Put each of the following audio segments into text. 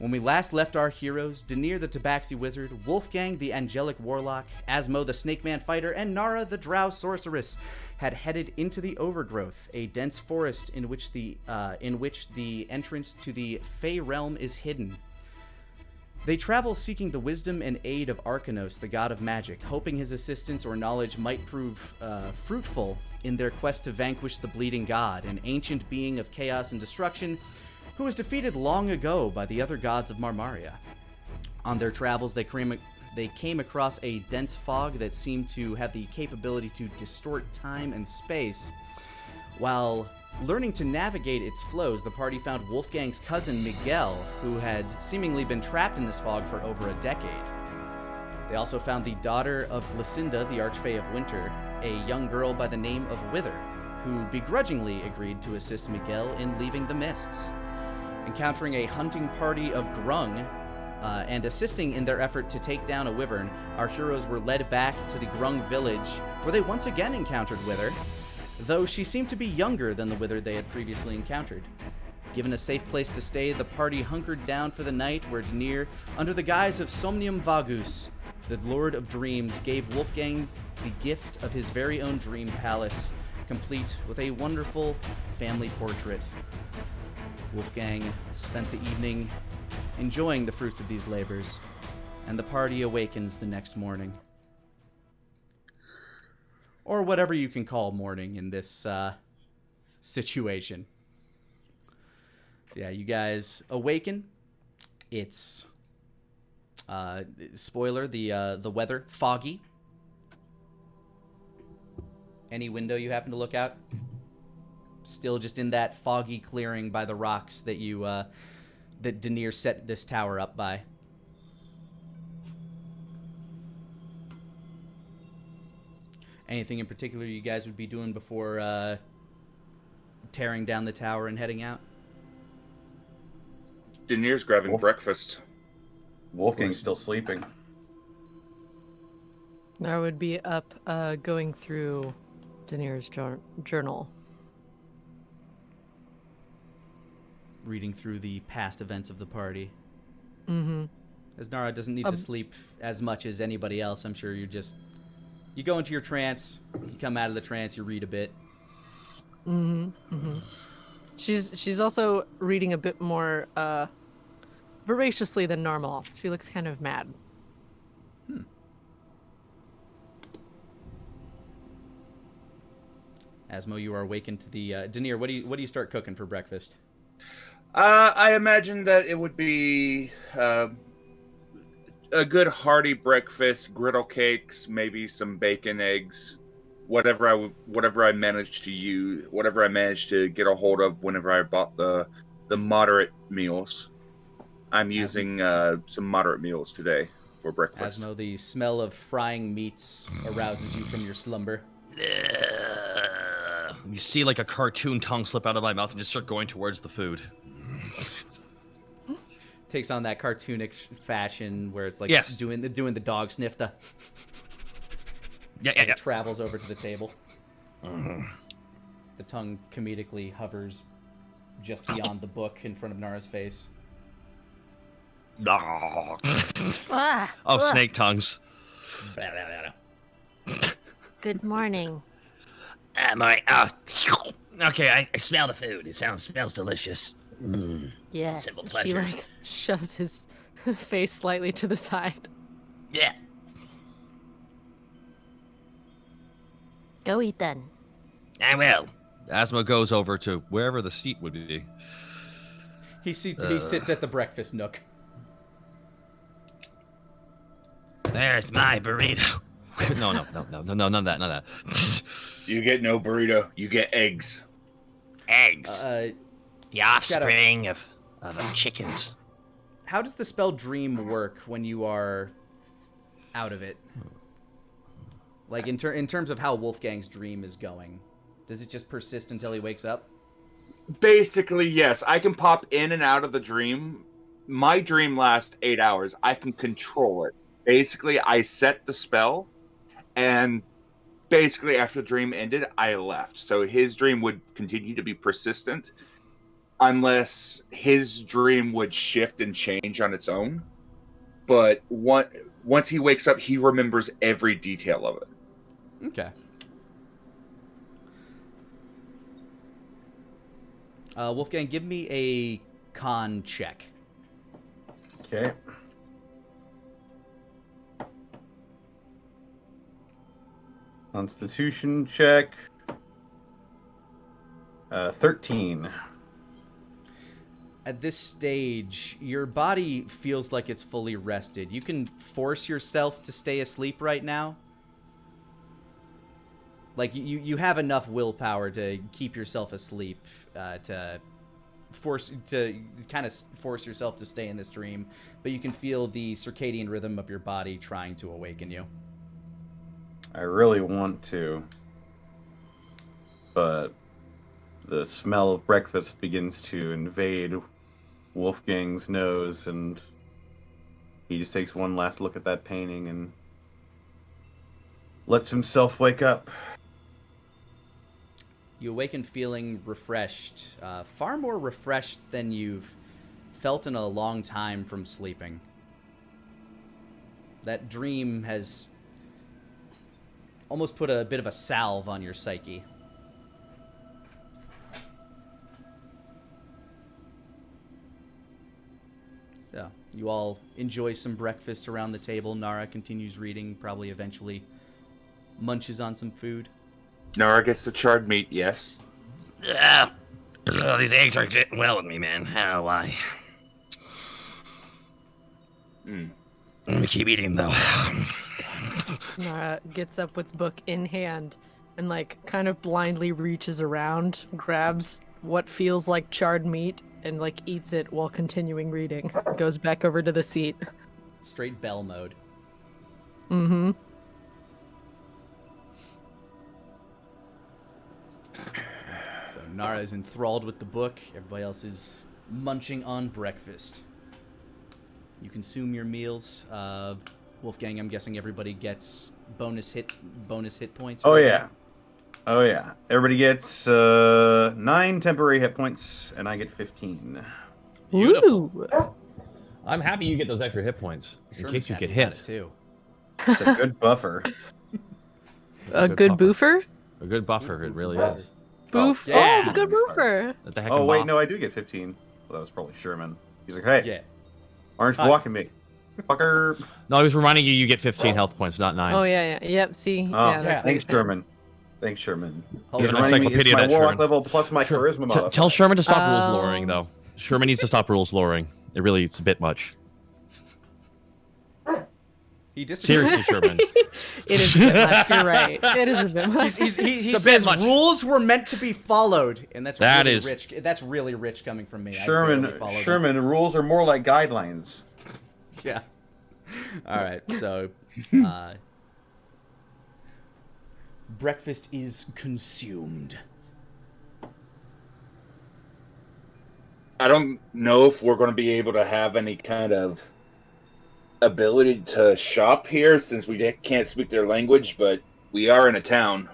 When we last left our heroes, Danir the Tabaxi Wizard, Wolfgang the Angelic Warlock, Asmo the Snake Man Fighter, and Nara the Drow Sorceress had headed into the Overgrowth, a dense forest in which the entrance to the Fey Realm is hidden. They travel seeking the wisdom and aid of Arcanos, the god of magic, hoping his assistance or knowledge might prove fruitful in their quest to vanquish the Bleeding God, an ancient being of chaos and destruction who was defeated long ago by the other gods of Marmaria. On their travels, they came across a dense fog that seemed to have the capability to distort time and space. While learning to navigate its flows, the party found Wolfgang's cousin Miguel, who had seemingly been trapped in this fog for over a decade. They also found the daughter of Lucinda, the Archfey of Winter, a young girl by the name of Wither, who begrudgingly agreed to assist Miguel in leaving the mists. Encountering a hunting party of Grung and assisting in their effort to take down a wyvern, our heroes were led back to the Grung village, where they once again encountered Wither, though she seemed to be younger than the Wither they had previously encountered. Given a safe place to stay, the party hunkered down for the night, where Danir, under the guise of Somnium Vagus, the Lord of Dreams, gave Wolfgang the gift of his very own dream palace, complete with a wonderful family portrait. Wolfgang spent the evening enjoying the fruits of these labors, and the party awakens the next morning. Or whatever you can call morning in this situation. Yeah, you guys awaken. It's, spoiler, the weather, foggy. Any window you happen to look out? Still just in that foggy clearing by the rocks that you, that Danir set this tower up by. Anything in particular you guys would be doing before tearing down the tower and heading out? Danir's grabbing breakfast. Wolfgang's still sleeping. I would be up going through Danir's journal. Reading through the past events of the party. Mm-hmm. As Nara doesn't need to sleep as much as anybody else, I'm sure you go into your trance, you come out of the trance, you read a bit. Mm-hmm. Mm-hmm. She's also reading a bit more voraciously than normal. She looks kind of mad. Asmo, you are awakened to the Danir. What do you start cooking for breakfast? I imagine that it would be a good hearty breakfast, griddle cakes, maybe some bacon, eggs, whatever I managed to get a hold of whenever I bought the moderate meals. I'm using some moderate meals today for breakfast. Asmo, the smell of frying meats arouses you from your slumber. You see like a cartoon tongue slip out of my mouth and just start going towards the food. Takes on that cartoonic fashion where it's like doing the dog sniff. It travels over to the table. The tongue comedically hovers just beyond the book in front of Nara's face. Snake tongues. Good morning. Okay, I smell the food. It smells delicious. Yes. Simple She pleasures. shoves his face slightly to the side. Yeah. Go eat then. I will. Asma goes over to wherever the seat would be. He sits at the breakfast nook. There's my burrito. No, none of that. You get no burrito. You get eggs. Eggs. The offspring of chickens. How does the spell dream work when you are out of it? Like in terms of how Wolfgang's dream is going, does it just persist until he wakes up? Basically, yes. I can pop in and out of the dream. My dream lasts 8 hours. I can control it. Basically, I set the spell, and basically after the dream ended, I left. So his dream would continue to be persistent. unless his dream would shift and change on its own. But once he wakes up, he remembers every detail of it. Okay. Wolfgang, give me a con check. Okay. Constitution check. 13. At this stage, your body feels like it's fully rested. You can force yourself to stay asleep right now. Like, you have enough willpower to keep yourself asleep, to kind of force yourself to stay in this dream. But you can feel the circadian rhythm of your body trying to awaken you. I really want to, but the smell of breakfast begins to invade Wolfgang's nose, and he just takes one last look at that painting and lets himself wake up. You awaken feeling refreshed, far more refreshed than you've felt in a long time from sleeping. That dream has almost put a bit of a salve on your psyche. So, you all enjoy some breakfast around the table. Nara continues reading, probably eventually munches on some food. Nara gets the charred meat, yes. These eggs are getting well with me, man. I don't know why. I'm gonna keep eating, though. Nara gets up with book in hand and, like, kind of blindly reaches around, grabs what feels like charred meat, and, like, eats it while continuing reading. Goes back over to the seat. Straight bell mode. Mm-hmm. So Nara is enthralled with the book. Everybody else is munching on breakfast. You consume your meals. Wolfgang, I'm guessing everybody gets bonus hit points. Oh yeah. Oh yeah. Everybody gets 9 temporary hit points, and I get 15. Beautiful. Ooh. I'm happy you get those extra hit points in Sherman's case you happy get about hit. it too. It's a good buffer. A good boofer? A good buffer, it really is. Boof. Oh, yeah. Oh, good boofer. What the heck? Oh wait, no, I do get 15. Well, that was probably Sherman. He's like, hey, Yeah. aren't you Hi. blocking me? Fucker. No, I was reminding you get 15 health points, not 9. Oh, yeah. Yep, see? Oh, yeah. thanks, Sherman. Thanks, Sherman. Hold He's on. reminding me it's Encyclopedia my that, warlock Sherman. level plus my charisma modifier. Tell Sherman to stop rules Oh. lowering, though. Sherman needs to stop rules lowering. It's a bit much. He disagrees. Seriously, Sherman. It is a bit much. You're right. It is a bit much. He a bit says much. rules were meant to be followed, and that's That really is- rich. That's really rich coming from me. I barely follow them. Sherman, rules are more like guidelines. Yeah. All right. So, breakfast is consumed. I don't know if we're going to be able to have any kind of ability to shop here since we can't speak their language, but we are in a town.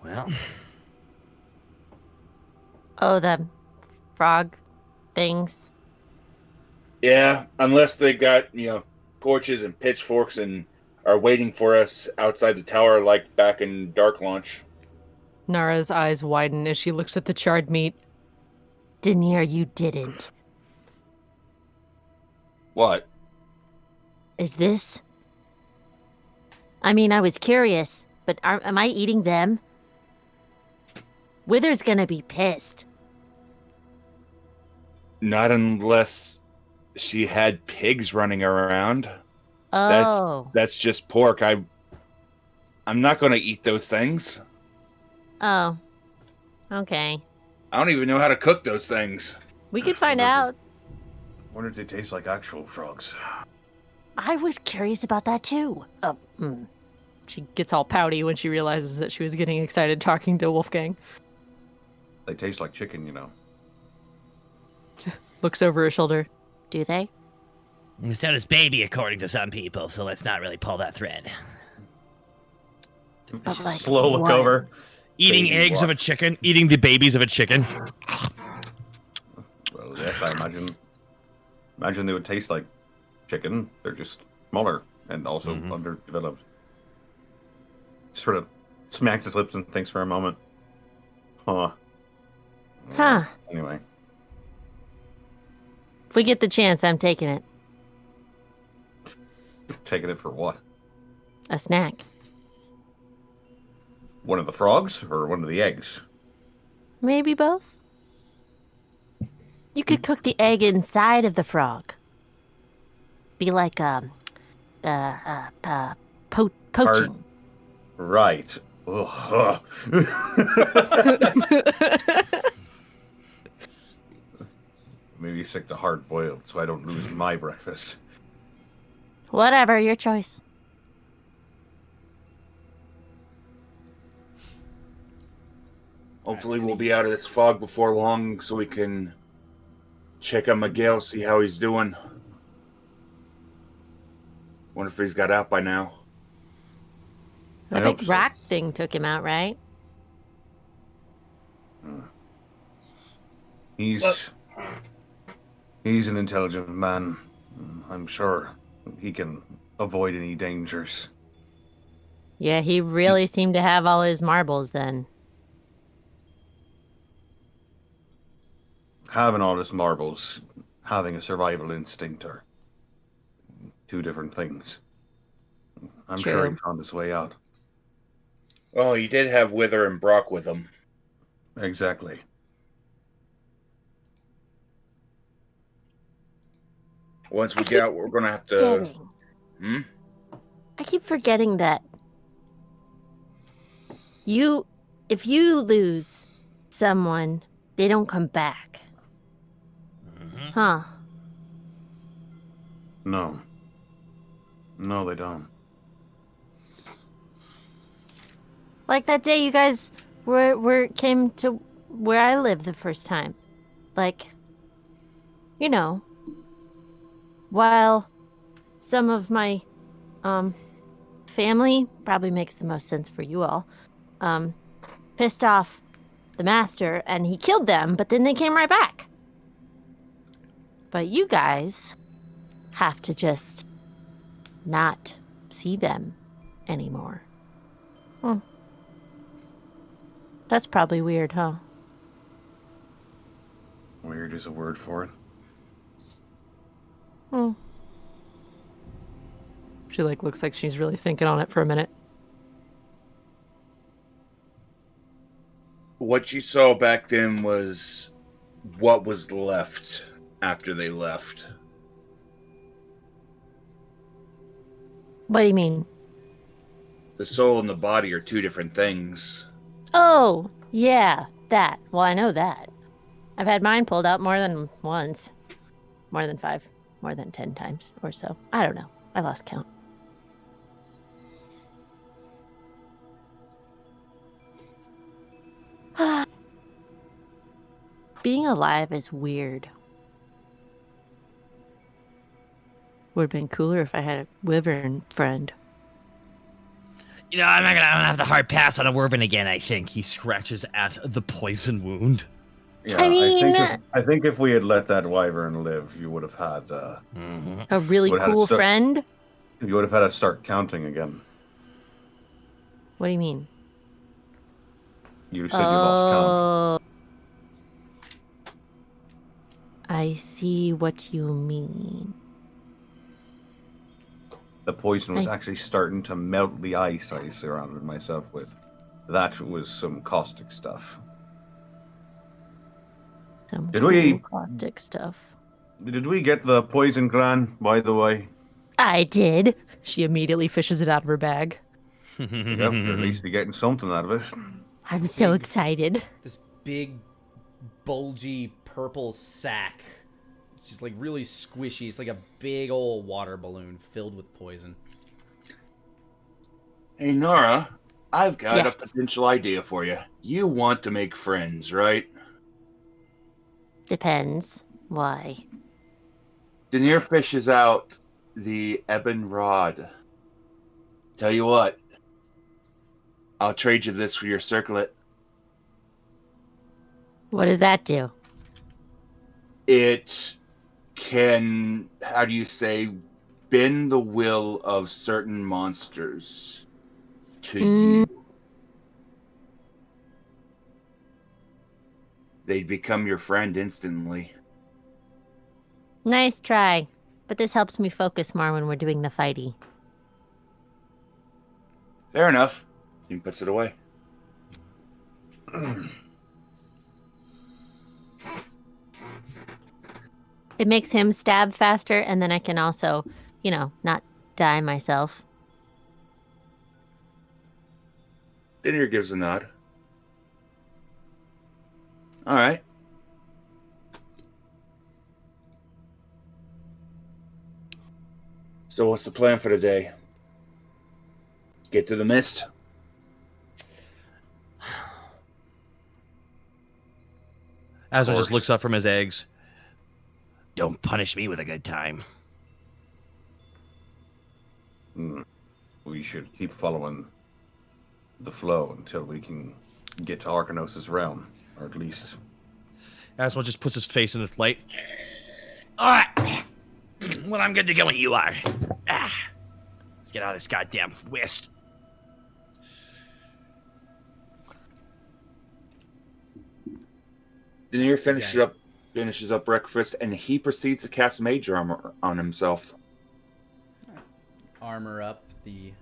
Well, Oh, the frog things. Yeah, unless they got, torches and pitchforks and are waiting for us outside the tower like back in Dark Launch. Nara's eyes widen as she looks at the charred meat. Denier, you didn't. What? Is this? I mean, I was curious, but am I eating them? Wither's gonna be pissed. Not unless she had pigs running around. Oh. That's just pork. I'm not going to eat those things. Oh. Okay. I don't even know how to cook those things. We could find out. Wonder if they taste like actual frogs. I was curious about that too. She gets all pouty when she realizes that she was getting excited talking to Wolfgang. They taste like chicken, Looks over her shoulder. Do they? so does baby, according to some people, so let's not really pull that thread. But like, Slow look what? over. Eating Baby eggs of a what? chicken, eating the babies of a chicken. Well, yes, I imagine. Imagine they would taste like chicken. They're just smaller and also underdeveloped. Sort of smacks his lips and thinks for a moment. Huh. Huh. Anyway. If we get the chance, I'm taking it. Taking it for what? A snack. One of the frogs or one of the eggs? Maybe both. You could cook the egg inside of the frog. Be like poaching. Right. Ugh. Maybe stick to hard boiled so I don't lose my breakfast. Whatever, your choice. Hopefully we'll be out of this fog before long so we can check on Miguel, see how he's doing. Wonder if he's got out by now. The I hope big so. rock thing took him out, right? He's an intelligent man. I'm sure he can avoid any dangers. Yeah, he really seemed to have all his marbles then. Having all his marbles, having a survival instinct are two different things. I'm sure he True. found his way out. Oh, he did have Wither and Brock with him. Exactly. Once we get out, we're going to have to... Forgetting. I keep forgetting that if you lose someone, they don't come back. Huh. No. No, they don't. Like that day you guys came to where I lived the first time. Like, you know, while some of my family, probably makes the most sense for you all, pissed off the master and he killed them, but then they came right back. But you guys have to just not see them anymore. That's probably weird, huh? Weird is a word for it. She looks like she's really thinking on it for a minute. What you saw back then was what was left after they left. What do you mean? The soul and the body are two different things. Oh, yeah, that. Well, I know that. I've had mine pulled out more than once. More than 5. More than 10 times or so. I don't know. I lost count. Being alive is weird. Would have been cooler if I had a wyvern friend. You know, I'm gonna have the hard pass on a Wyvern again, I think. He scratches at the poison wound. Yeah, I mean, I think if we had let that wyvern live, you would have had a really would have had cool it stuck- friend? you would have had to start counting again. What do you mean? You said you lost count. I see what you mean. The poison was actually starting to melt the ice I surrounded myself with. That was some caustic stuff. Some Did we- caustic stuff. Did we get the poison gland, by the way? I did. She immediately fishes it out of her bag. Yep, at least you're getting something out of it. I'm so excited. This big, bulgy purple sack. It's just like really squishy. It's like a big old water balloon filled with poison. Hey, Nora, I've got Yes. a potential idea for you. You want to make friends, right? Depends. Why? Daenerys fishes out the ebon rod. Tell you what, I'll trade you this for your circlet. What does that do? It can, how do you say, bend the will of certain monsters to you. They'd become your friend instantly. Nice try. But this helps me focus more when we're doing the fighty. Fair enough. He puts it away. It makes him stab faster, and then I can also, not die myself. Denier gives a nod. All right. So what's the plan for the day? Get to the mist? Aswell just looks up from his eggs. Don't punish me with a good time. We should keep following the flow until we can get to Arcanos' realm, or at least... Aswell just puts his face in the plate. All right. Well, I'm good to go when you are. Let's get out of this goddamn whist. Denier finishes up breakfast, and he proceeds to cast Mage Armor on himself. Armor up, the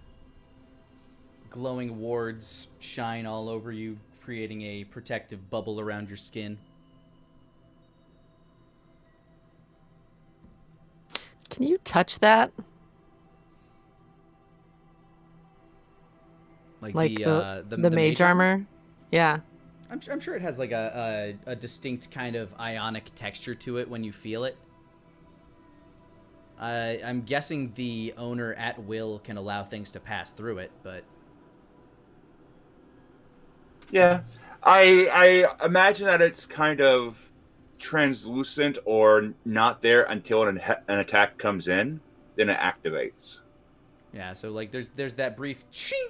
glowing wards shine all over you, creating a protective bubble around your skin. Can you touch that? Like the mage armor? Yeah. I'm sure it has like a distinct kind of ionic texture to it when you feel it. I'm guessing the owner at will can allow things to pass through it, but... Yeah. I imagine that it's kind of translucent or not there until an attack comes in, then it activates. Yeah, so like there's that brief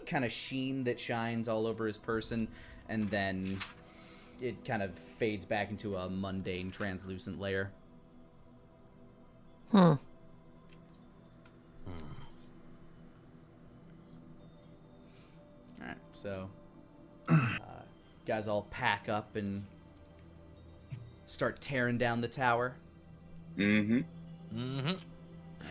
kind of sheen that shines all over his person, and then it kind of fades back into a mundane translucent layer. Hmm. Alright, so guys all pack up and start tearing down the tower. Mm-hmm. Mm-hmm.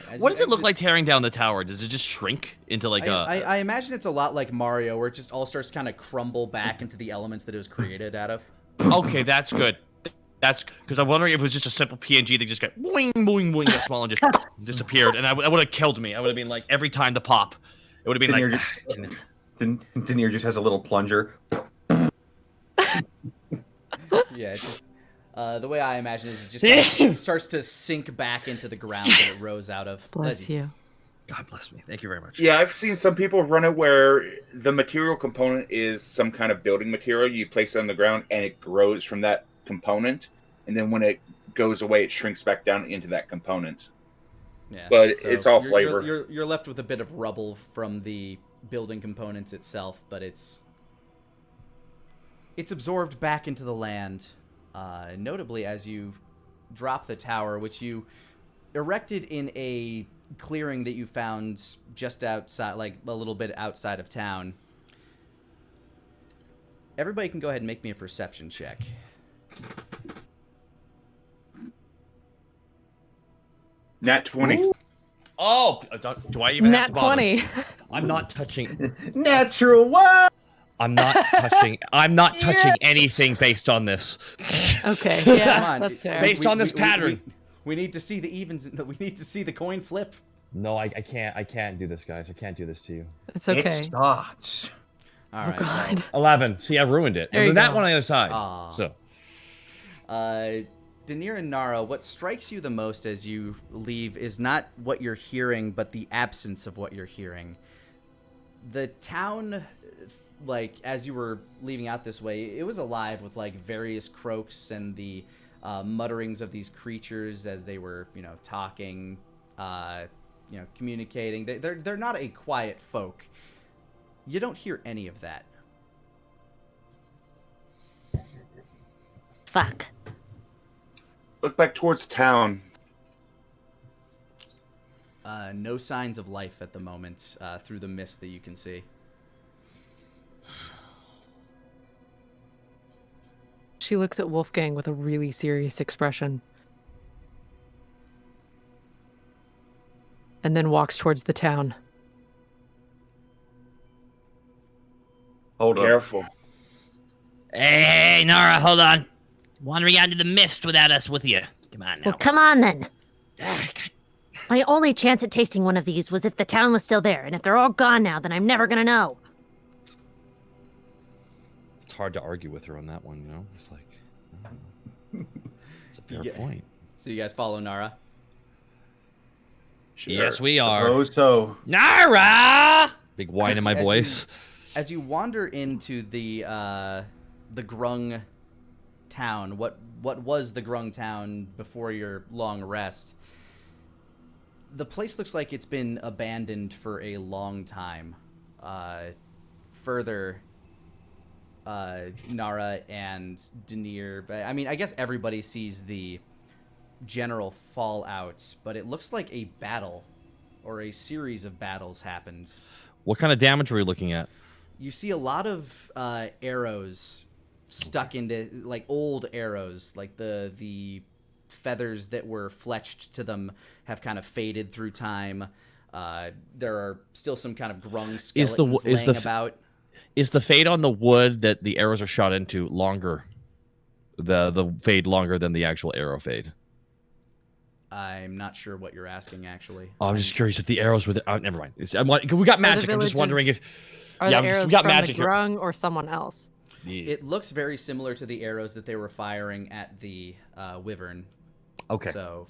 As What you does it look exit- like tearing down the tower? Does it just shrink into like I imagine it's a lot like Mario, where it just all starts to kind of crumble back into the elements that it was created out of. Okay, that's good. That's because I'm wondering if it was just a simple PNG that just got boing, boing, boing, got small and just disappeared, and that would have killed me. I would have been like, every time to pop, it would have been like... Denier just has a little plunger. Yeah, it's just, the way I imagine is it just kind of starts to sink back into the ground that it rose out of. Bless you. God bless me. Thank you very much. Yeah, I've seen some people run it where the material component is some kind of building material. You place it on the ground, and it grows from that component. And then when it goes away, it shrinks back down into that component. Yeah, But so it's all you're- flavor. You're left with a bit of rubble from the building components itself, but it's absorbed back into the land. Notably, as you drop the tower, which you erected in a clearing that you found just outside, like a little bit outside of town. Everybody can go ahead and make me a perception check. Nat 20. Ooh. Oh, do I even have to Nat bother? 20. I'm not touching. Natural what? I'm not touching. I'm not touching anything based on this. Okay, Come yeah, on, that's fair. Based on this pattern. We need to see the evens. We need to see the coin flip. No, I can't. I can't do this, guys. I can't do this to you. It's okay. It starts. All Oh right. God. 11. See, I ruined it. There And you then that go. one on the other side. Aw. So. Daenerys and Nara, what strikes you the most as you leave is not what you're hearing, but the absence of what you're hearing. The town, like, as you were leaving out this way, it was alive with, like, various croaks and the mutterings of these creatures as they were, talking, communicating. They're not a quiet folk. You don't hear any of that. Fuck. Look back towards town. No signs of life at the moment through the mist that you can see. She looks at Wolfgang with a really serious expression. And then walks towards the town. Hold up. Careful. Hey, Nara, hold on. Wandering out into the mist without us with you. Come on now. Well, come on then. Ah, God. My only chance at tasting one of these was if the town was still there, and if they're all gone now, then I'm never gonna know. It's hard to argue with her on that one, you know? It's like, it's a fair point. So you guys follow Nara? Sure. Yes, we are. Suppose so. Nara! Big whine in my As voice. As you wander into the Grung town, what was the Grung town before your long rest? The place looks like it's been abandoned for a long time. Further, Nara and Denier, I mean, I guess everybody sees the general fallout, but it looks like a battle or a series of battles happened. What kind of damage are we looking at? You see a lot of arrows stuck into, like, old arrows, like the feathers that were fletched to them have kind of faded through time. There are still some kind of grung skeletons laying about. Is the fade on the wood that the arrows are shot into longer? The fade longer than the actual arrow fade? I'm not sure what you're asking, actually. Oh, I'm just curious if the arrows were... never mind. We got magic. I'm just wondering if... Are Yeah, the arrows we got from magic the here. Grung or someone else? Yeah. It looks very similar to the arrows that they were firing at the wyvern. Okay. So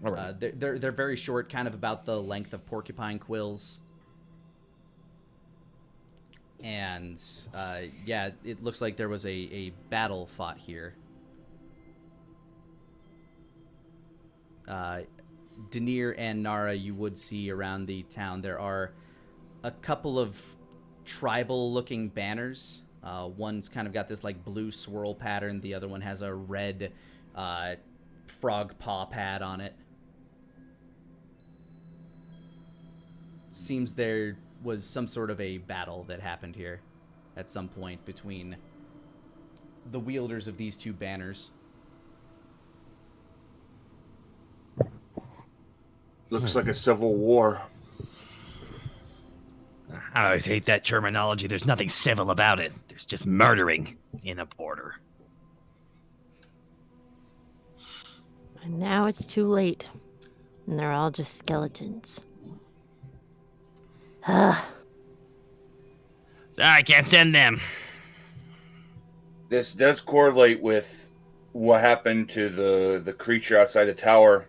All right. they're very short, kind of about the length of porcupine quills. And yeah, it looks like there was a battle fought here. Denier and Nara, you would see around the town. There are a couple of tribal-looking banners. One's kind of got this like blue swirl pattern. The other one has a red frog paw pad on it. Seems there was some sort of a battle that happened here at some point between the wielders of these two banners. Looks like a civil war. I always hate that terminology. There's nothing civil about it. There's just murdering in a border. And now it's too late. And they're all just skeletons. Sorry, I can't send them. This does correlate with what happened to the creature outside the tower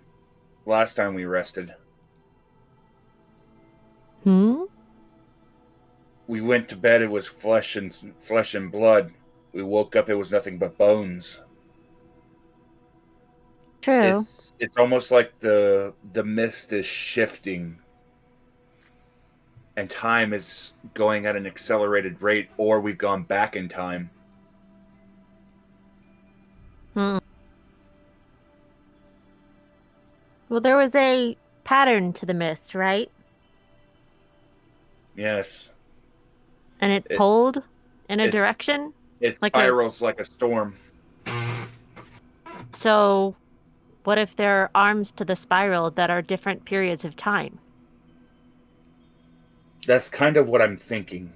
last time we rested. We went to bed, it was flesh and blood. We woke up, it was nothing but bones. True. It's almost like the mist is shifting and time is going at an accelerated rate, or we've gone back in time. Well, there was a pattern to the mist, right? Yes. And it pulled in a it's- direction? It Like spirals like a storm. So, what if there are arms to the spiral that are different periods of time? That's kind of what I'm thinking.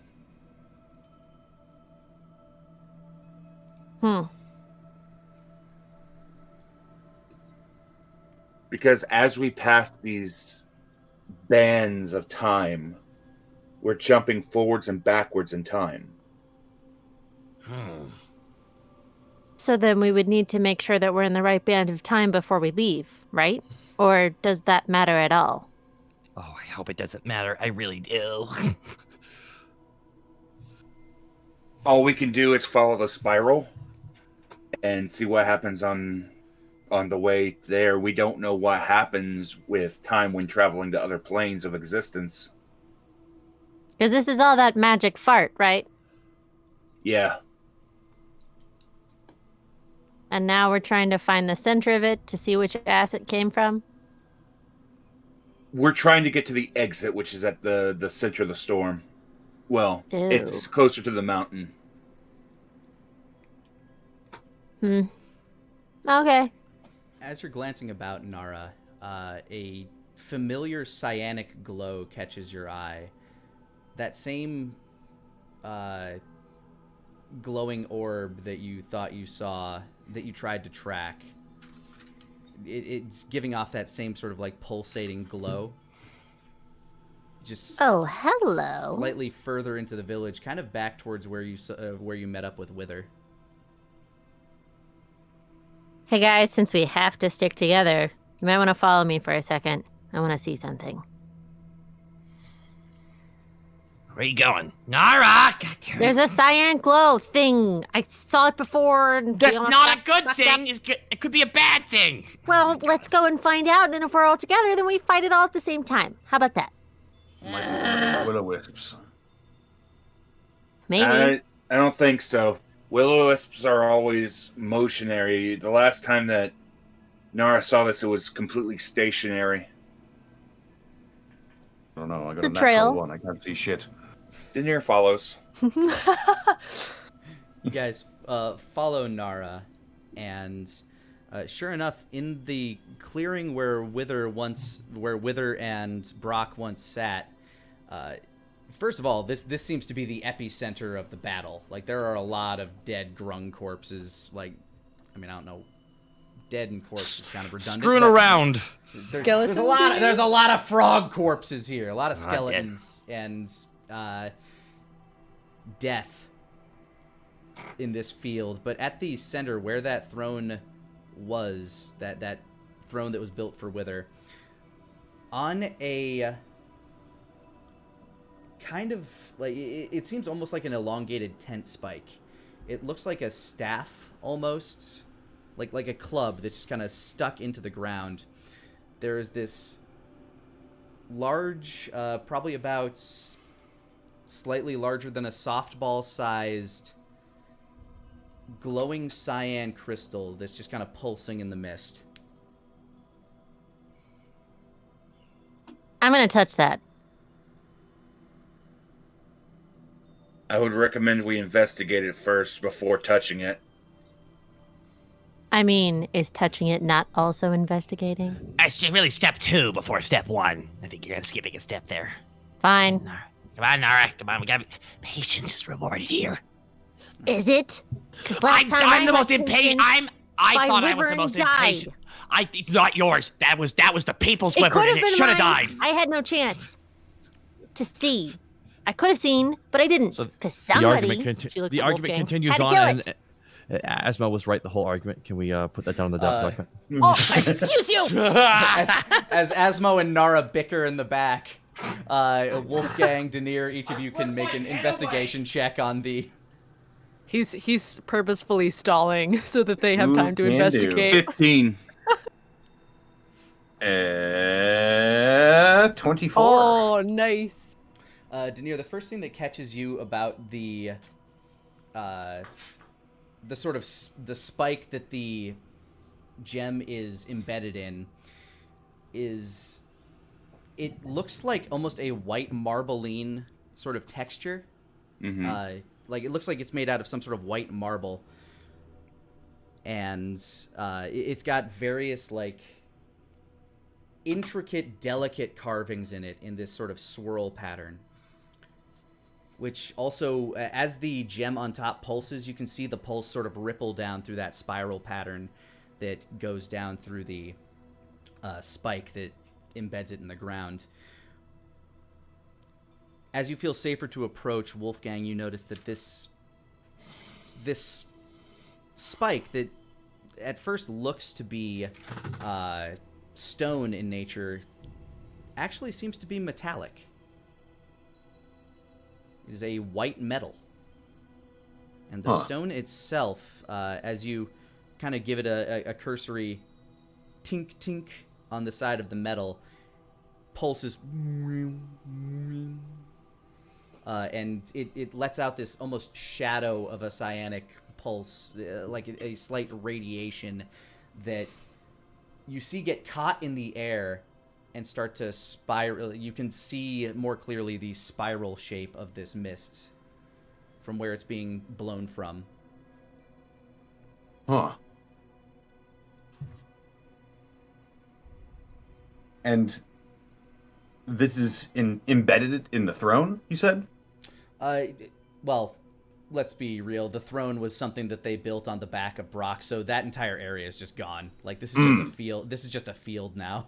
Because as we pass these bands of time, we're jumping forwards and backwards in time. So then we would need to make sure that we're in the right band of time before we leave, right? Or does that matter at all? Oh, I hope it doesn't matter. I really do. All we can do is follow the spiral and see what happens on the way there. We don't know what happens with time when traveling to other planes of existence. Because this is all that magic fart, right? Yeah. and now we're trying to find the center of it to see which ass it came from? We're trying to get to the exit, which is at the center of the storm. Well, Ew. it's closer to the mountain. Okay. As you're glancing about, Nara, a familiar cyanic glow catches your eye. That same glowing orb that you thought you saw, that you tried to track. It's giving off that same sort of like pulsating glow. Just hello. Slightly further into the village, kind of back towards where you met up with Wither. Hey guys, since we have to stick together, you might want to follow me for a second. I want to see something. Where are you going? Nara! God damn it. There's a cyan glow thing. I saw it before. And That's not a good thing. It could be a bad thing. Well, let's go and find out, and if we're all together, then we fight it all at the same time. How about that? Will-o-wisps. Maybe. I don't think so. Will-o-wisps are always motionary. The last time that Nara saw this, it was completely stationary. I don't know. I got The a trail. natural one. I can't see shit. Denier follows. You guys follow Nara, and sure enough, in the clearing where Wither and Brock once sat, first of all, this seems to be the epicenter of the battle. Like, there are a lot of dead grung corpses. Like, I mean, I don't know. Dead and corpse is kind of redundant. Screwing around. There's a lot of frog corpses here. A lot of skeletons and death in this field. But at the center, where that throne was, that throne that was built for Wither, on a kind of like it seems almost like an elongated tent spike. It looks like a staff almost, like a club that's just kind of stuck into the ground. There is this large, probably about slightly larger than a softball-sized glowing cyan crystal that's just kind of pulsing in the mist. I'm going to touch that. I would recommend we investigate it first before touching it. I mean, is touching it not also investigating? It's really step 2 before step 1. I think you're skipping a step there. Fine. Come on, Nara. Come on, we got patience is rewarded here. Is it? Because last time I'm the most impatient. I thought I was the Wyvern most died. impatient. Not yours. That was the people's It wyvern, could and have it been should have mine. died. I had no chance to see. I could have seen, but I didn't. So Because somebody, she looks the at argument Wolfgang, continues had to on, kill and it. Asmo was right the whole argument. Can we put that down on the document? Oh, excuse you! As Asmo and Nara bicker in the back, Wolfgang, Denier, each of you can make an investigation check on the... He's purposefully stalling so that they have Ooh, time to can do. investigate. 15. 24. Oh, nice. Denier, the first thing that catches you about the sort of the spike that the gem is embedded in is it looks like almost a white marbeline sort of texture. Mm-hmm. Like it looks like it's made out of some sort of white marble, and it's got various like intricate, delicate carvings in it in this sort of swirl pattern. Which also, as the gem on top pulses, you can see the pulse sort of ripple down through that spiral pattern that goes down through the spike that embeds it in the ground. As you feel safer to approach, Wolfgang, you notice that this spike that at first looks to be stone in nature actually seems to be metallic. It is a white metal. And the stone itself, as you kind of give it a cursory tink-tink on the side of the metal, pulses, and it lets out this almost shadow of a cyanic pulse, like a slight radiation that you see get caught in the air and start to spiral. You can see more clearly the spiral shape of this mist from where it's being blown from. Huh. And this is embedded in the throne, you said? Well, let's be real. The throne was something that they built on the back of Brock, so that entire area is just gone. Like, this is just a field. This is just a field now.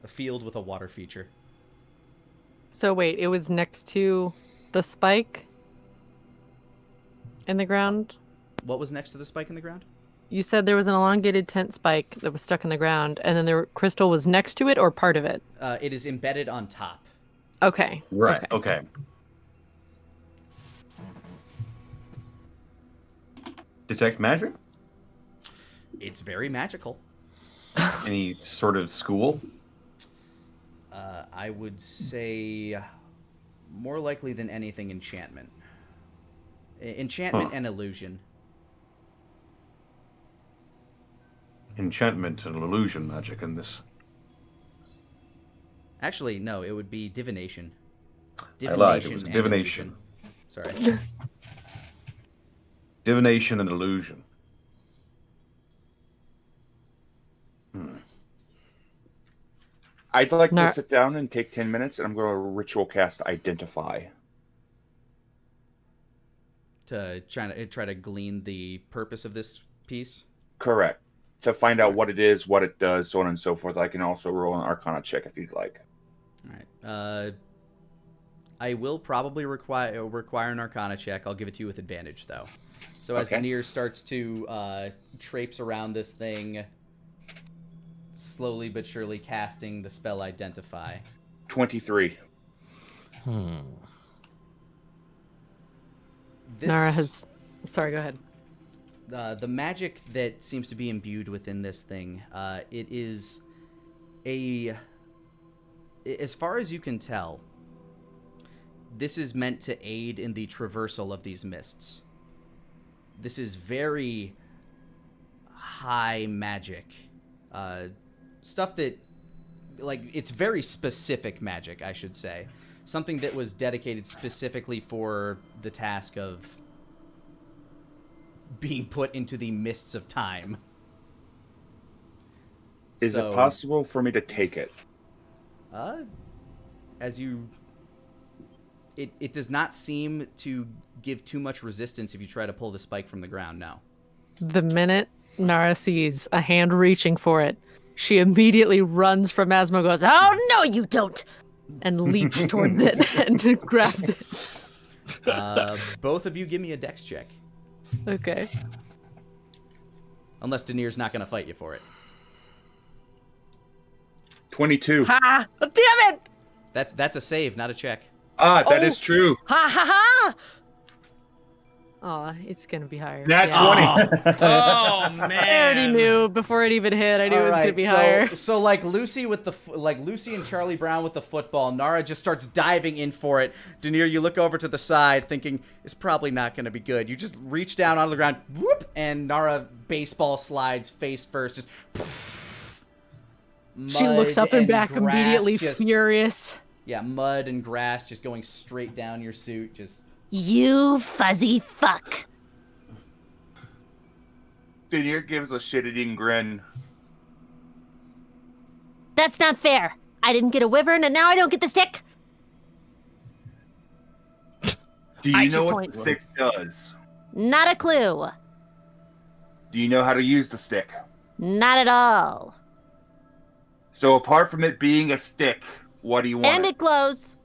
A field with a water feature. So wait, it was next to the spike in the ground? What was next to the spike in the ground? You said there was an elongated tent spike that was stuck in the ground, and then crystal was next to it or part of it? It is embedded on top. Okay. Right, okay. Detect magic? It's very magical. Any sort of school? I would say more likely than anything enchantment. Enchantment and illusion. Enchantment and illusion magic in this. Actually, no, it would be divination. I lied, it was and divination. illusion. Sorry. Divination and illusion. I'd like to sit down and take 10 minutes, and I'm going to ritual cast Identify. To try to glean the purpose of this piece? Correct. To find out what it is, what it does, so on and so forth. I can also roll an Arcana check if you'd like. All right. I will probably require an Arcana check. I'll give it to you with advantage, though. So as Denier starts to traipse around this thing, slowly but surely casting the spell Identify. 23. Nara has... Sorry, go ahead. The magic that seems to be imbued within this thing, it is as far as you can tell, this is meant to aid in the traversal of these mists. This is very high magic. Stuff that, like, it's very specific magic, I should say. Something that was dedicated specifically for the task of being put into the mists of time. Is it possible for me to take it? It does not seem to give too much resistance if you try to pull the spike from the ground now. The minute Nara sees a hand reaching for it, she immediately runs from Asmo, goes, "Oh, no, you don't!" and leaps towards it and grabs it. Both of you give me a dex check. Okay. Unless Denier's not going to fight you for it. 22. Ha! Oh, damn it! That's a save, not a check. That is true. Ha ha ha! Aw, it's gonna be higher. Nat 20. Oh man! I already knew before it even hit. I knew it was gonna be higher. So like Lucy and Charlie Brown with the football, Nara just starts diving in for it. Denier, you look over to the side, thinking it's probably not gonna be good. You just reach down onto the ground, whoop, and Nara baseball slides face first. Just. She looks up and back grass, immediately, furious. Yeah, mud and grass just going straight down your suit. Just. You fuzzy fuck. Denier gives a shit-eating grin. That's not fair. I didn't get a wyvern and now I don't get the stick. Do you know what the stick does? Not a clue. Do you know how to use the stick? Not at all. So apart from it being a stick, what do you want? And it glows.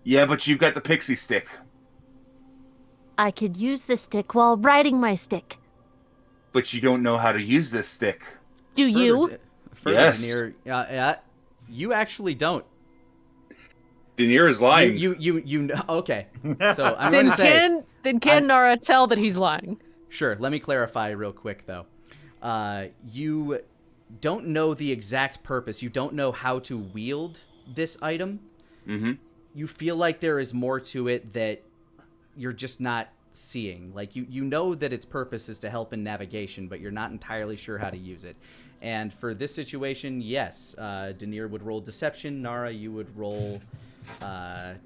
Yeah, but you've got the pixie stick. I could use the stick while riding my stick. But you don't know how to use this stick. Do you? Yes. Denier, you actually don't. Denier is lying. You know. Okay. So I'm going to say. Then can Nara tell that he's lying? Sure. Let me clarify real quick though. You don't know the exact purpose. You don't know how to wield this item. Mm-hmm. You feel like there is more to it that you're just not seeing. Like, you know that its purpose is to help in navigation, but you're not entirely sure how to use it. And for this situation, yes, Denier would roll deception. Nara, you would roll... God,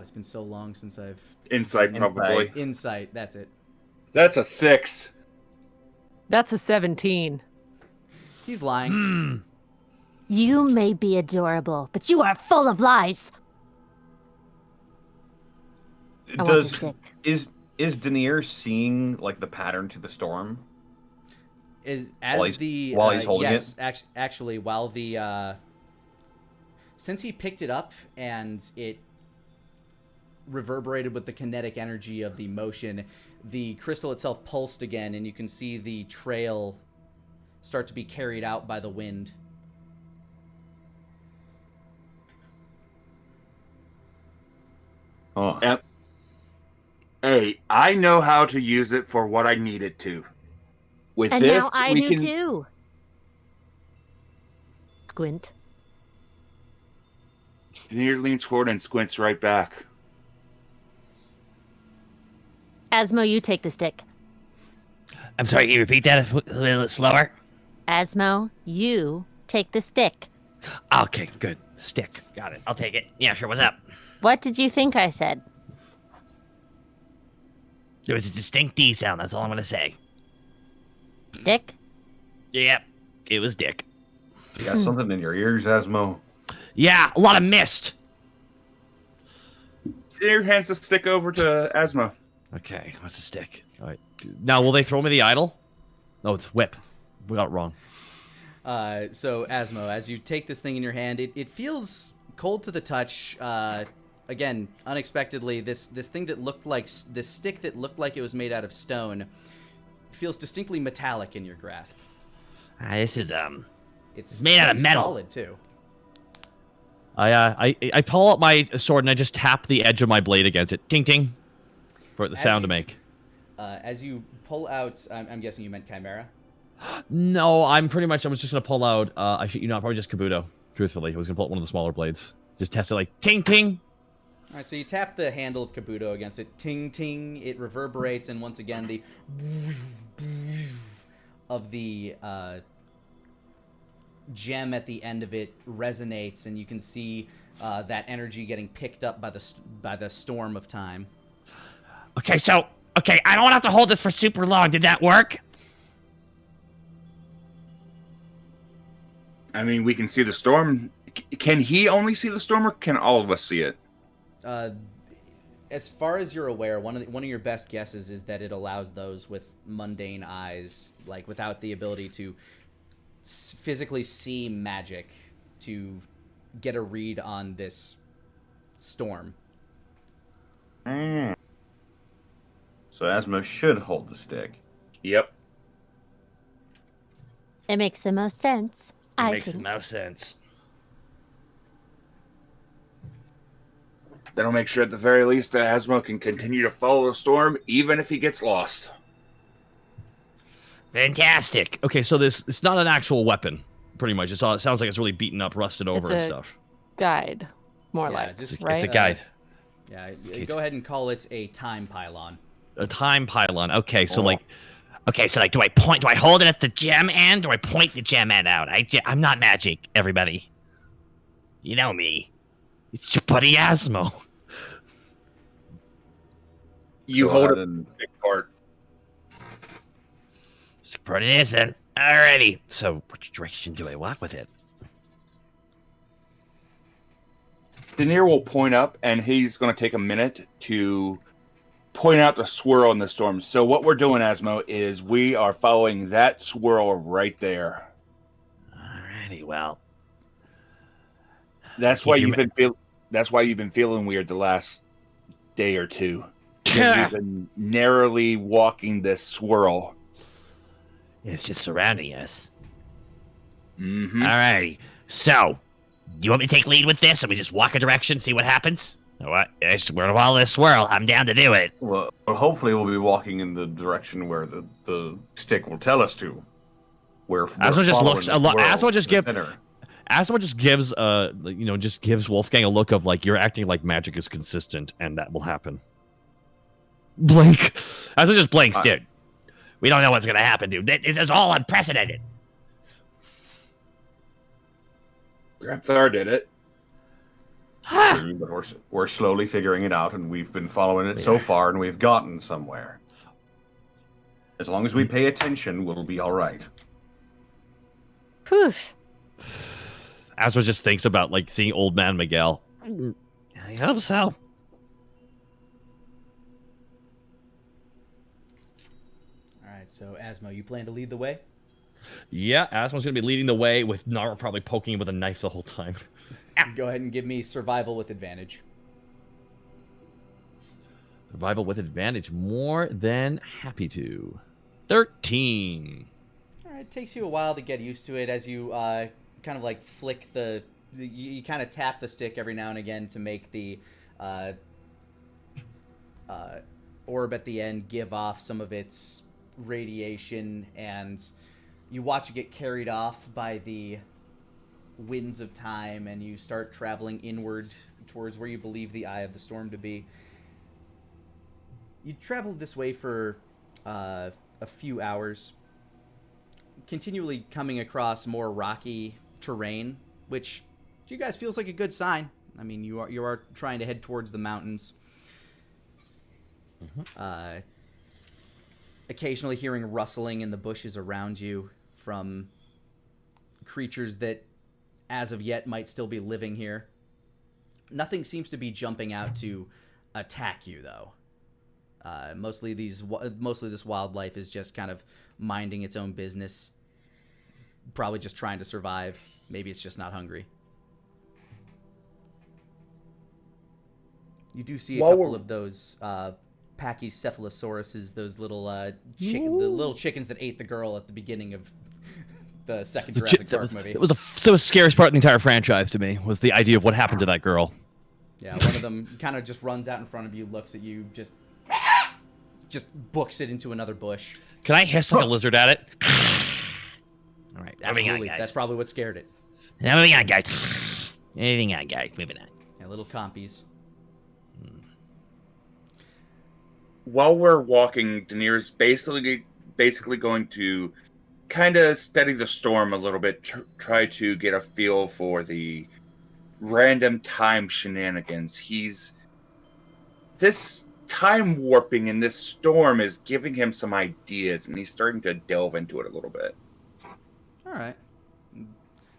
it's been so long since I've... Insight, probably. Insight, that's it. That's a 6. That's a 17. He's lying. You may be adorable, but you are full of lies. I want the stick. Is Denier seeing like the pattern to the storm? While he's holding it? Actually, while the since he picked it up and it reverberated with the kinetic energy of the motion, the crystal itself pulsed again, and you can see the trail start to be carried out by the wind. Oh. Hey, I know how to use it for what I need it to. With And this, now I we do can... too. Squint. Denier leans forward and squints right back. Asmo, you take the stick. I'm sorry, can you repeat that a little slower? Asmo, you take the stick. Okay, good. Stick. Got it. I'll take it. Yeah, sure. What's up? What did you think I said? There was a distinct D sound. That's all I'm going to say. Dick? Yep. It was Dick. You got something in your ears, Asmo? Yeah, a lot of mist. Denier hands the stick over to Asmo. Okay, what's a stick? All right. Now, will they throw me the idol? No, it's whip. We got it wrong. So, Asmo, as you take this thing in your hand, it feels cold to the touch. Again, unexpectedly, this thing that looked like... This stick that looked like it was made out of stone feels distinctly metallic in your grasp. This is, It's made out of metal. Solid, too. I pull out my sword and I just tap the edge of my blade against it. Ting, ting. For the sound to make. As you pull out... I'm guessing you meant Chimera? No, I was just going to pull out... probably just Kabuto, truthfully. I was going to pull out one of the smaller blades. Just test it like, ting, ting. All right, so you tap the handle of Kabuto against it. Ting, ting. It reverberates, and once again, the... of the gem at the end of it resonates, and you can see that energy getting picked up by the storm of time. Okay, I don't have to hold this for super long. Did that work? I mean, we can see the storm. Can he only see the storm, or can all of us see it? As far as you're aware, one of your best guesses is that it allows those with mundane eyes, like without the ability to physically see magic, to get a read on this storm. So Asmo should hold the stick. Yep. It makes the most sense. It makes the most sense. That'll make sure at the very least that Asmo can continue to follow the storm, even if he gets lost. Fantastic. Okay, so it's not an actual weapon, pretty much. It sounds like it's really beaten up, rusted over and stuff. Guide, more Yeah, like, just- right? It's a guide. Yeah, go ahead and call it a time pylon. A time pylon. Okay, so do I hold it at the gem end, or do I point the gem end out? I'm not magic, everybody. You know me. It's your buddy Asmo. You hold it in the big part. Support it is then. Alrighty. So, which direction do I walk with it? Denier will point up, and he's going to take a minute to point out the swirl in the storm. So what we're doing, Asmo, is we are following that swirl right there. Alrighty, well. That's why you've been feeling weird the last day or two. Because you've been narrowly walking this swirl. It's just surrounding us. Mm-hmm. Alrighty. So, do you want me to take lead with this, and we just walk a direction, see what happens? Or what? I swear to all this swirl, I'm down to do it. Well, hopefully we'll be walking in the direction where the stick will tell us to. Where Asmo just looks. Asmo just give. Asma just gives just gives Wolfgang a look of like you're acting like magic is consistent and that will happen. Blink. Asma just blinks, dude. We don't know what's gonna happen, dude. This is all unprecedented. Grabthar did it. But we're slowly figuring it out, and we've been following it so far, and we've gotten somewhere. As long as we pay attention, we'll be all right. Whew. Asma just thinks about like seeing old man Miguel. I hope so. All right, so Asmo, you plan to lead the way? Yeah, Asma's gonna be leading the way with Nara probably poking him with a knife the whole time. Go ahead and give me survival with advantage. Survival with advantage, more than happy to. 13. All right, it takes you a while to get used to it as you kind of like flick you kind of tap the stick every now and again to make the orb at the end give off some of its radiation, and you watch it get carried off by the winds of time, and you start traveling inward towards where you believe the Eye of the Storm to be. You traveled this way for a few hours, continually coming across more rocky terrain, which to you guys feels like a good sign. I mean, you are trying to head towards the mountains. Occasionally hearing rustling in the bushes around you from creatures that as of yet might still be living here. Nothing seems to be jumping out to attack you, though. Mostly this wildlife is just kind of minding its own business, probably just trying to survive. Maybe it's just not hungry. You do see a couple of those Pachycephalosauruses, those little the little chickens that ate the girl at the beginning of the second Jurassic Park movie. It was the scariest part of the entire franchise to me, was the idea of what happened to that girl. Yeah, one of them kind of just runs out in front of you, looks at you, just books it into another bush. Can I hiss like a lizard at it? All right, moving Absolutely, on, guys. that's probably what scared it. Now moving on, guys. Moving on, guys. Moving on. Yeah, little compies. While we're walking, Daenerys basically going to kind of steady the storm a little bit, try to get a feel for the random time shenanigans. This time warping in this storm is giving him some ideas, and he's starting to delve into it a little bit. All right.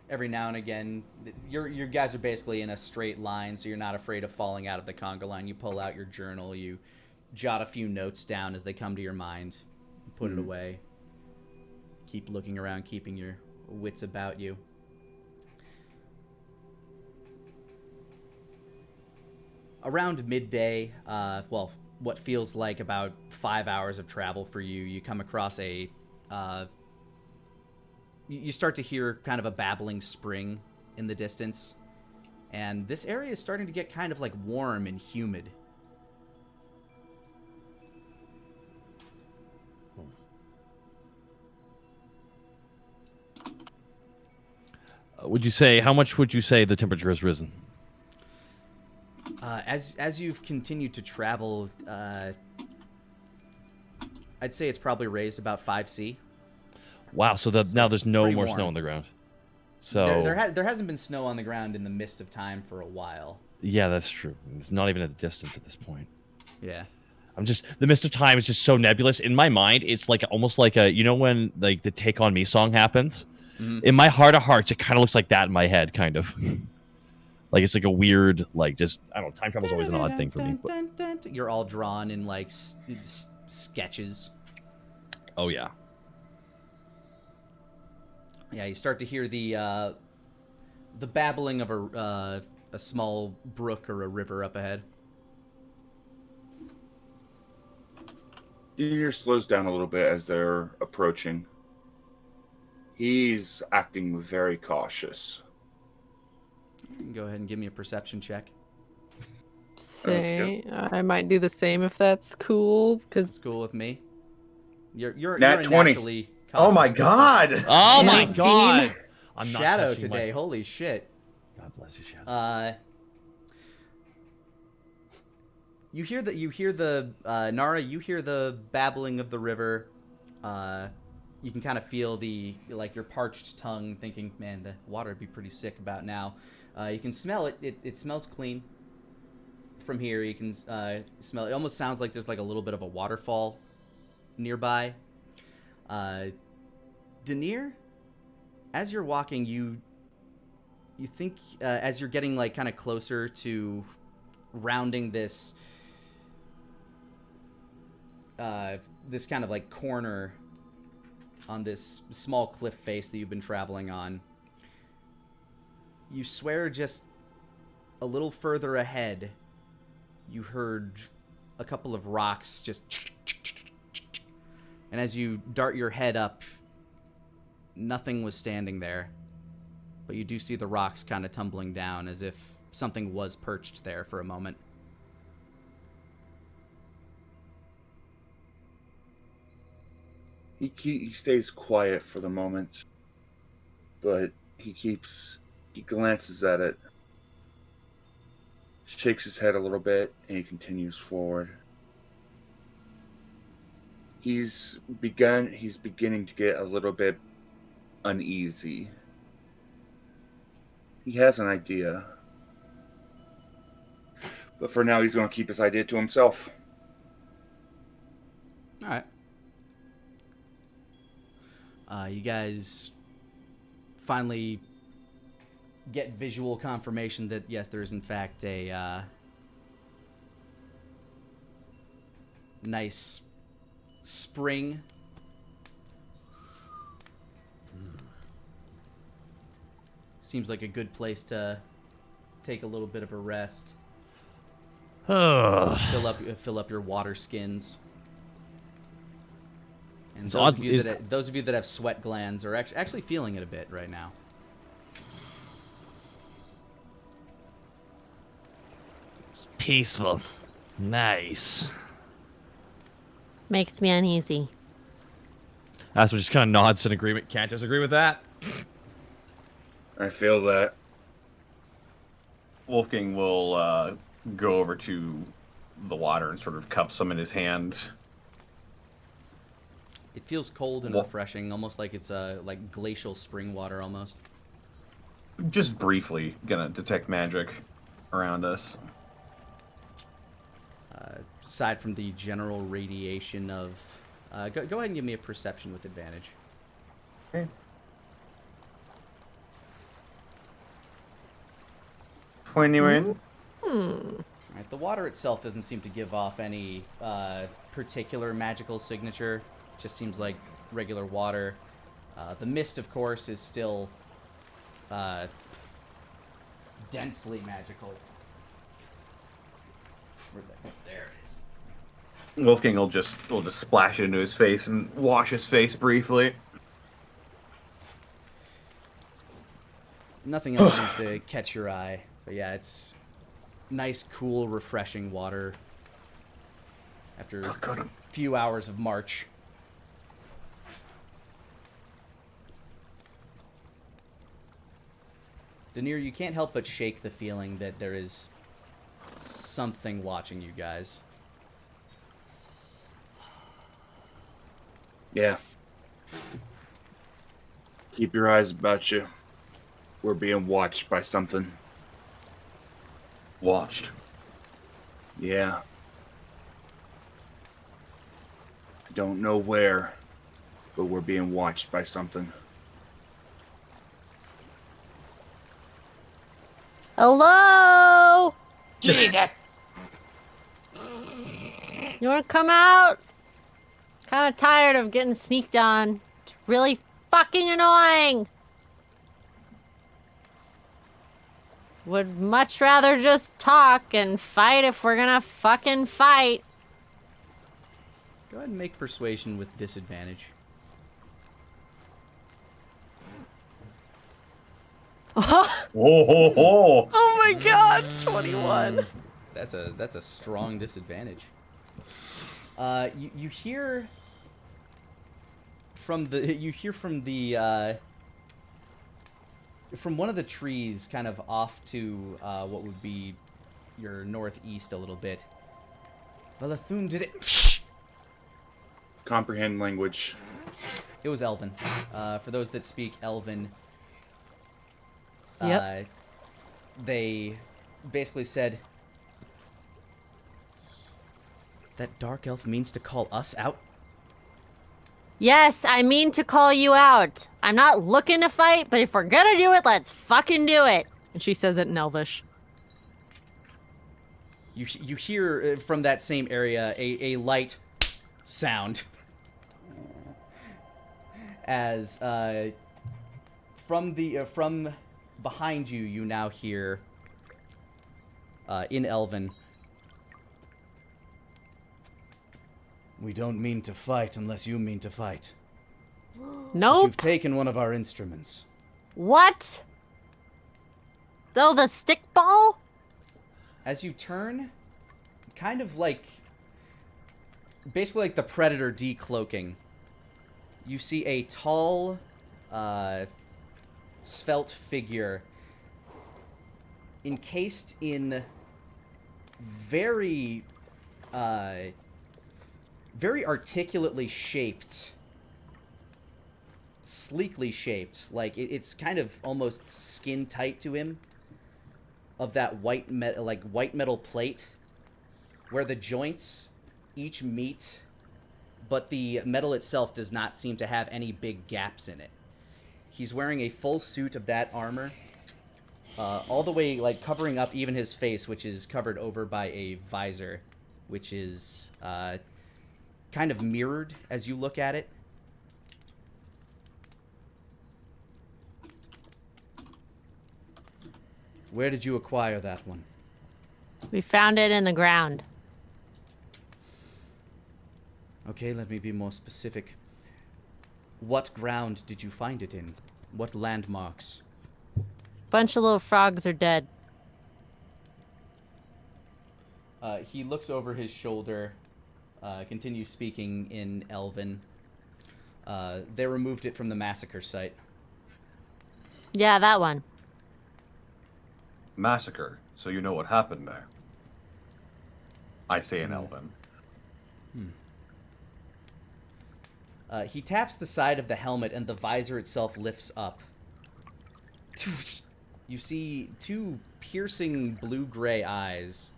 Every now and again, your guys are basically in a straight line, so you're not afraid of falling out of the conga line. You pull out your journal, you jot a few notes down as they come to your mind, put it away. Keep looking around, keeping your wits about you. Around midday, what feels like about 5 hours of travel for you, you come across you start to hear kind of a babbling spring in the distance. And this area is starting to get kind of like warm and humid. How much would you say the temperature has risen? As you've continued to travel, I'd say it's probably raised about 5°C. Wow, so now there's no more warm. snow on the ground. So there hasn't been snow on the ground in the mist of time for a while. Yeah, that's true. It's not even at a distance at this point. Yeah. The mist of time is just so nebulous in my mind. It's like almost like when like the Take On Me song happens. Mm-hmm. In my heart of hearts, it kind of looks like that in my head, kind of. Like it's like a weird, like just I don't know. Time travel's always an odd thing for me. But... You're all drawn in like sketches. Oh yeah. Yeah, you start to hear the babbling of a small brook or a river up ahead. Daenerys slows down a little bit as they're approaching. He's acting very cautious. You can go ahead and give me a perception check. I might do the same if that's cool. Because it's cool with me. You're Nat a 20. naturally Oh my cautious person. god! Oh my 19. god! I'm not Shadow touching today. Holy shit. God bless you, Shadow. You hear the Nara, you hear the babbling of the river. You can kind of feel your parched tongue thinking, man, the water would be pretty sick about now. You can smell it. It smells clean. From here, you can smell it. It almost sounds like there's like a little bit of a waterfall nearby. Denier, as you're walking, you think as you're getting like kind of closer to rounding this this kind of like corner on this small cliff face that you've been traveling on, you swear just a little further ahead you heard a couple of rocks just, and as you dart your head up, nothing was standing there, but you do see the rocks kind of tumbling down as if something was perched there for a moment. He stays quiet for the moment, but he glances at it, shakes his head a little bit, and he continues forward. He's beginning to get a little bit uneasy. He has an idea, but for now he's going to keep his idea to himself. All right. You guys finally get visual confirmation that, yes, there is in fact a nice spring. Seems like a good place to take a little bit of a rest. Fill up your water skins. And those of you that have sweat glands are actually feeling it a bit right now. Peaceful. Nice. Makes me uneasy. Asper just kind of nods in agreement. Can't disagree with that. I feel that. Wolfgang will go over to the water and sort of cup some in his hand. It feels cold and refreshing, almost like it's like glacial spring water almost. Just briefly gonna detect magic around us. Aside from the general radiation of... go ahead and give me a perception with advantage. Okay. 21. Alright, the water itself doesn't seem to give off any particular magical signature. It just seems like regular water. The mist, of course, is still densely magical. There it is. Wolfgang will just splash it into his face and wash his face briefly. Nothing else seems to catch your eye. But yeah, it's nice, cool, refreshing water after a few hours of march. Denier, you can't help but shake the feeling that there is something watching you guys. Yeah. Keep your eyes about you. We're being watched by something. Watched. Yeah. Don't know where, but we're being watched by something. Hello? Jesus. You want to come out? Kind of tired of getting sneaked on. It's really fucking annoying. Would much rather just talk and fight if we're gonna fucking fight. Go ahead and make persuasion with disadvantage. Oh, Oh my god, 21. That's a strong disadvantage. You hear from the from one of the trees, kind of off to what would be your northeast a little bit. Valathun did it. Comprehend language. It was Elven. For those that speak Elven, Yep. They basically said that dark elf means to call us out. Yes, I mean to call you out. I'm not looking to fight, but if we're gonna do it, let's fucking do it. And she says it in Elvish. You hear from that same area a light sound as from behind you, you now hear in Elven, "We don't mean to fight unless you mean to fight. But Nope. you've taken one of our instruments." What? Though the stick ball? As you turn, kind of like, basically like the Predator decloaking, you see a tall, svelte figure encased in very articulately shaped, sleekly shaped, like it's kind of almost skin tight to him, of that white metal plate where the joints each meet, but the metal itself does not seem to have any big gaps in it. He's wearing a full suit of that armor, all the way like covering up even his face, which is covered over by a visor, which is kind of mirrored as you look at it. Where did you acquire that one? We found it in the ground. Okay, let me be more specific. What ground did you find it in? What landmarks? Bunch of little frogs are dead. He looks over his shoulder, continues speaking in Elven. They removed it from the massacre site. Yeah, that one. Massacre, so you know what happened there. I say in Elven. He taps the side of the helmet and the visor itself lifts up. You see two piercing blue-gray eyes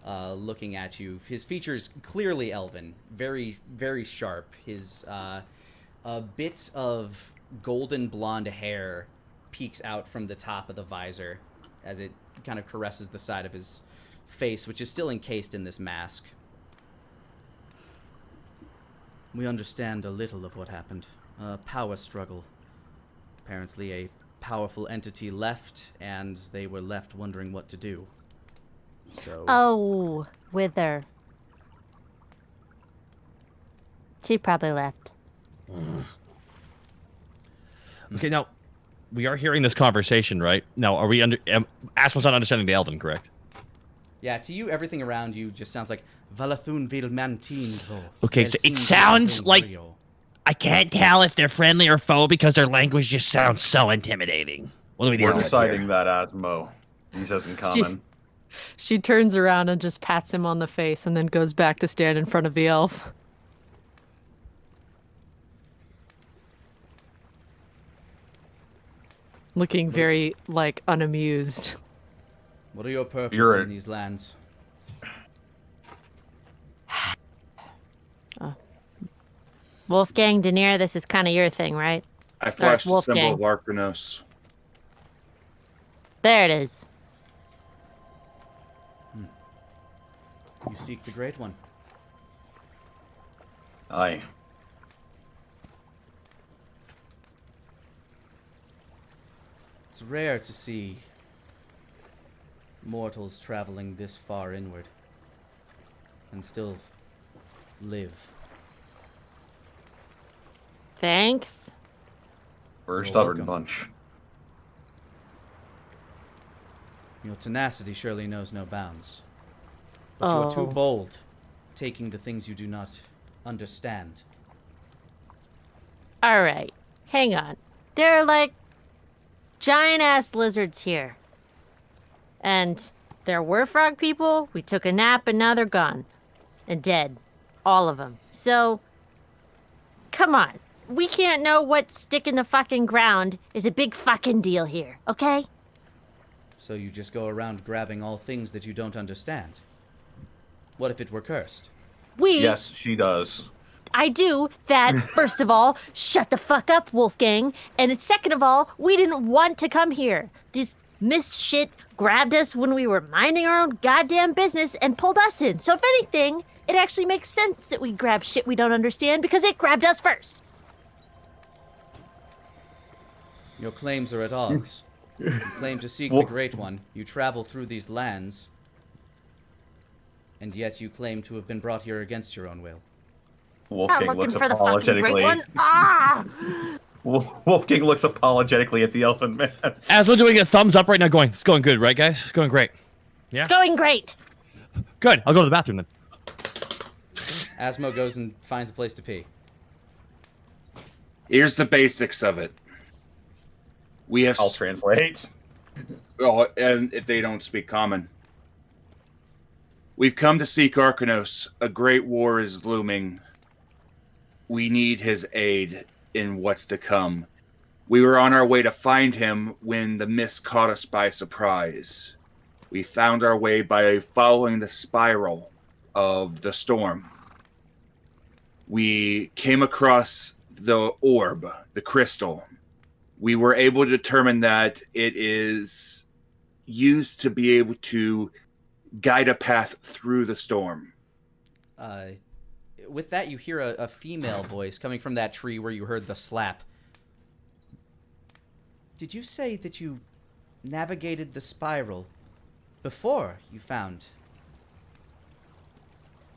looking at you. His features clearly Elven, very, very sharp. His bits of golden blonde hair peeks out from the top of the visor as it kind of caresses the side of his face, which is still encased in this mask. We understand a little of what happened. A power struggle. Apparently a powerful entity left, and they were left wondering what to do. So... Oh, Wither. She probably left. Okay, now we are hearing this conversation, right? Now, are we Asmon's not understanding the Elven, correct? Yeah, to you, everything around you just sounds like Valathun vil mantin vo. Okay, so it sounds like I can't tell if they're friendly or foe because their language just sounds so intimidating. What do we do? We're deciding that, Asmo. He says in common. She turns around and just pats him on the face and then goes back to stand in front of the elf. Looking very, like, unamused. What are your purposes in these lands? Wolfgang Denier, this is kind of your thing, right? I flashed the symbol Wolfgang. of Arcanos. There it is. You seek the Great One. Aye. It's rare to see mortals traveling this far inward and still live. Thanks. We're a You're stubborn welcome. bunch. Your tenacity surely knows no bounds. But you are too bold, taking the things you do not understand. All right. Hang on. There are like giant-ass lizards here. And there were frog people. We took a nap, and now they're gone. And dead. All of them. So, come on. We can't know what stick in the fucking ground is a big fucking deal here, okay? So you just go around grabbing all things that you don't understand. What if it were cursed? Yes, she does. I do that, first of all, shut the fuck up, Wolfgang. And second of all, we didn't want to come here. This mist shit grabbed us when we were minding our own goddamn business and pulled us in. So if anything, it actually makes sense that we grab shit we don't understand because it grabbed us first. Your claims are at odds. You claim to seek the Great One. You travel through these lands. And yet you claim to have been brought here against your own will. Wolfgang looks for the fucking Great One. Wolfgang looks apologetically at the Elven Man. As we're doing a thumbs up right now, it's going good, right, guys? It's going great. Yeah. It's going great. Good. I'll go to the bathroom then. Asmo goes and finds a place to pee. Here's the basics of it. We have. I'll translate. Oh, and if they don't speak common. We've come to seek Arcanos. A great war is looming. We need his aid in what's to come. We were on our way to find him when the mist caught us by surprise. We found our way by following the spiral of the storm. We came across the orb, the crystal. We were able to determine that it is used to be able to guide a path through the storm. With that, you hear a female voice coming from that tree where you heard the slap. Did you say that you navigated the spiral before you found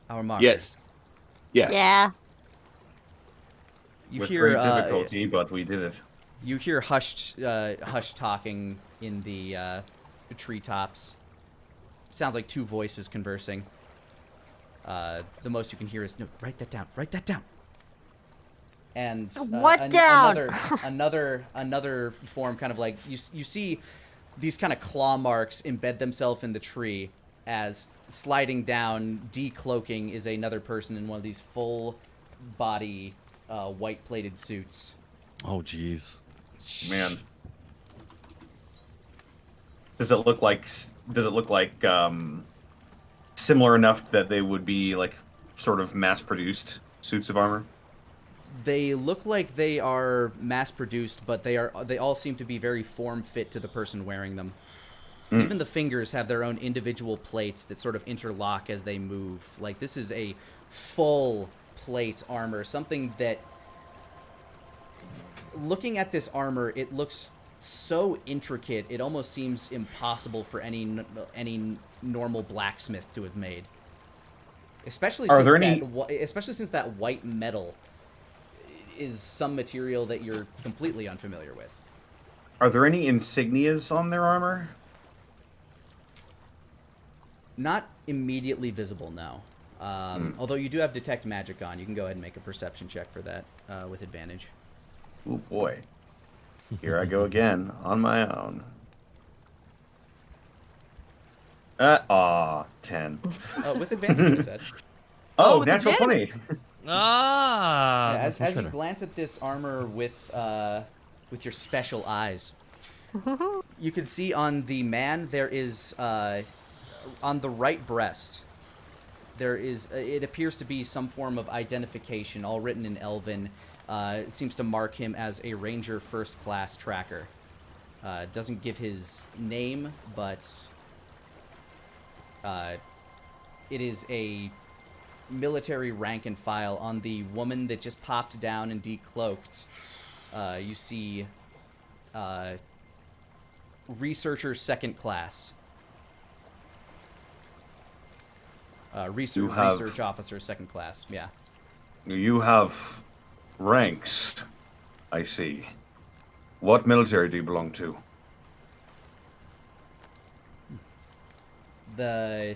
our marker? Yes. Yeah. You With hear great difficulty, but we did it. You hear hushed talking in the treetops. Sounds like two voices conversing. The most you can hear is, no, write that down. Write that down. And What down? another form, kind of like you see these kind of claw marks embed themselves in the tree as sliding down, decloaking is another person in one of these full body white plated suits. Oh, jeez. Man. Does it look like similar enough that they would be like sort of mass-produced suits of armor? They look like they are mass-produced, but they all seem to be very form-fit to the person wearing them. Even the fingers have their own individual plates that sort of interlock as they move. Like, this is a full plate armor, something that, looking at this armor, it looks so intricate, it almost seems impossible for any normal blacksmith to have made. Especially since that white metal is some material that you're completely unfamiliar with. Are there any insignias on their armor? Not immediately visible, no. Although you do have Detect Magic on. You can go ahead and make a perception check for that with advantage. Oh boy. Here I go again, on my own. 10. With advantage, you said. Oh, with natural advantage. 20. Ah. Yeah, as you glance at this armor with your special eyes, you can see on the man there is on the right breast there is it appears to be some form of identification, all written in Elven. It seems to mark him as a Ranger First Class Tracker. Doesn't give his name, but it is a military rank and file. On the woman that just popped down and decloaked, you see Researcher Second Class. Research Officer Second Class, yeah. You have ranks, I see. What military do you belong to? The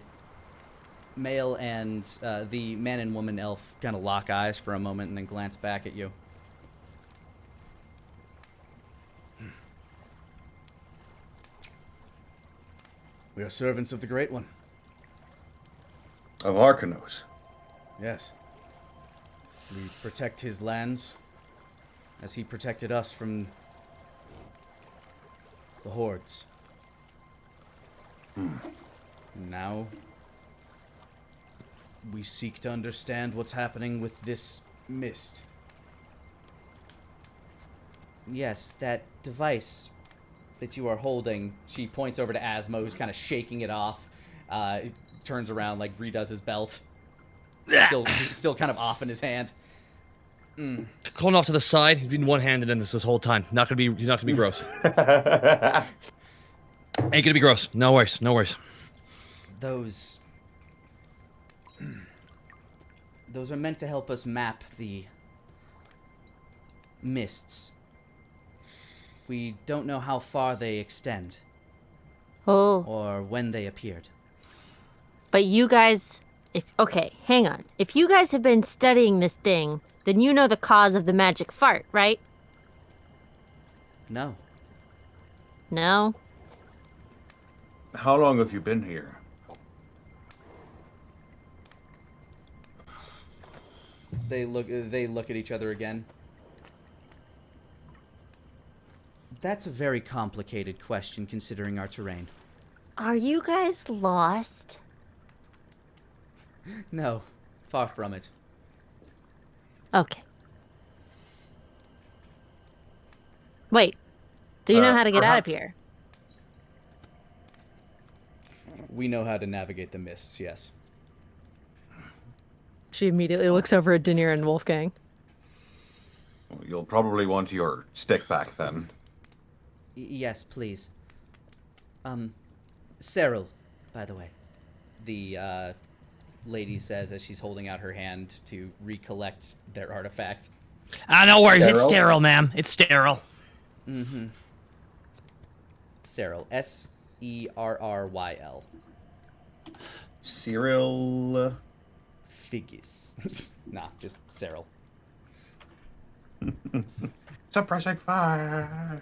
male and the man and woman elf kind of lock eyes for a moment and then glance back at you. We are servants of the Great One. Of Arcanos. Yes. We protect his lands as he protected us from the hordes. Now, we seek to understand what's happening with this mist. Yes, that device that you are holding, she points over to Asmo, who's kind of shaking it off. Turns around, like, redoes his belt. Still kind of off in his hand. Calling off to the side. He's been one-handed in this whole time. He's not gonna be gross. Ain't gonna be gross. No worries. No worries. Those are meant to help us map the mists. We don't know how far they extend. Oh. Or when they appeared. But you guys, okay, hang on. If you guys have been studying this thing, then you know the cause of the magic fart, right? No. No? How long have you been here? They look at each other again. That's a very complicated question considering our terrain. Are you guys lost? No, far from it. Okay. Wait. Do you know how to get out of here? We know how to navigate the mists, yes. She immediately looks over at Daenerys and Wolfgang. Well, you'll probably want your stick back then. Yes, please. Cyril, by the way. The, lady says as she's holding out her hand to recollect their artifact. No worries. Sterile? It's sterile, ma'am. It's sterile. Mm-hmm. Cyril. Serryl. Cyril. Figgis. Nah, just Cyril. Suppressing fire.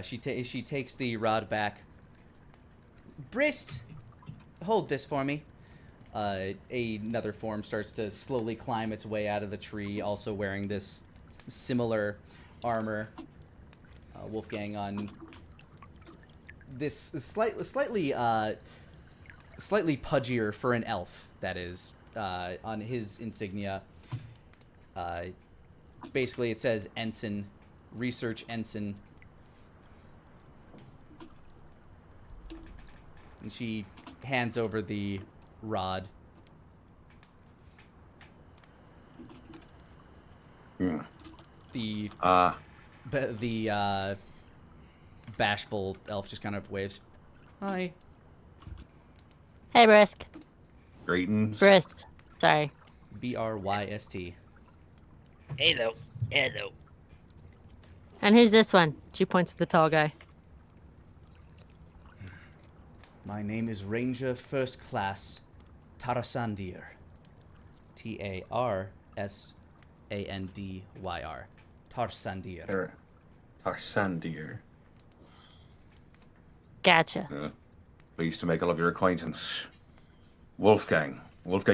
She takes the rod back. Brist, hold this for me. Another form starts to slowly climb its way out of the tree, also wearing this similar armor. Wolfgang on this slightly pudgier for an elf, that is, on his insignia. Basically, it says Ensign, Research Ensign. And she hands over the rod. The bashful elf just kind of waves. Hi. Hey, Brisk. Greetings. Brisk. Sorry. Bryst. Hello. Hello. And who's this one? She points to the tall guy. My name is Ranger First Class Tarasandir. Tarsandyr. Tarsandir. Tarsandir. Gotcha. Pleased to make all of your acquaintance. Wolfgang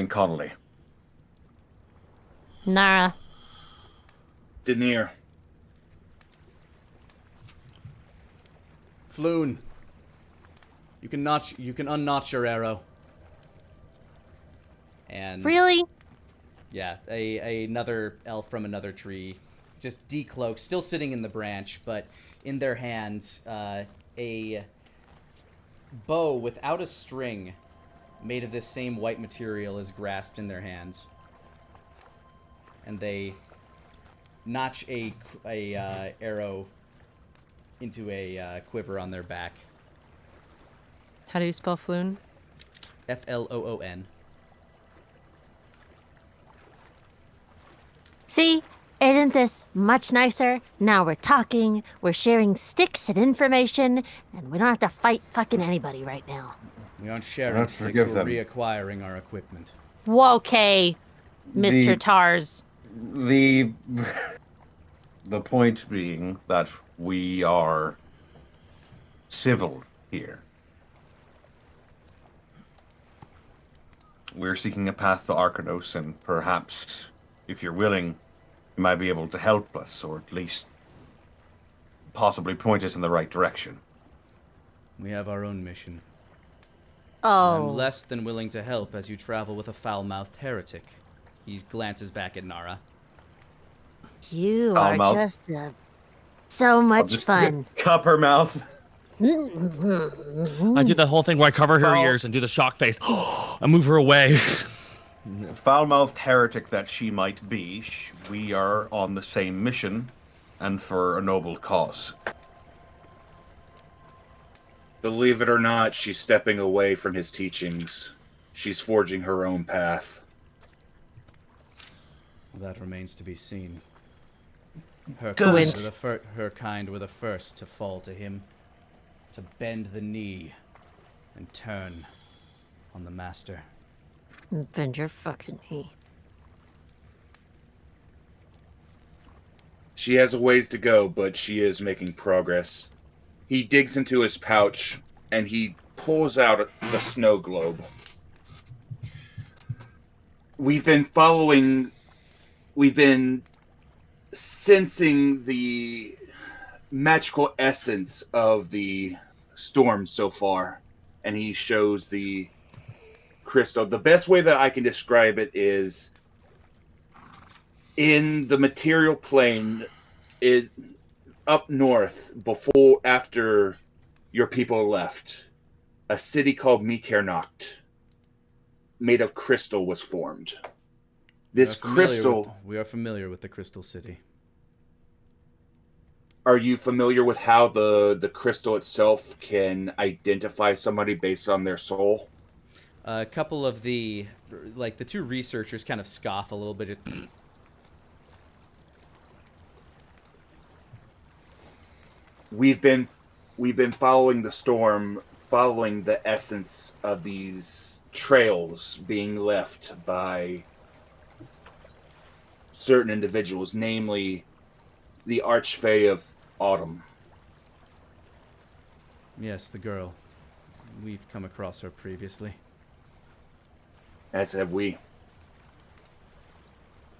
Connolly. Nara. Daenerys. Floon. You can unnotch your arrow. And Really? yeah, another elf from another tree, just decloaked, still sitting in the branch, but in their hand, a bow without a string, made of this same white material, is grasped in their hands, and they notch a arrow into a quiver on their back. How do you spell Floon? Floon. See? Isn't this much nicer? Now we're talking, we're sharing sticks and information, and we don't have to fight fucking anybody right now. We aren't sharing Let's sticks, forgive we're them. reacquiring our equipment. Okay, Mr. The- Tars. The point being that we are civil here. we're seeking a path to Arcanos, and perhaps, if you're willing, you might be able to help us, or at least possibly point us in the right direction. We have our own mission. Oh. I'm less than willing to help as you travel with a foul-mouthed heretic. He glances back at Nara. You Foul are mouth. just so much fun. Cup her mouth. I do that whole thing where I cover her Foul- ears and do the shock face. I move her away. Foul-mouthed heretic that she might be, we are on the same mission, and for a noble cause. Believe it or not, she's stepping away from his teachings. She's forging her own path. That remains to be seen. Her Does- kind were the first to fall to him, to bend the knee and turn on the master. Bend your fucking knee. She has a ways to go, but she is making progress. He digs into his pouch and he pulls out the snow globe. We've been sensing the magical essence of the storm so far. And he shows the crystal. The best way that I can describe it is in the material plane, up north, after your people left, a city called Mikernocht, made of crystal, was formed. This crystal... We are familiar with the Crystal City. Are you familiar with how the crystal itself can identify somebody based on their soul? A couple of the two researchers kind of scoff a little bit. We've been following the storm, following the essence of these trails being left by certain individuals, namely the Archfey of Autumn. Yes, the girl. We've come across her previously. As have we.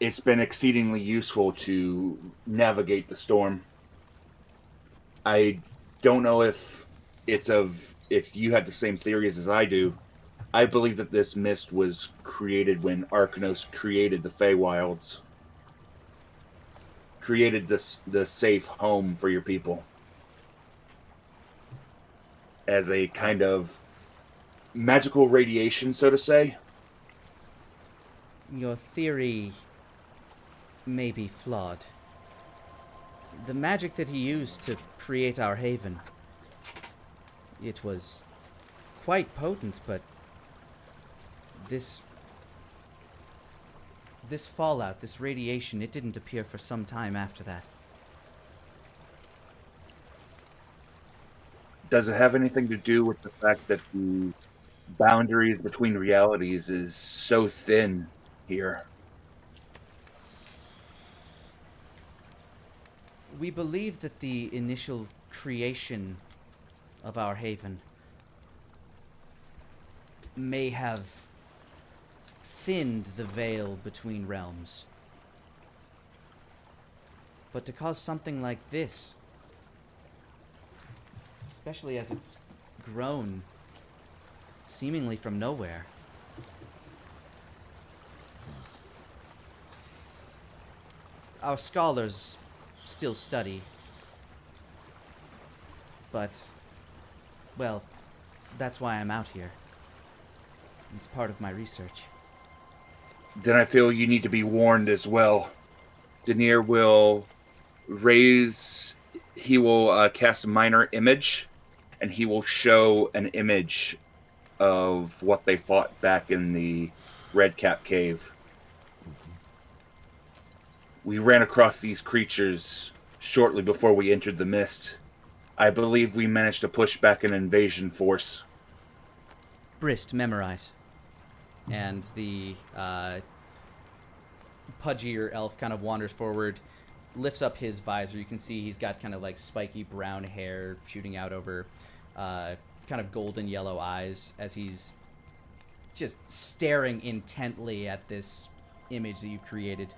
It's been exceedingly useful to navigate the storm. I don't know if you had the same theories as I do. I believe that this mist was created when Arcanos created the Feywilds. Created the safe home for your people. As a kind of magical radiation, so to say. Your theory may be flawed. The magic that he used to create our haven, it was quite potent, but this fallout, this radiation, it didn't appear for some time after that. Does it have anything to do with the fact that the boundaries between realities is so thin here? We believe that the initial creation of our haven may have thinned the veil between realms. But to cause something like this, especially as it's grown seemingly from nowhere, our scholars still study, but, well, that's why I'm out here. It's part of my research. Then I feel you need to be warned as well. Denier will cast a minor image, and he will show an image of what they fought back in the Redcap Cave. We ran across these creatures shortly before we entered the mist. I believe we managed to push back an invasion force. Brist, memorize. And the pudgier elf kind of wanders forward, lifts up his visor. You can see he's got kind of like spiky brown hair shooting out over kind of golden yellow eyes as he's just staring intently at this image that you created.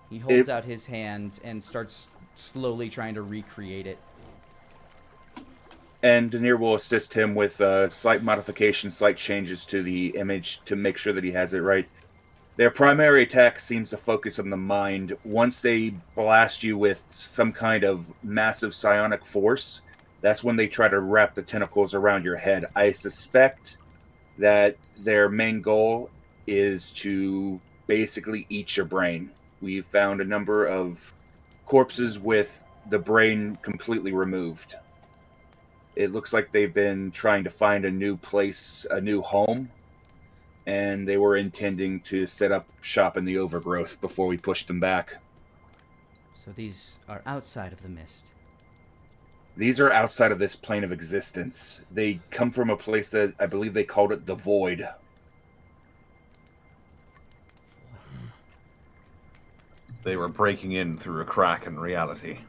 He holds out his hand and starts slowly trying to recreate it. And Denier will assist him with slight modifications, slight changes to the image to make sure that he has it right. Their primary attack seems to focus on the mind. Once they blast you with some kind of massive psionic force, that's when they try to wrap the tentacles around your head. I suspect that their main goal is to basically eat your brain. We've found a number of corpses with the brain completely removed. It looks like they've been trying to find a new place, a new home, and they were intending to set up shop in the overgrowth before we pushed them back. So these are outside of the mist. These are outside of this plane of existence. They come from a place that I believe they called it the Void. They were breaking in through a crack in reality.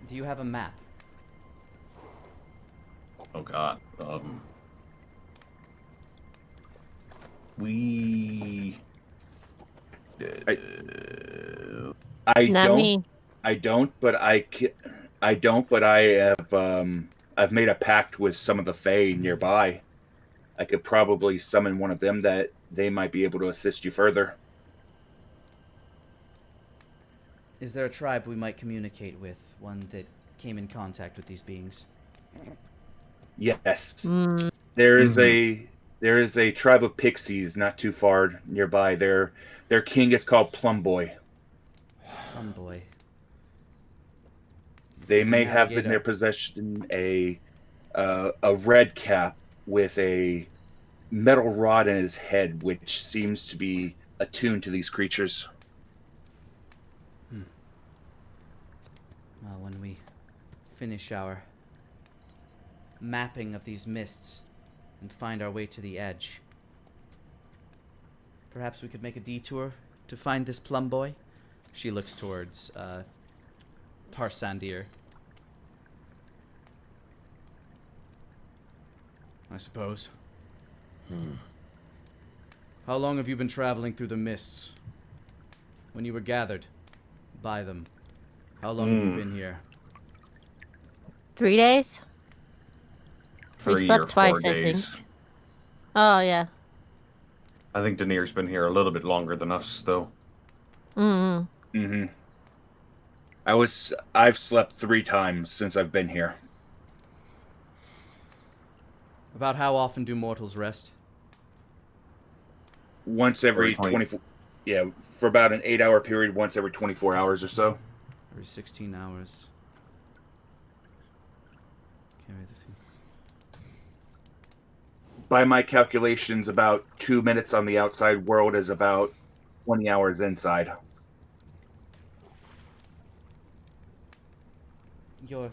Do you have a map? Oh God. We. I Not don't. me. I don't. But I have. I've made a pact with some of the Fae nearby. I could probably summon one of them that they might be able to assist you further. Is there a tribe we might communicate with? One that came in contact with these beings? Yes. Mm, There is a tribe of pixies not too far nearby. Their king is called Plumboy. Boy. They may have in their possession a red cap with a metal rod in his head, which seems to be attuned to these creatures. Well, when we finish our mapping of these mists and find our way to the edge, perhaps we could make a detour to find this plum boy? She looks towards Tarsandir. I suppose. How long have you been traveling through the mists? When you were gathered by them, how long have you been here? 3 days? We've 3 slept or 4 twice, I days. think. Oh, yeah. I think Denier's been here a little bit longer than us, though. Mm-hmm. Mm-hmm. I've slept 3 times since I've been here. About how often do mortals rest? Once every Every 20 24. Yeah, for about an 8-hour period, once every 24 hours or so. Every 16 hours. Carry the thing. By my calculations, about 2 minutes on the outside world is about 20 hours inside. Your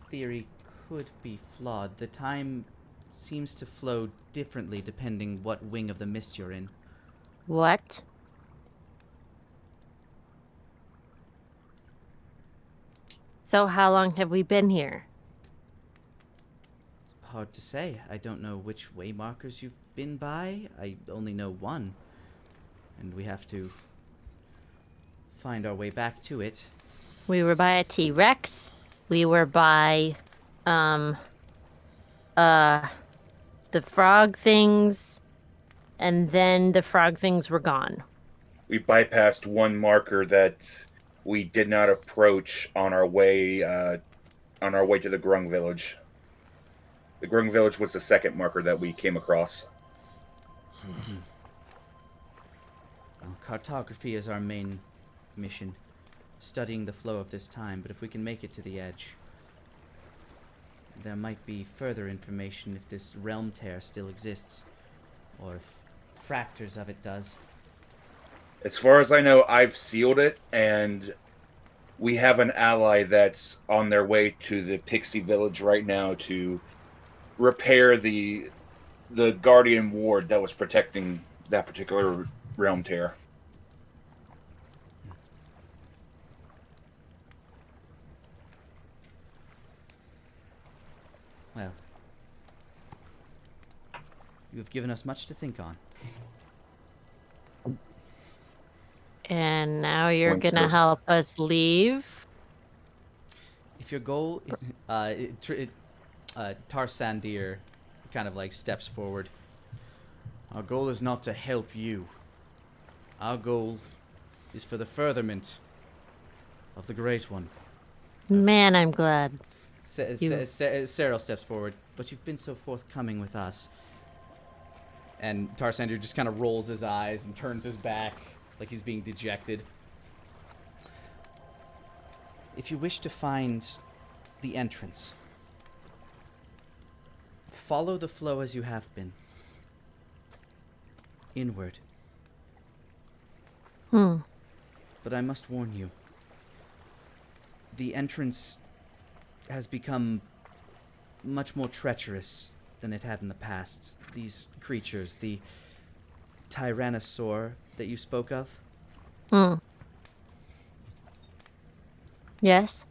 theory could be flawed. The time seems to flow differently depending what wing of the mist you're in. What? So how long have we been here? Hard to say. I don't know which way markers you've been by. I only know one. And we have to find our way back to it. We were by a T-Rex. We were by, the frog things. And then the frog things were gone. We bypassed one marker that we did not approach on our way to the Grung village. The Grung village was the second marker that we came across. Well, cartography is our main mission, studying the flow of this time, but if we can make it to the edge, there might be further information if this realm tear still exists, or if fractures of it does. As far as I know, I've sealed it, and we have an ally that's on their way to the Pixie Village right now to repair the Guardian Ward that was protecting that particular realm tear. Well, You have given us much to think on. And now you're Once gonna those- help us leave? If your goal is, Tarsandir kind of like steps forward. Our goal is not to help you. Our goal is for the furtherment of the Great One. Man, I'm glad. Cyril steps forward, but you've been so forthcoming with us. And Tarsandir just kind of rolls his eyes and turns his back like he's being dejected. If you wish to find the entrance, follow the flow as you have been. Inward. But I must warn you, the entrance has become much more treacherous than it had in the past. These creatures, the Tyrannosaur that you spoke of, Yes?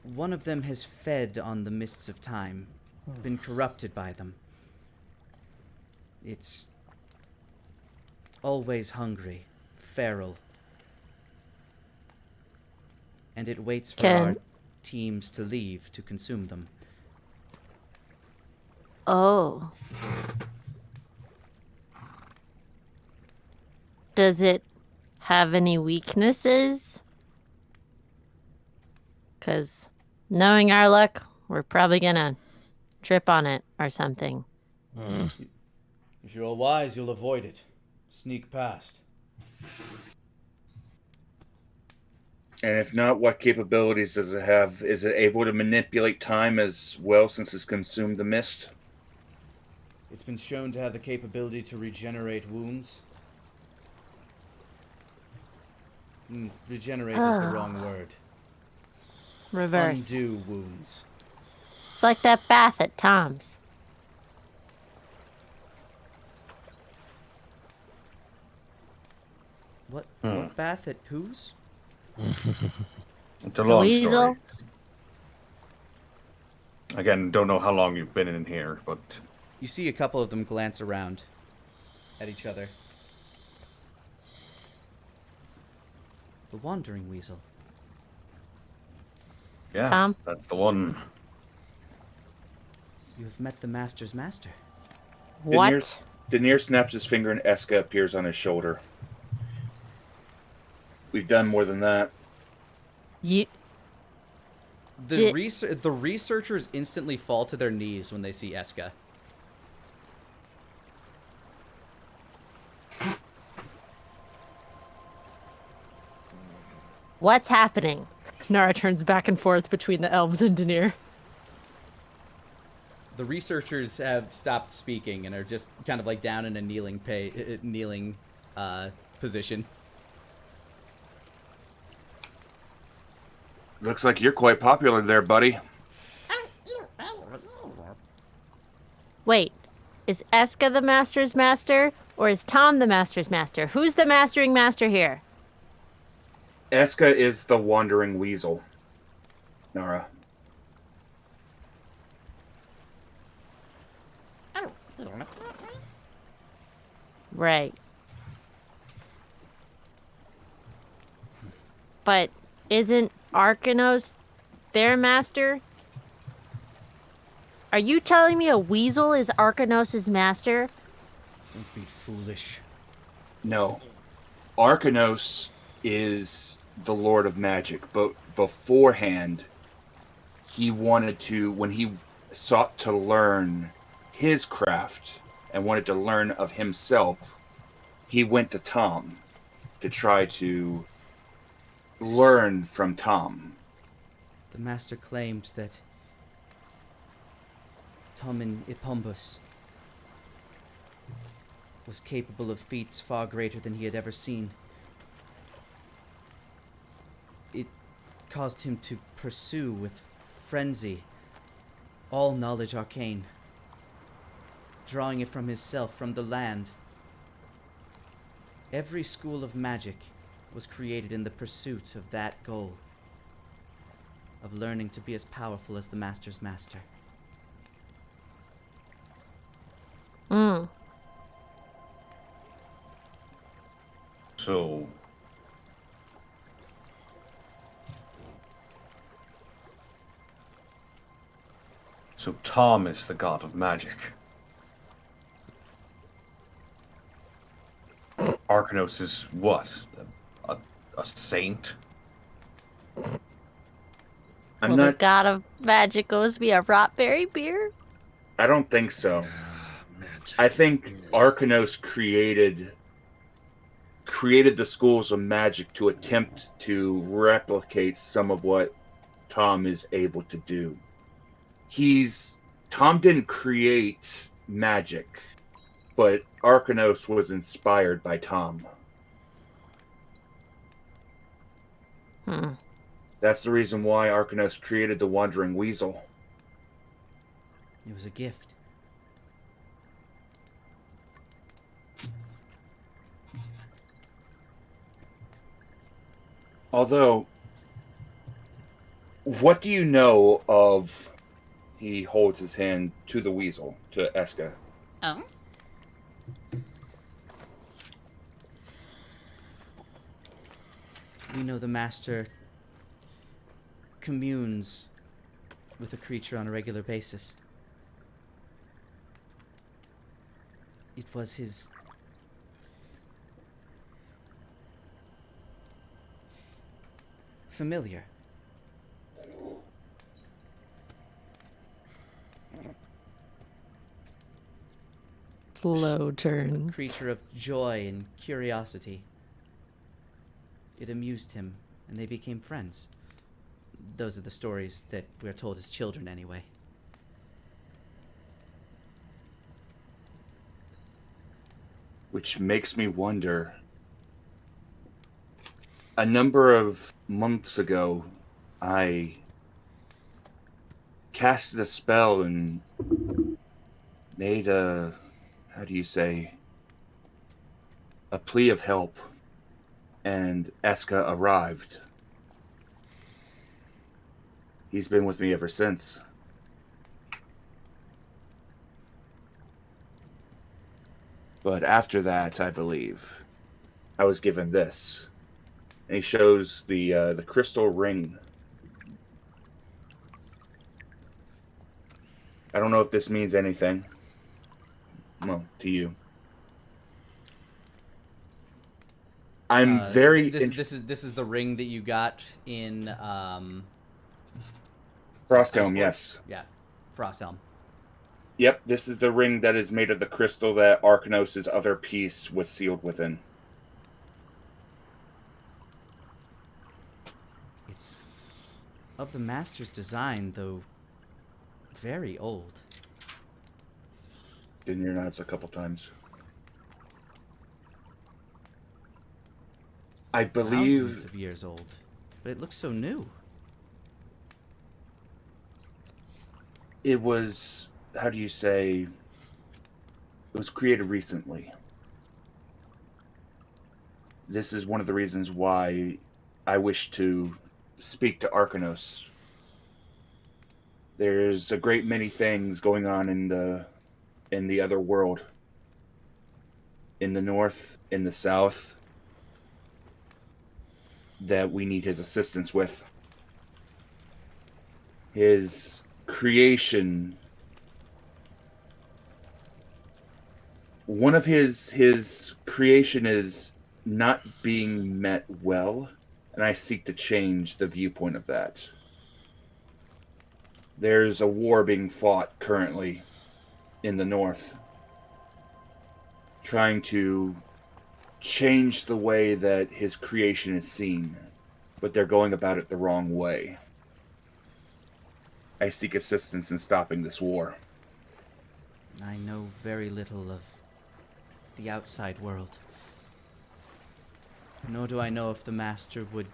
one of them has fed on the mists of time, been corrupted by them. It's always hungry, feral, and it waits for our teams to leave to consume them. Oh. Does it have any weaknesses? Because knowing our luck, we're probably gonna trip on it or something. If you're wise, you'll avoid it. Sneak past. And if not, what capabilities does it have? Is it able to manipulate time as well since it's consumed the mist? It's been shown to have the capability to regenerate wounds. Regenerate is the wrong word. Reverse. Undo wounds. It's like that bath at Tom's. What bath at whose? It's a long Weasel? story. Again, don't know how long you've been in here, but You see a couple of them glance around at each other. The Wandering Weasel. yeah, Tom? that's the one. You have met the Master's Master. What? Denier snaps his finger and Eska appears on his shoulder. We've done more than that. You... The researchers instantly fall to their knees when they see Eska. What's happening? Nara turns back and forth between the elves and Denier. The researchers have stopped speaking and are just kind of like down in a kneeling position. Looks like you're quite popular there, buddy. Wait, is Eska the Master's Master, or is Tom the Master's Master? Who's the Mastering Master here? Eska is the Wandering Weasel. Nara. Right. But isn't Arcanos their master? Are you telling me a weasel is Arcanos' master? Don't be foolish. No. Arcanos is the Lord of Magic, but beforehand, he wanted to, when he sought to learn his craft and wanted to learn of himself, he went to Tom to try to learn from Tom. The Master claimed that Tomin Ipombus was capable of feats far greater than he had ever seen. It caused him to pursue with frenzy all knowledge arcane, drawing it from himself, from the land. Every school of magic was created in the pursuit of that goal, of learning to be as powerful as the Master's Master. So, Tom is the god of magic. Arcanos is what? A saint? I'm Will not. the god of magic goes be a rotberry beer? I don't think so. I think Arcanos created the schools of magic to attempt to replicate some of what Tom is able to do. Tom didn't create magic, but Arcanos was inspired by Tom. That's the reason why Arcanos created the Wandering Weasel. It was a gift. Although, what do you know of... He holds his hand to the weasel, to Eska. Oh? We know the master communes with a creature on a regular basis. It was his familiar. Slow turn. Creature of joy and curiosity. It amused him, and they became friends. Those are the stories that we're told as children, anyway. Which makes me wonder. A number of months ago, I casted a spell and made a... how do you say? A plea of help. And Eska arrived. He's been with me ever since. But after that, I believe, I was given this. And he shows the crystal ring. I don't know if this means anything. Well, to you. I'm very... This is the ring that you got in Frosthelm, yes. Yeah, Frosthelm. Yep, this is the ring that is made of the crystal that Arcanos' other piece was sealed within. It's of the master's design, though very old. Didn't your nods a couple times. I believe... Thousands of years old, but it looks so new. It was... how do you say... it was created recently. This is one of the reasons why I wish to speak to Arcanos. There's a great many things going on in the other world. In the north, in the south, that we need his assistance with. His creation... one of his creation is not being met well, and I seek to change the viewpoint of that. There's a war being fought currently in the north, trying to change the way that his creation is seen, but they're going about it the wrong way. I seek assistance in stopping this war. I know very little of the outside world. Nor do I know if the master would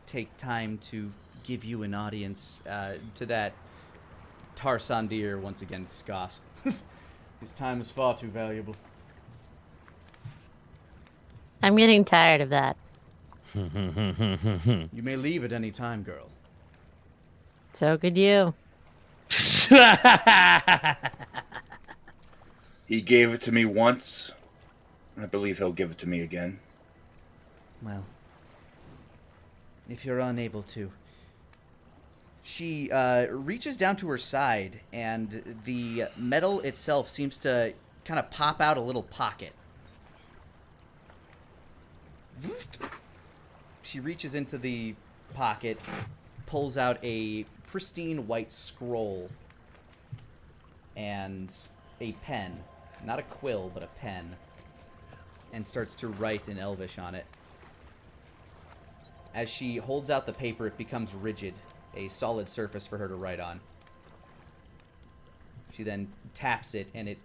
take time to give you an audience. To that, Tarsandir once again scoffs. His time is far too valuable. I'm getting tired of that. You may leave at any time, girl. So could you. He gave it to me once. I believe he'll give it to me again. Well, if you're unable to. She reaches down to her side, and the metal itself seems to kind of pop out a little pocket. She reaches into the pocket, pulls out a pristine white scroll and a pen. Not a quill, but a pen. And starts to write in Elvish on it. As she holds out the paper, it becomes rigid, a solid surface for her to write on. She then taps it, and it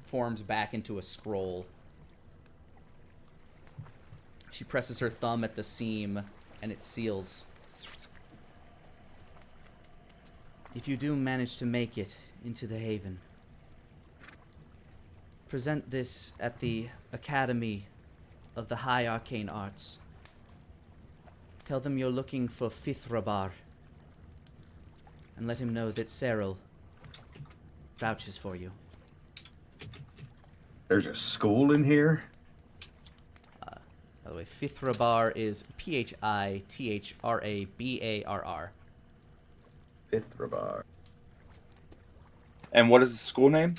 forms back into a scroll. She presses her thumb at the seam, and it seals. If you do manage to make it into the Haven, present this at the Academy of the High Arcane Arts. Tell them you're looking for Fithrabar, and let him know that Cyril vouches for you. There's a school in here? By the way, Fithrabar is Phithrabarr. Fithrabar. And what is the school name?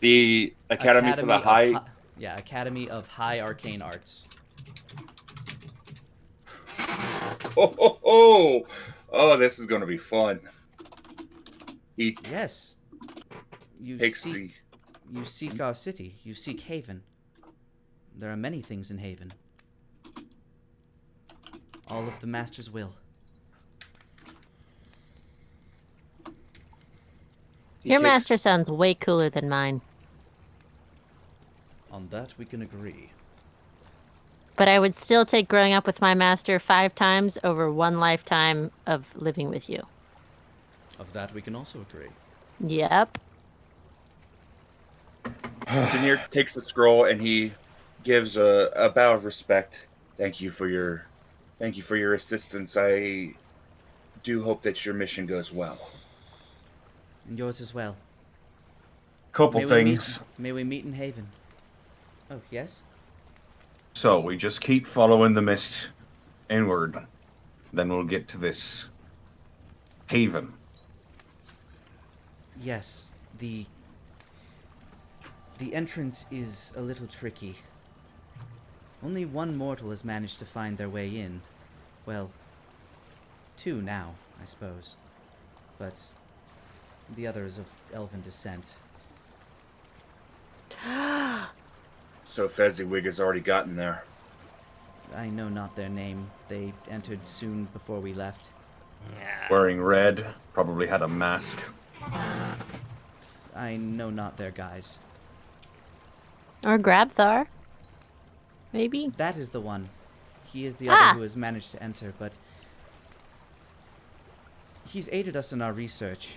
The Academy for the High... Academy of High Arcane Arts. Oh, this is going to be fun. He Yes. You takes seek our city. You seek Haven. There are many things in Haven. All of the Master's will. Your master sounds way cooler than mine. On that we can agree. But I would still take growing up with my master 5 times over 1 lifetime of living with you. Of that we can also agree. Yep. Daenerys takes the scroll and he gives a bow of respect. Thank you for your assistance. I do hope that your mission goes well. And yours as well. Couple things. May we meet in Haven. Oh, yes? So we just keep following the mist inward. Then we'll get to this haven. Yes. The entrance is a little tricky. Only one mortal has managed to find their way in. Well, 2 now, I suppose. But the other is of elven descent. So Fezziwig has already gotten there. I know not their name. They entered soon before we left. Wearing red, probably had a mask. I know not their guise. Or Grabthar. Maybe? That is the one. He is the other who has managed to enter, but he's aided us in our research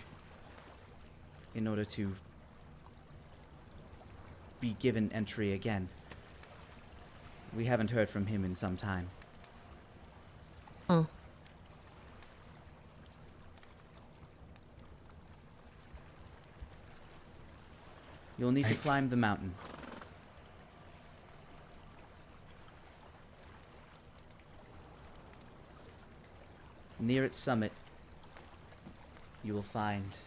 in order to be given entry again. We haven't heard from him in some time. Oh. You'll need to climb the mountain. Near its summit, you will find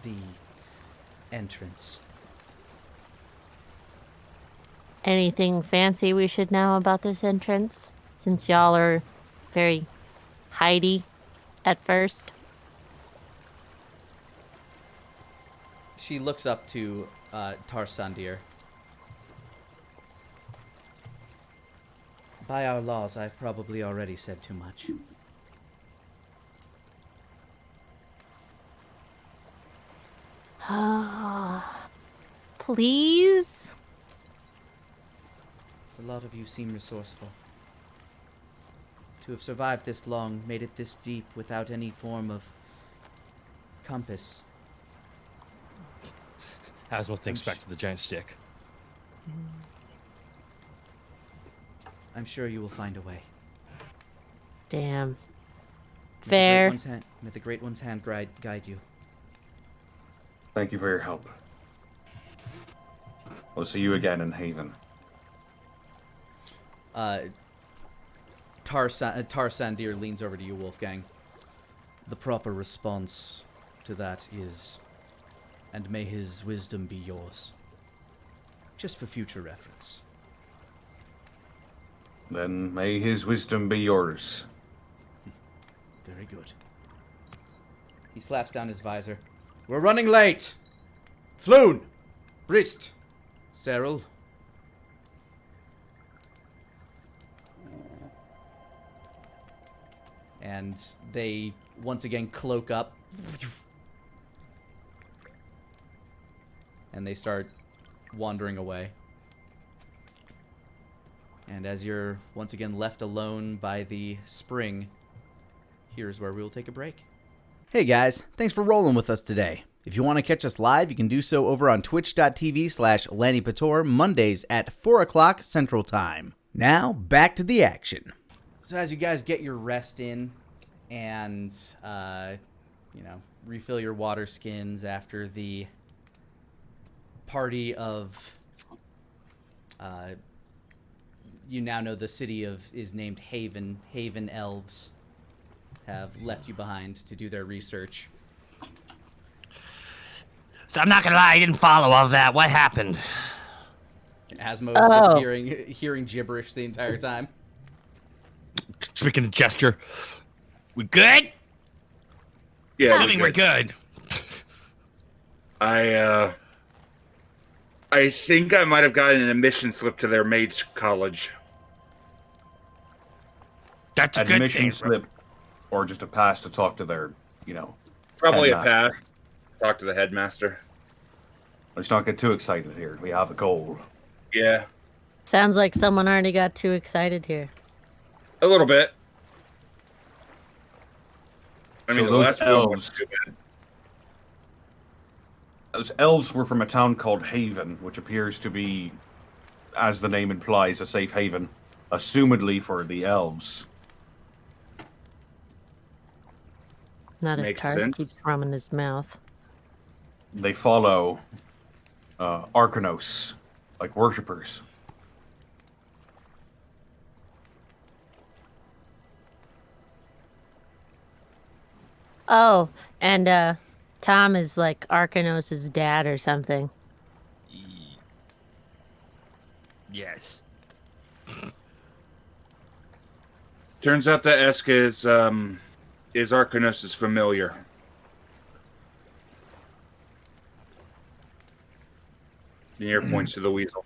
the entrance. Anything fancy we should know about this entrance? Since y'all are very hidey at first. She looks up to Tarsandir. By our laws, I've probably already said too much. Please? A lot of you seem resourceful. To have survived this long, made it this deep without any form of compass. As one thinks back to the giant stick. I'm sure you will find a way. Damn. Fair. May the Great One's hand guide you. Thank you for your help. We'll see you again in Haven. Tar Sandir leans over to you, Wolfgang. The proper response to that is, and may his wisdom be yours. Just for future reference. Then may his wisdom be yours. Very good. He slaps down his visor. We're running late! Floon! Brist! Cyril! And they once again cloak up. And they start wandering away. And as you're once again left alone by the spring, here's where we'll take a break. Hey guys, thanks for rolling with us today. If you want to catch us live, you can do so over on twitch.tv/Lanipator, Mondays at 4 o'clock Central Time. Now, back to the action. So as you guys get your rest in and, refill your water skins after the party of, you now know the city is named Haven Elves, have left you behind to do their research. So I'm not gonna lie, I didn't follow all that. What happened? And Asmo's just hearing gibberish the entire time. Just making a gesture. We good? Yeah, I mean, we're good. I think I might have gotten an admission slip to their maids' college. That's a good Admission thing. slip, or just a pass to talk to their, Probably a headmaster. pass. Talk to the headmaster. Let's not get too excited here. We have a goal. Yeah, Sounds like someone already got too excited here. a little bit. I mean, So the those last one was elves- too bad. Those elves were from a town called Haven, which appears to be, as the name implies, a safe haven, assumedly for the elves. Not if Makes Tart sense. keeps rumming his mouth. They follow Arcanos, like worshippers. Oh, and Tom is like Arcanos' dad or something. Yes. Turns out that Esk is Arcanos' familiar. The ear points to the weasel.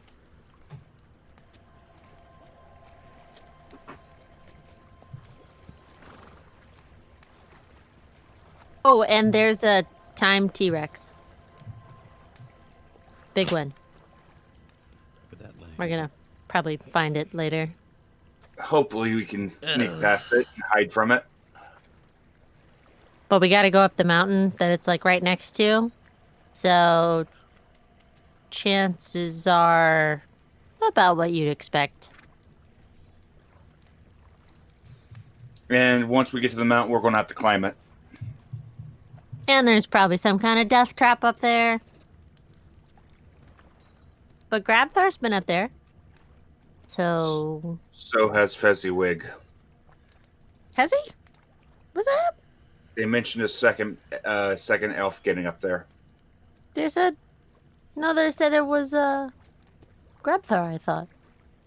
Oh, and there's a time T-Rex. Big one. We're gonna probably find it later. Hopefully we can sneak past it and hide from it. But we gotta go up the mountain that it's like right next to. So chances are about what you'd expect. And once we get to the mountain, we're going to have to climb it. And there's probably some kind of death trap up there. But Grabthar's been up there. So So has Fezziwig. has he? Was that? They mentioned a second elf getting up there. They said they said it was Grabthar, I thought.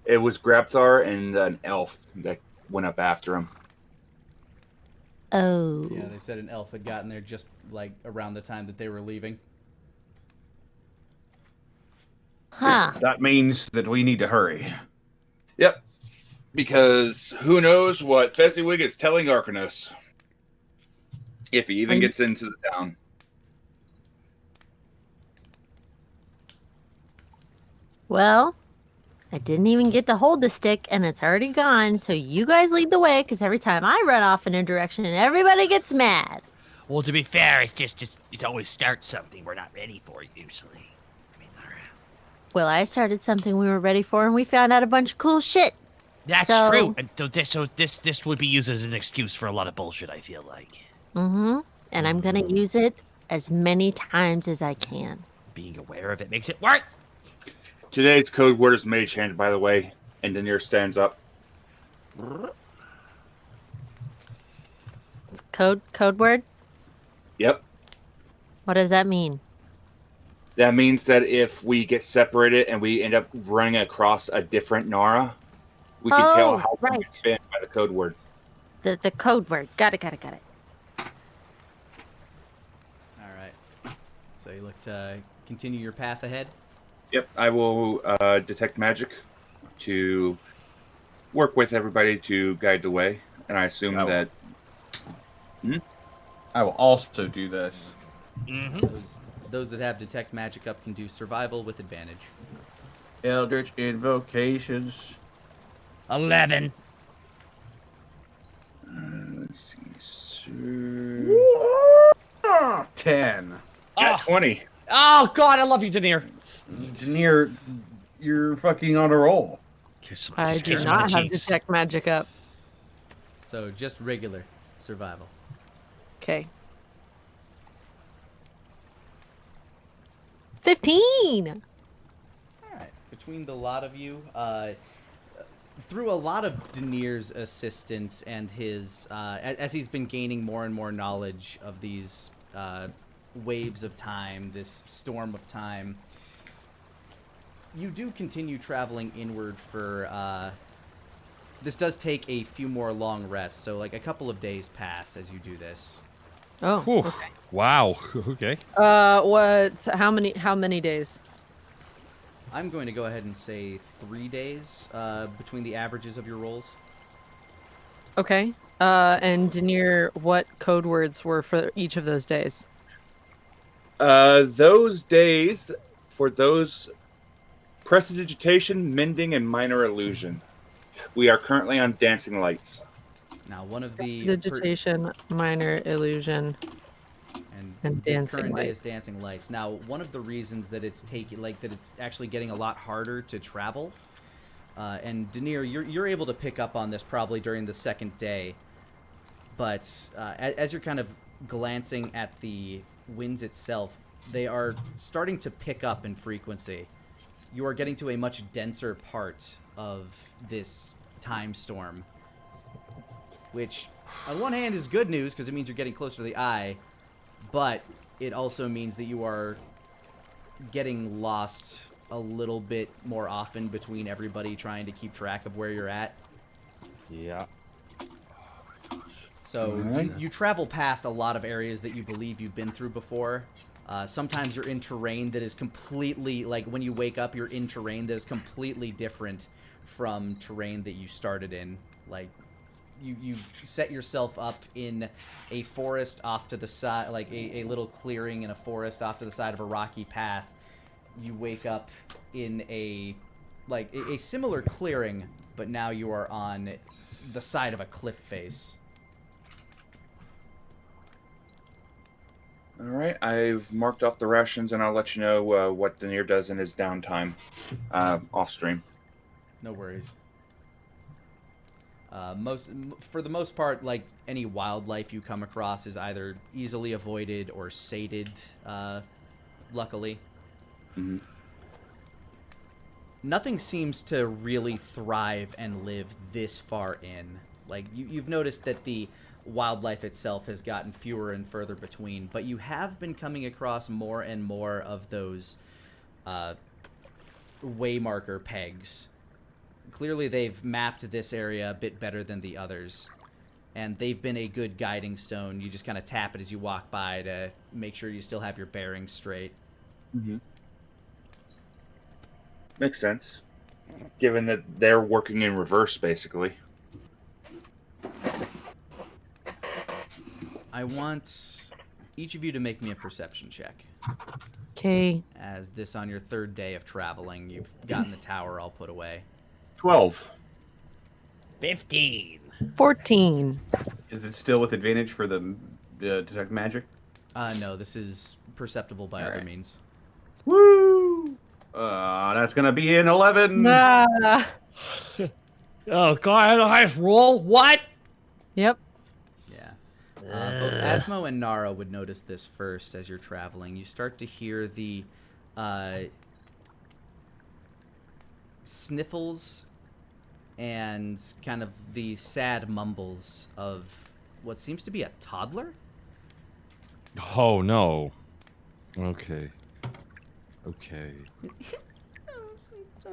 It was Grabthar and an elf that went up after him. Oh. Yeah, they said an elf had gotten there just like around the time that they were leaving. Huh. That means that we need to hurry. Yep. Because who knows what Fezziwig is telling Arcanos. If he even gets into the town. Well, I didn't even get to hold the stick, and it's already gone, so you guys lead the way, because every time I run off in a direction, everybody gets mad. Well, to be fair, it's always start something we're not ready for usually. I mean, Well, I started something we were ready for, and we found out a bunch of cool shit. that's So- true. And so this would be used as an excuse for a lot of bullshit. I feel like Mm-hmm. And I'm gonna use it as many times as I can. being aware of it makes it work. Today's code word is Mage Hand, by the way. And Denier stands up. Code word? Yep. What does that mean? That means that if we get separated and we end up running across a different Nara, we can tell how right. it's been by the code word. The code word. Got it. All right. So you look to continue your path ahead? Yep, I will detect magic to work with everybody to guide the way. And I assume that... I will also do this. Those that have detect magic up can do survival with advantage. Eldritch invocations. 11. Let's see, 10. At 20. Oh God, I love you, Denier. Denier, you're fucking on a roll. I do not have detect magic up. So just regular survival. Okay. 15. All right. Between the lot of you, through a lot of Denier's assistance and his, as he's been gaining more and more knowledge of these waves of time, this storm of time, you do continue traveling inward for. This does take a few more long rests, so like a couple of days pass as you do this. Oh. Whew. Okay. Wow. Okay. How many days? I'm going to go ahead and say 3 days between the averages of your rolls. Okay. And Denier, what code words were for each of those days? Those days, for those, prestidigitation, mending, and minor illusion. We are currently on dancing lights. Now, one of the Digitation, minor illusion, and the dancing current day lights. is dancing lights. Now, one of the reasons that it's it's actually getting a lot harder to travel, and Denier, you're able to pick up on this probably during the second day, but as you're kind of glancing at the winds itself, they are starting to pick up in frequency. You are getting to a much denser part of this time storm, which on one hand is good news because it means you're getting closer to the eye, but it also means that you are getting lost a little bit more often between everybody trying to keep track of where you're at. Yeah. So you travel past a lot of areas that you believe you've been through before. Sometimes you're in terrain that is completely, like when you wake up, you're in terrain that is completely different from terrain that you started in. Like you set yourself up in a forest off to the side, like a little clearing in a forest off to the side of a rocky path. You wake up in a similar clearing, but now you are on the side of a cliff face. All right, I've marked off the rations, and I'll let you know what Denier does in his downtime off stream. No worries. For the most part, like any wildlife you come across is either easily avoided or sated. Luckily, nothing seems to really thrive and live this far in. Like you've noticed that the wildlife itself has gotten fewer and further between, but you have been coming across more and more of those waymarker pegs. Clearly they've mapped this area a bit better than the others, and they've been a good guiding stone. You just kind of tap it as you walk by to make sure you still have your bearings straight. Makes sense, given that they're working in reverse, basically. I want each of you to make me a perception check. Okay. As this on your third day of traveling, you've gotten the tower all put away. 12. 15. 14. Is it still with advantage for the detect magic? No, this is perceptible by other means. Woo! That's gonna be an 11. Ah. Oh God, I had the highest roll. What? Yep. Yeah. Both Asmo and Nara would notice this first as you're traveling. You start to hear the sniffles and kind of the sad mumbles of what seems to be a toddler. Oh no. Okay. Okay. So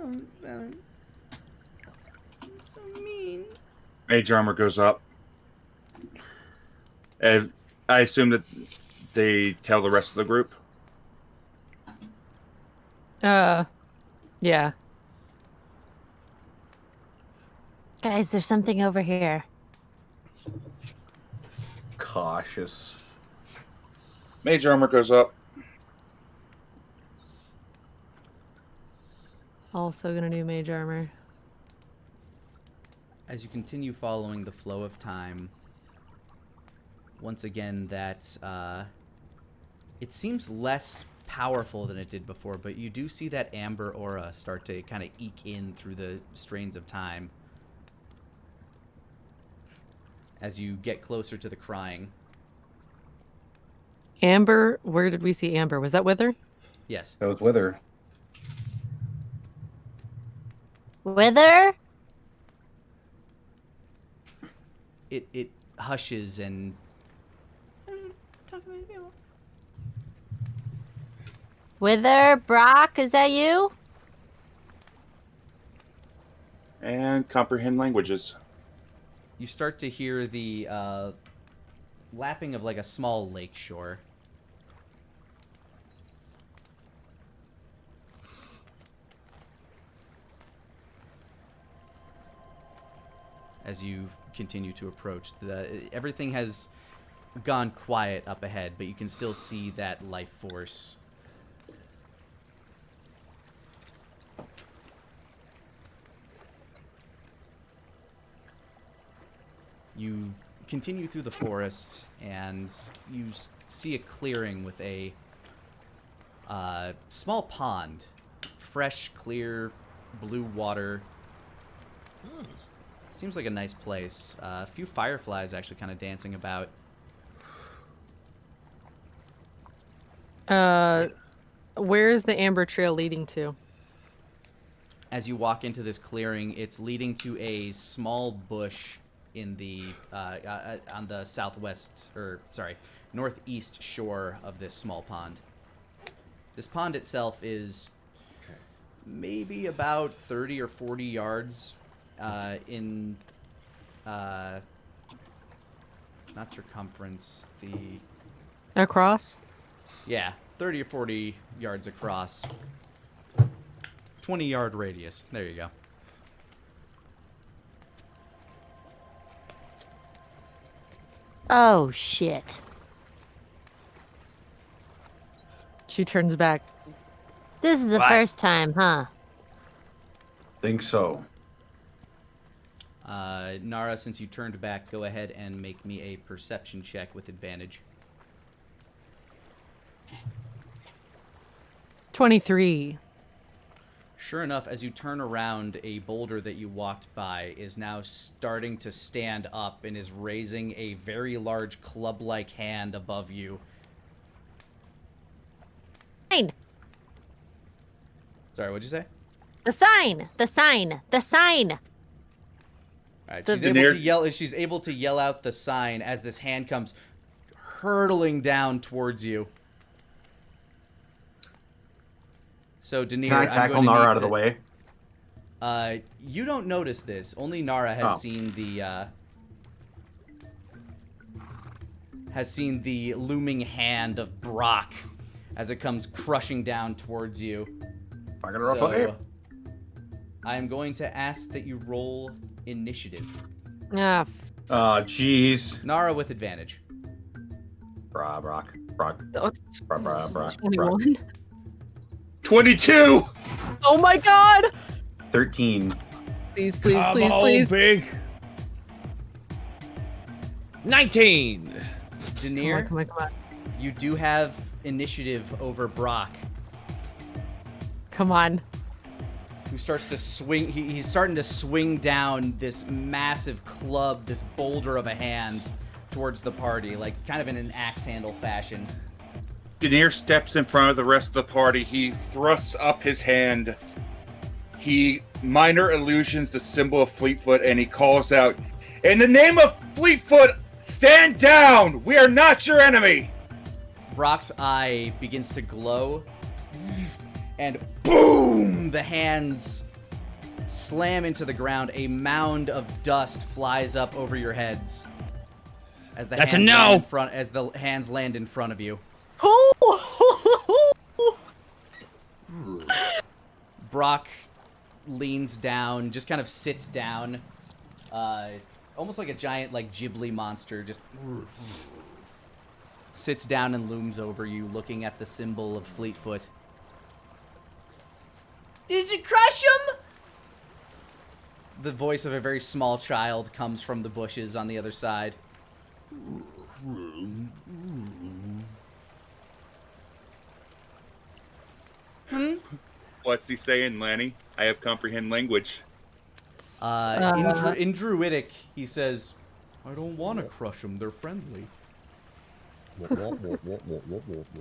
mean. Mage armor goes up. And I assume that they tell the rest of the group. Yeah. Guys, there's something over here. Cautious. Mage armor goes up. Also gonna do mage armor. As you continue following the flow of time, once again, that it seems less powerful than it did before, but you do see that amber aura start to kind of eke in through the strains of time as you get closer to the crying. Amber, where did we see Amber? Was that Wither? Yes. That was Wither. Wither? It hushes and Wither? Brock, is that you? And comprehend languages. you start to hear the lapping of like a small lake shore. As you continue to approach, everything has gone quiet up ahead, but you can still see that life force. You continue through the forest, and you see a clearing with a small pond. Fresh, clear, blue water. Seems like a nice place. A few fireflies actually kind of dancing about. Where is the amber trail leading to? As you walk into this clearing, it's leading to a small bush in the on the northeast shore of this small pond. This pond itself is maybe about 30 or 40 yards in not circumference, Across? yeah, 30 or 40 yards across. 20-yard radius. There you go. Oh, shit. She turns back. This is the What? first time, huh? Think so. Nara, since you turned back, go ahead and make me a perception check with advantage. 23. Sure enough, as you turn around, a boulder that you walked by is now starting to stand up and is raising a very large club-like hand above you. Sign. Sorry, what'd you say? The sign. The sign. The sign. All right, The- she's able to yell out the sign as this hand comes hurtling down towards you. So, Denier, Can I I'm tackle going to Nara need out of the way? You don't notice this. Only Nara has seen the looming hand of Brock as it comes crushing down towards you. I got a rough way. I am going to ask that you roll initiative. Ah, Oh, jeez. Nara with advantage. Brock. Brock. 21. 22! Oh my god! 13. Please, please, Come please, on, please. Big. 19. Denier, Come on. you do have initiative over Brock, Come on. who starts to swing. He's starting to swing down this massive club, this boulder of a hand, towards the party, like kind of in an axe handle fashion. Denier steps in front of the rest of the party. He thrusts up his hand he minor illusions the symbol of Fleetfoot, and he calls out, "In the name of Fleetfoot, stand down! We are not your enemy!" Brock's eye begins to glow, and boom! The hands slam into the ground. A mound of dust flies up over your heads as the That's a hands no! land in front, as the hands land in front of you. Brock leans down, just kind of sits down, almost like a giant, like Ghibli monster. Just sits down and looms over you, looking at the symbol of Fleetfoot. Did you crush him? The voice of a very small child comes from the bushes on the other side. What's he saying, Lanny? I have comprehend language. In Druidic, he says, I don't want to crush them, they're friendly.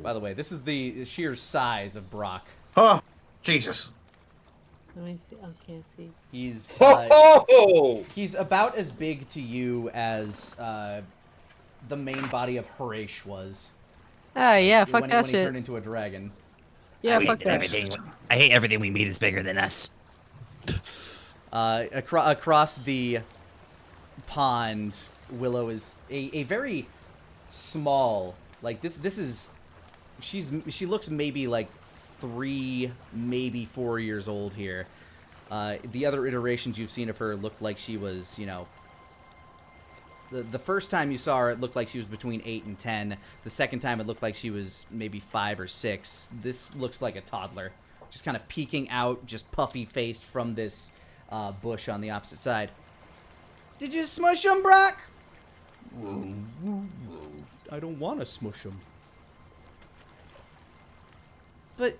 By the way, this is the sheer size of Brock. Oh, Jesus. Let me see. I can't see. He's Ho-ho-ho! he's about as big to you as the main body of Harish was. Oh yeah, fuck when that he shit. turned into a dragon. Yeah, I fuck hate that. everything. I hate everything we meet is bigger than us. Across the pond, Willow is a very small, like this is, she looks maybe like 3, maybe 4 years old here. The other iterations you've seen of her looked like she was, you know, the first time you saw her, it looked like she was between 8 and 10. The second time, it looked like she was maybe 5 or 6. This looks like a toddler, just kind of peeking out, just puffy-faced from this bush on the opposite side. Did you smush him, Brock? I don't want to smush him. But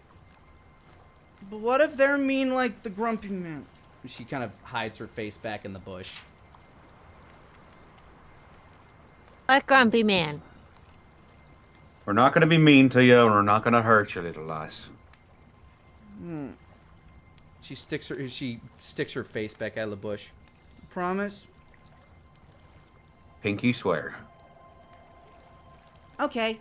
what if they're mean like the grumpy man? She kind of hides her face back in the bush. What grumpy man? We're not going to be mean to you, and we're not going to hurt you, little lass. She sticks her face back out of the bush. Promise? Pinky swear. Okay.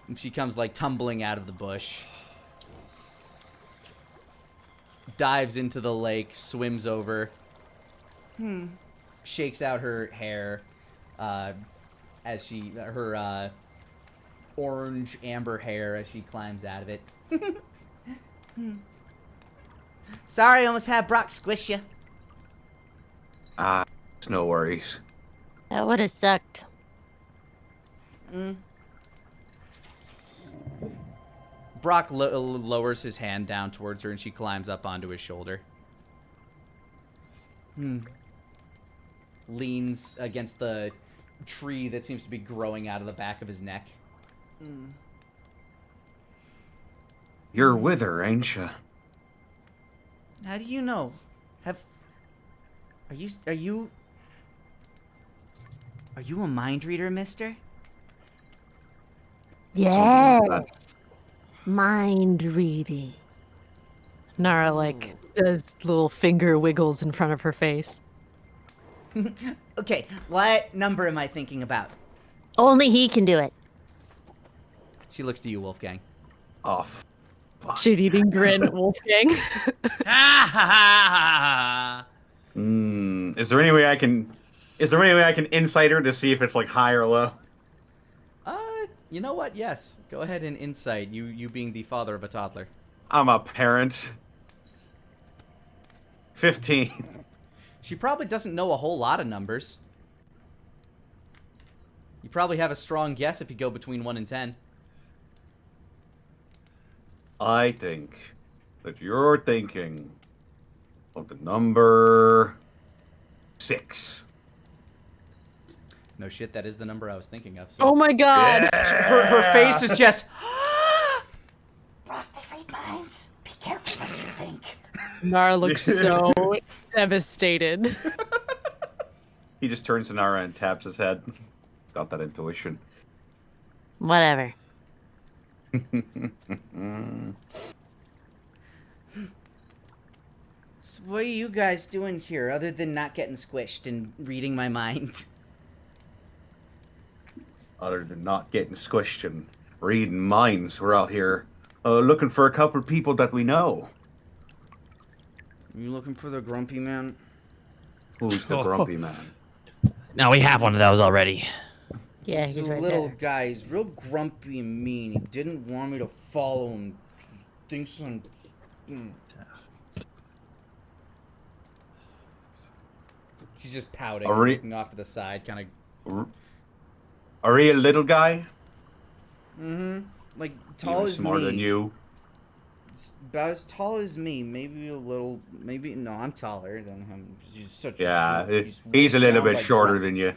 And she comes like tumbling out of the bush. Dives into the lake, swims over. Shakes out her hair as her orange amber hair as she climbs out of it. Sorry, I almost had Brock squish you. No worries. That would have sucked. Brock lowers his hand down towards her and she climbs up onto his shoulder. Leans against the tree that seems to be growing out of the back of his neck. You're with her, ain't you? How do you know? Are you a mind reader, mister? Yes. Mind reading. Nara like does little finger wiggles in front of her face. Okay, what number am I thinking about? Only he can do it. She looks to you, Wolfgang. Oh, Shit-eating grin, Wolfgang. Is there any way I can insight her to see if it's like high or low? You know what? Yes. Go ahead and insight, you being the father of a toddler. I'm a parent. 15. She probably doesn't know a whole lot of numbers. You probably have a strong guess if you go between 1 and 10. I think that you're thinking of the number 6. No shit, that is the number I was thinking of. So. Oh my god! Her face is just... Brock, they read minds. Be careful what you think. Nara looks so devastated. He just turns to Nara and taps his head. Got that intuition. Whatever. So what are you guys doing here, other than not getting squished and reading my mind? Other than not getting squished and reading minds, we're out here looking for a couple of people that we know. Are you looking for the grumpy man? Who's the grumpy man? No, we have one of those already. Yeah, He's he's a right little there. guy. He's real grumpy and mean. He didn't want me to follow him. Thinks I'm... She's just pouting, looking off to the side, kind of... Are he a little guy? Mm-hmm. Like, tall Even as smarter me. than you? About as tall as me. Maybe a little... Maybe... No, I'm taller than him. He's such a... Yeah, jerk. he's a little down bit by shorter grump. than you.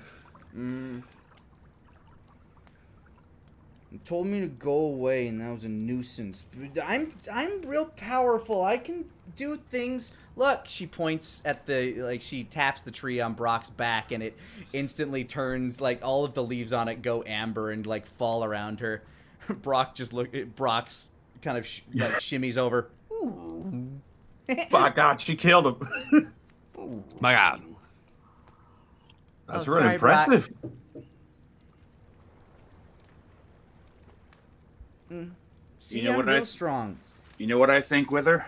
He told me to go away, and that was a nuisance. But I'm real powerful. I can do things. Look, she points at she taps the tree on Brock's back, and it instantly turns, like, all of the leaves on it go amber and, like, fall around her. Brock's kind of, shimmies over. My God, she killed him. My God. That's Oh, really sorry, Brock. impressive. See, You know I'm what real strong. You know what I think, Wither?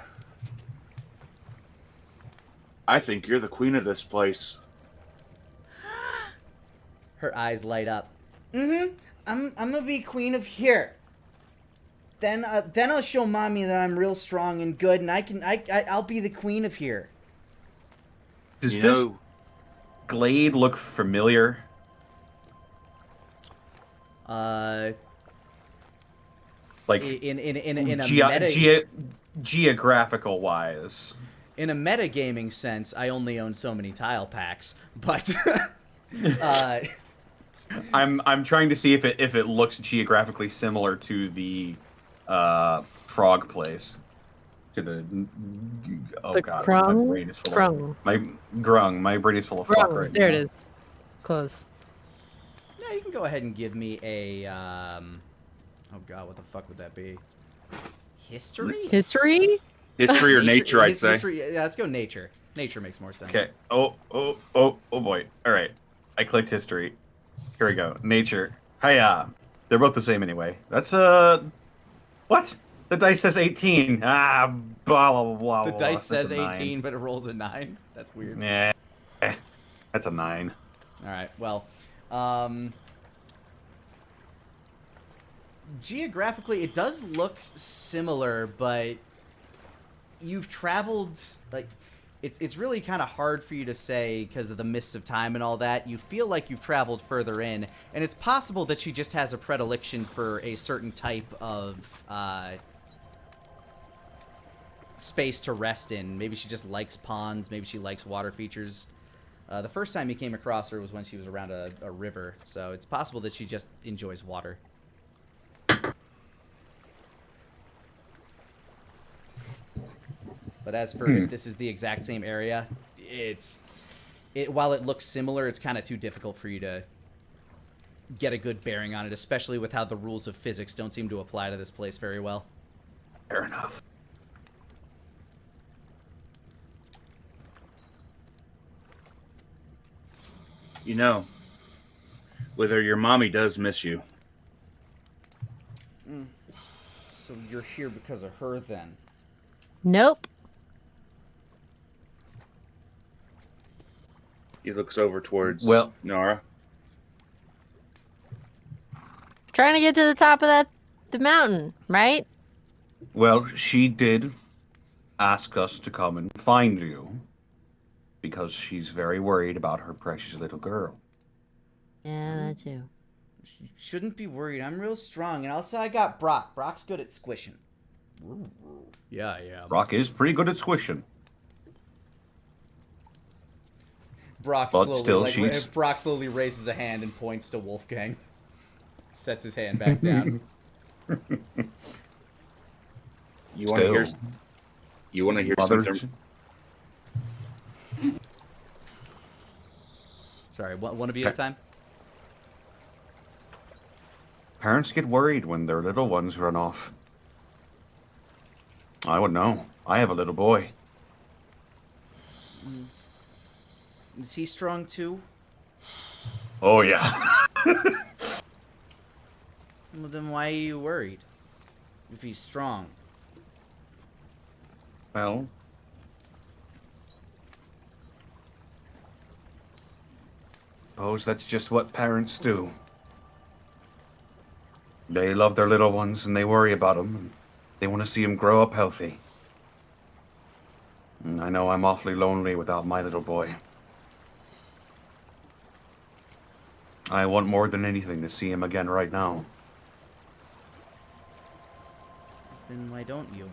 I think you're the queen of this place. Her eyes light up. I'm gonna be queen of here. Then I'll show mommy that I'm real strong and good, and I'll be the queen of here. Does You this know, glade look familiar? Like in a geographical wise. in a metagaming sense, I only own so many tile packs, but I'm trying to see if it looks geographically similar to the frog place. To the The god, Krung? my brain is full Krung. of my brain is full of fuck right There now. it is. Close. yeah, you can go ahead and give me a oh god, what the fuck would that be? History? History? history or nature, I'd say. History, yeah, let's go nature. Nature makes more sense. Okay. Oh boy. All right. I clicked history. Here we go. Nature. Hiya. They're both the same anyway. That's what? The dice says 18. Ah, blah blah blah. The blah. dice That's says a 18, 9. but it rolls a 9. That's weird. Yeah. That's a 9. All right. Well, geographically, it does look similar, but you've traveled like it's really kind of hard for you to say because of the mists of time and all that. You feel like you've traveled further in, and it's possible that she just has a predilection for a certain type of space to rest in. Maybe she just likes ponds. Maybe she likes water features. The first time you came across her was when she was around a river, so it's possible that she just enjoys water. But as for if this is the exact same area, while it looks similar, it's kind of too difficult for you to get a good bearing on it, especially with how the rules of physics don't seem to apply to this place very well. Fair enough. You know, Wither, your mommy does miss you. So you're here because of her, then? Nope. He looks over towards Nara. Trying to get to the top of the mountain, right? Well, she did ask us to come and find you because she's very worried about her precious little girl. Yeah, that too. You shouldn't be worried. I'm real strong, and also I got Brock. Brock's good at squishing. Yeah, yeah. Brock is pretty good at squishing. Brock But slowly, still, she's- Brock slowly raises a hand and points to Wolfgang. Sets his hand back down. You want to hear? You want to hear something? Sorry, one of you at a time? Parents get worried when their little ones run off. I would know. I have a little boy. Is he strong too? Oh, yeah. Well, then why are you worried? If he's strong. Well, suppose that's just what parents do. They love their little ones and they worry about them. And they want to see them grow up healthy. And I know I'm awfully lonely without my little boy. I want more than anything to see him again right now. Then why don't you?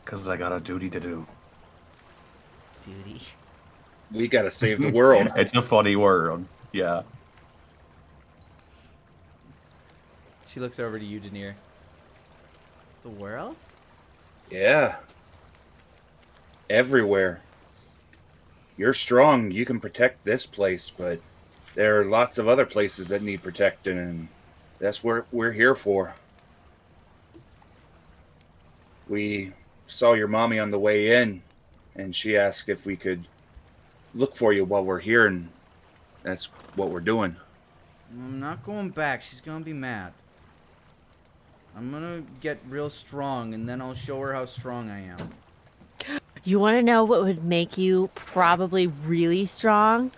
'Cause I got a duty to do. Duty. We gotta save the world. It's a funny word. Yeah. She looks over to you, Denier. The world? Yeah. Everywhere. You're strong. You can protect this place, but there are lots of other places that need protecting, and that's what we're here for. We saw your mommy on the way in, and she asked if we could look for you while we're here, and that's what we're doing. I'm not going back. She's gonna be mad. I'm gonna get real strong, and then I'll show her how strong I am. You want to know what would make you probably really strong?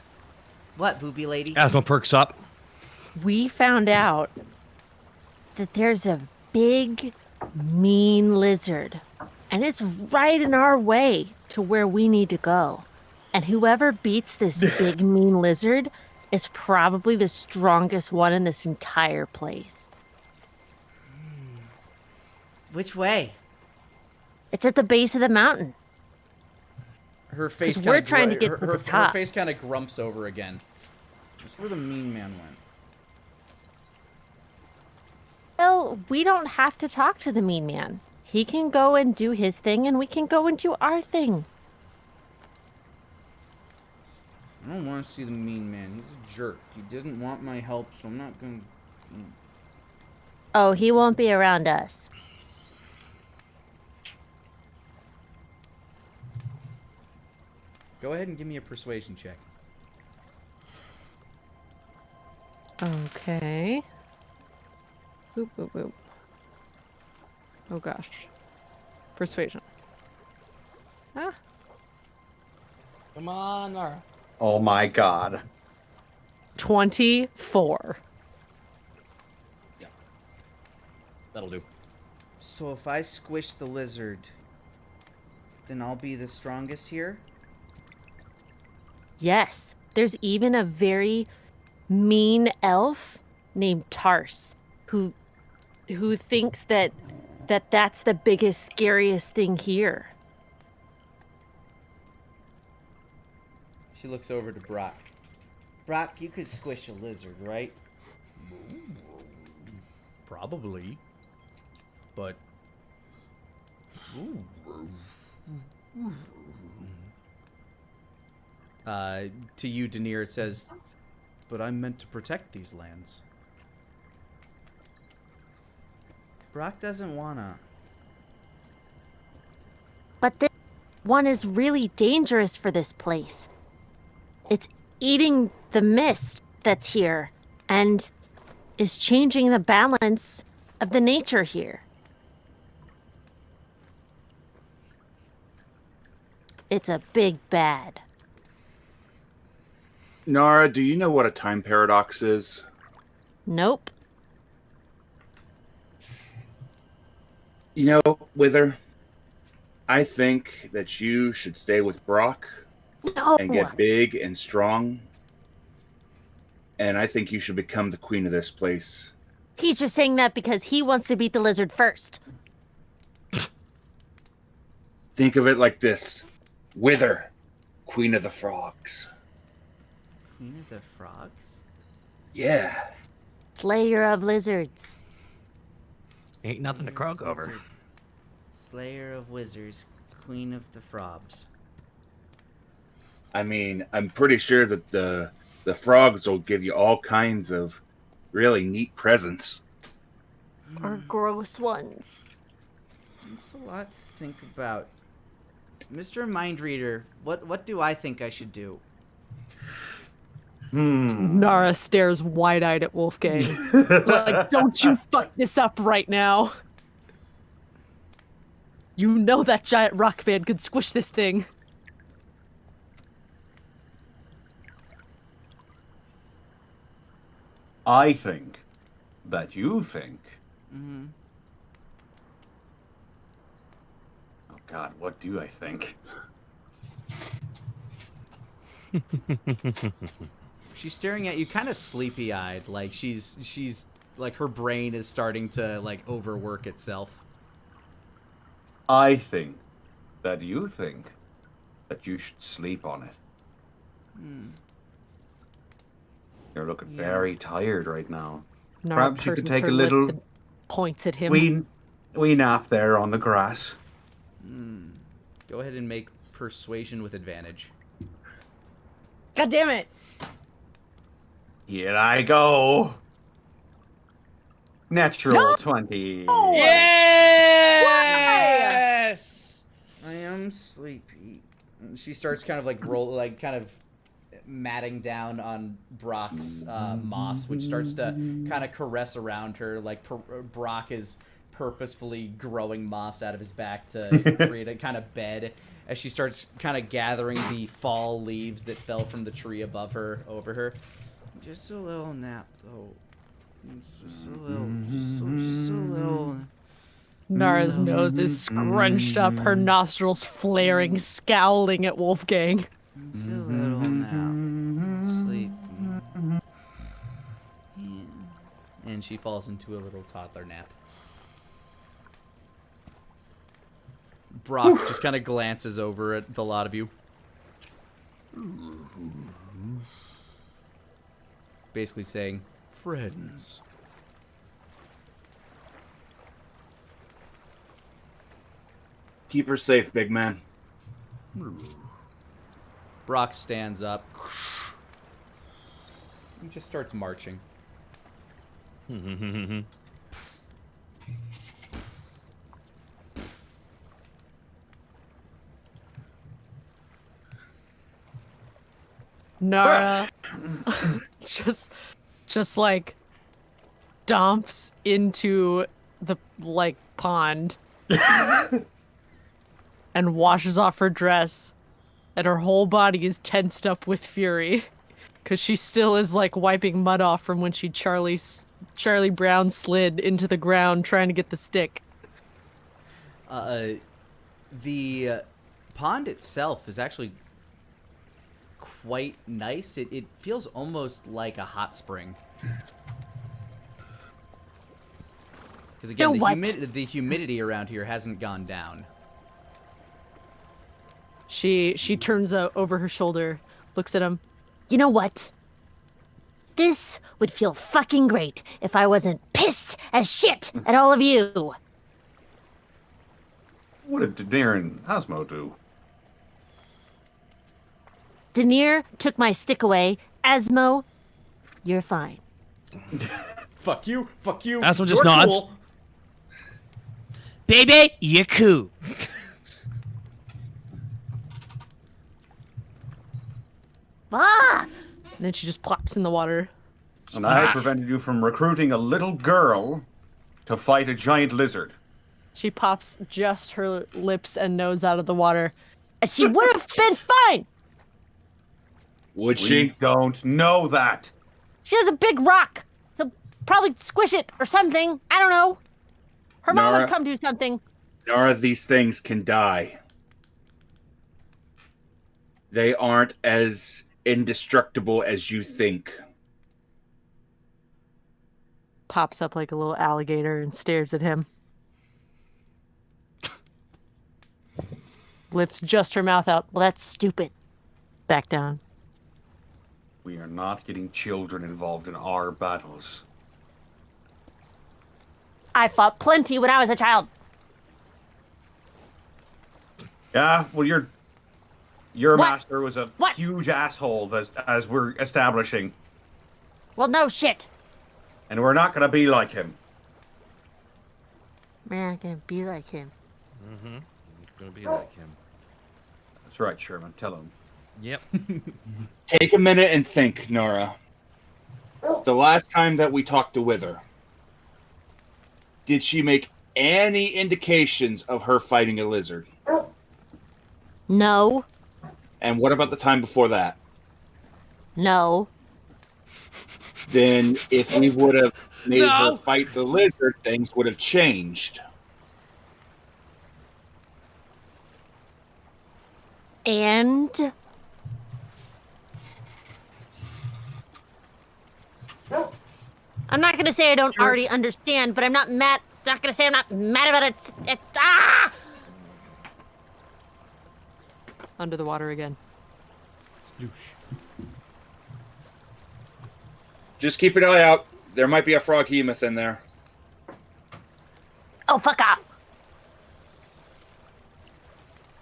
What, booby lady? Asthma perks up. We found out that there's a big, mean lizard, and it's right in our way to where we need to go. And whoever beats this big, mean lizard is probably the strongest one in this entire place. Which way? It's at the base of the mountain. Her face. 'Cause we're trying to get to the her top. face kind of grumps over again. That's where the mean man went. Well, we don't have to talk to the mean man. He can go and do his thing, and we can go and do our thing. I don't want to see the mean man. He's a jerk. He didn't want my help, so I'm not gonna. Oh, he won't be around us. Go ahead and give me a persuasion check. Okay. Boop, boop, boop. Oh gosh. Persuasion. Ah. Come on, Nara. Oh my god. 24. That'll do. So if I squish the lizard, then I'll be the strongest here? Yes, there's even a very mean elf named Tars who thinks that's the biggest, scariest thing here. She looks over to Brock. Brock, you could squish a lizard, right? Probably. But... to you, Denier, it says, but I'm meant to protect these lands. Brock doesn't wanna. But this one is really dangerous for this place. It's eating the mist that's here and is changing the balance of the nature here. It's a big bad. Nara, do you know what a time paradox is? Nope. You know, Wither, I think that you should stay with Brock No. and get big and strong. And I think you should become the queen of this place. He's just saying that because he wants to beat the lizard first. Think of it like this. Wither, queen of the frogs. Queen of the frogs? Yeah. Slayer of lizards. Ain't nothing to croak over. Wizards. Slayer of wizards, queen of the frogs. I mean, I'm pretty sure that the frogs will give you all kinds of really neat presents. Or gross ones. It's a lot to think about. Mr. Mindreader, what do I think I should do? Nara stares wide-eyed at Wolfgang. Like, don't you fuck this up right now. You know that giant rock man could squish this thing. I think that you think. Mm-hmm. Oh God, what do I think? She's staring at you kind of sleepy-eyed, like she's like her brain is starting to like overwork itself. I think that you think that you should sleep on it. You're looking very tired right now. Nara Perhaps you could pursed take her a lip little and points at him. wee nap there on the grass. Go ahead and make persuasion with advantage. God damn it! Here I go. Natural 20. Yes! I am sleepy. And she starts kind of like kind of matting down on Brock's moss, which starts to kind of caress around her. Like Brock is purposefully growing moss out of his back to create a kind of bed. As she starts kind of gathering the fall leaves that fell from the tree above her, over her. Just a little nap, though. Just a little. Just a little. Nara's nose is scrunched up, her nostrils flaring, scowling at Wolfgang. Just a little nap. Sleep. Yeah. And she falls into a little toddler nap. Brock just kind of glances over at the lot of you. Basically saying, friends. Keep her safe, big man. Brock stands up. He just starts marching. Nara just like dumps into the like pond and washes off her dress, and her whole body is tensed up with fury because she still is like wiping mud off from when she Charlie Brown slid into the ground trying to get the stick. The pond itself is actually quite nice. It feels almost like a hot spring. Because again, the humidity around here hasn't gone down. She turns over her shoulder, looks at him. You know what? This would feel fucking great if I wasn't pissed as shit at all of you. What did Daenerys and Asmo do? Daenerys took my stick away. Asmo, you're fine. Fuck you. Asmo just You're nods. cool. Baby, you're cool. Ah! And then she just plops in the water. And I prevented you from recruiting a little girl to fight a giant lizard. She pops just her lips and nose out of the water. And she would have been fine. Would We she? don't know that. She has a big rock. He'll probably squish it or something. I don't know. Her mom Nara. would come do something. Nara, these things can die. They aren't as indestructible as you think. Pops up like a little alligator and stares at him. Lifts just her mouth out. Well, that's stupid. Back down. We are not getting children involved in our battles. I fought plenty when I was a child. Yeah, well, your What? master was a What? huge asshole, as we're establishing. Well, no shit. And we're not going to be like him. We're not gonna be like him. It's gonna be like him. That's right, Sherman. Tell him. Yep. Take a minute and think, Nora. The last time that we talked to Wither, did she make any indications of her fighting a lizard? No. And what about the time before that? No. Then if we would have made her No! fight the lizard, things would have changed. And I'm not gonna say I don't already understand, but I'm not mad. Not gonna say I'm not mad about it. Under the water again. Sploosh. Just keep an eye out. There might be a frog hemoth in there. Oh, fuck off.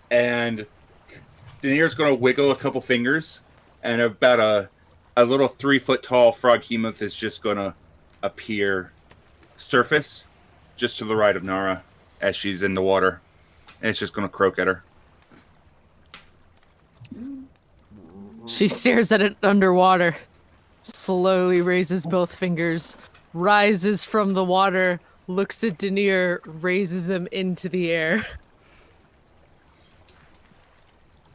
And Daenerys going to wiggle a couple fingers, and about a little 3-foot tall frog hemoth is just going to appear surface just to the right of Nara as she's in the water. And it's just going to croak at her. She stares at it underwater, slowly raises both fingers, rises from the water, looks at Daenerys, raises them into the air.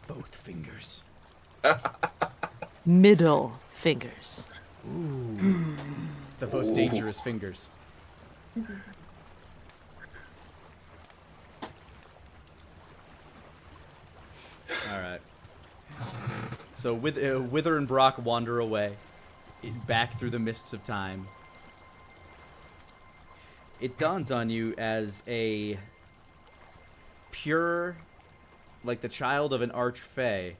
Both fingers. Middle fingers. Ooh. The most dangerous fingers. All right. So Wither and Brock wander away, back through the mists of time. It dawns on you as a pure, like the child of an archfey.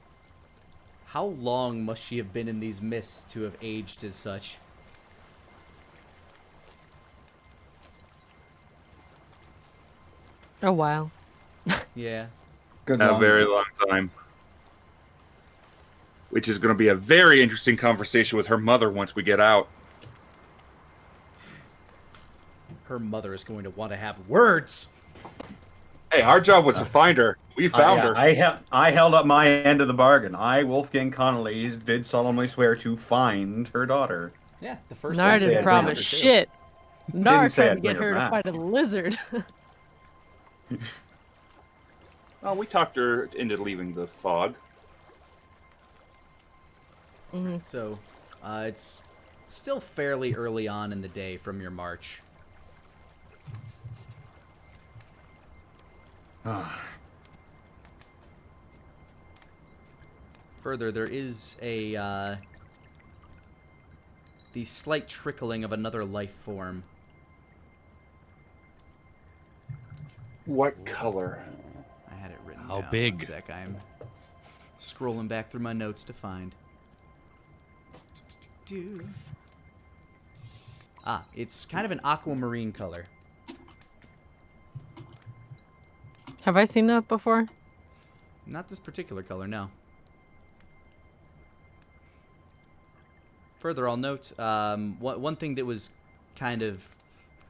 How long must she have been in these mists to have aged as such? Oh, wow. Yeah. Good A long very long time. Which is going to be a very interesting conversation with her mother once we get out. Her mother is going to want to have words. Hey, our job was to find her. We found her. I held up my end of the bargain. I, Wolfgang Connolly, did solemnly swear to find her daughter. Yeah, the first Nara time say didn't it, promise too. shit. Nara say tried I'd to get bring her her to back. fight a lizard. Oh, we talked her into leaving the fog. So, it's still fairly early on in the day from your march. Further, there is the slight trickling of another life form. What color? I had it written How down. big? One sec. I'm scrolling back through my notes to find. Ah, it's kind of an aquamarine color. Have I seen that before? Not this particular color, no. Further, I'll note one thing that was kind of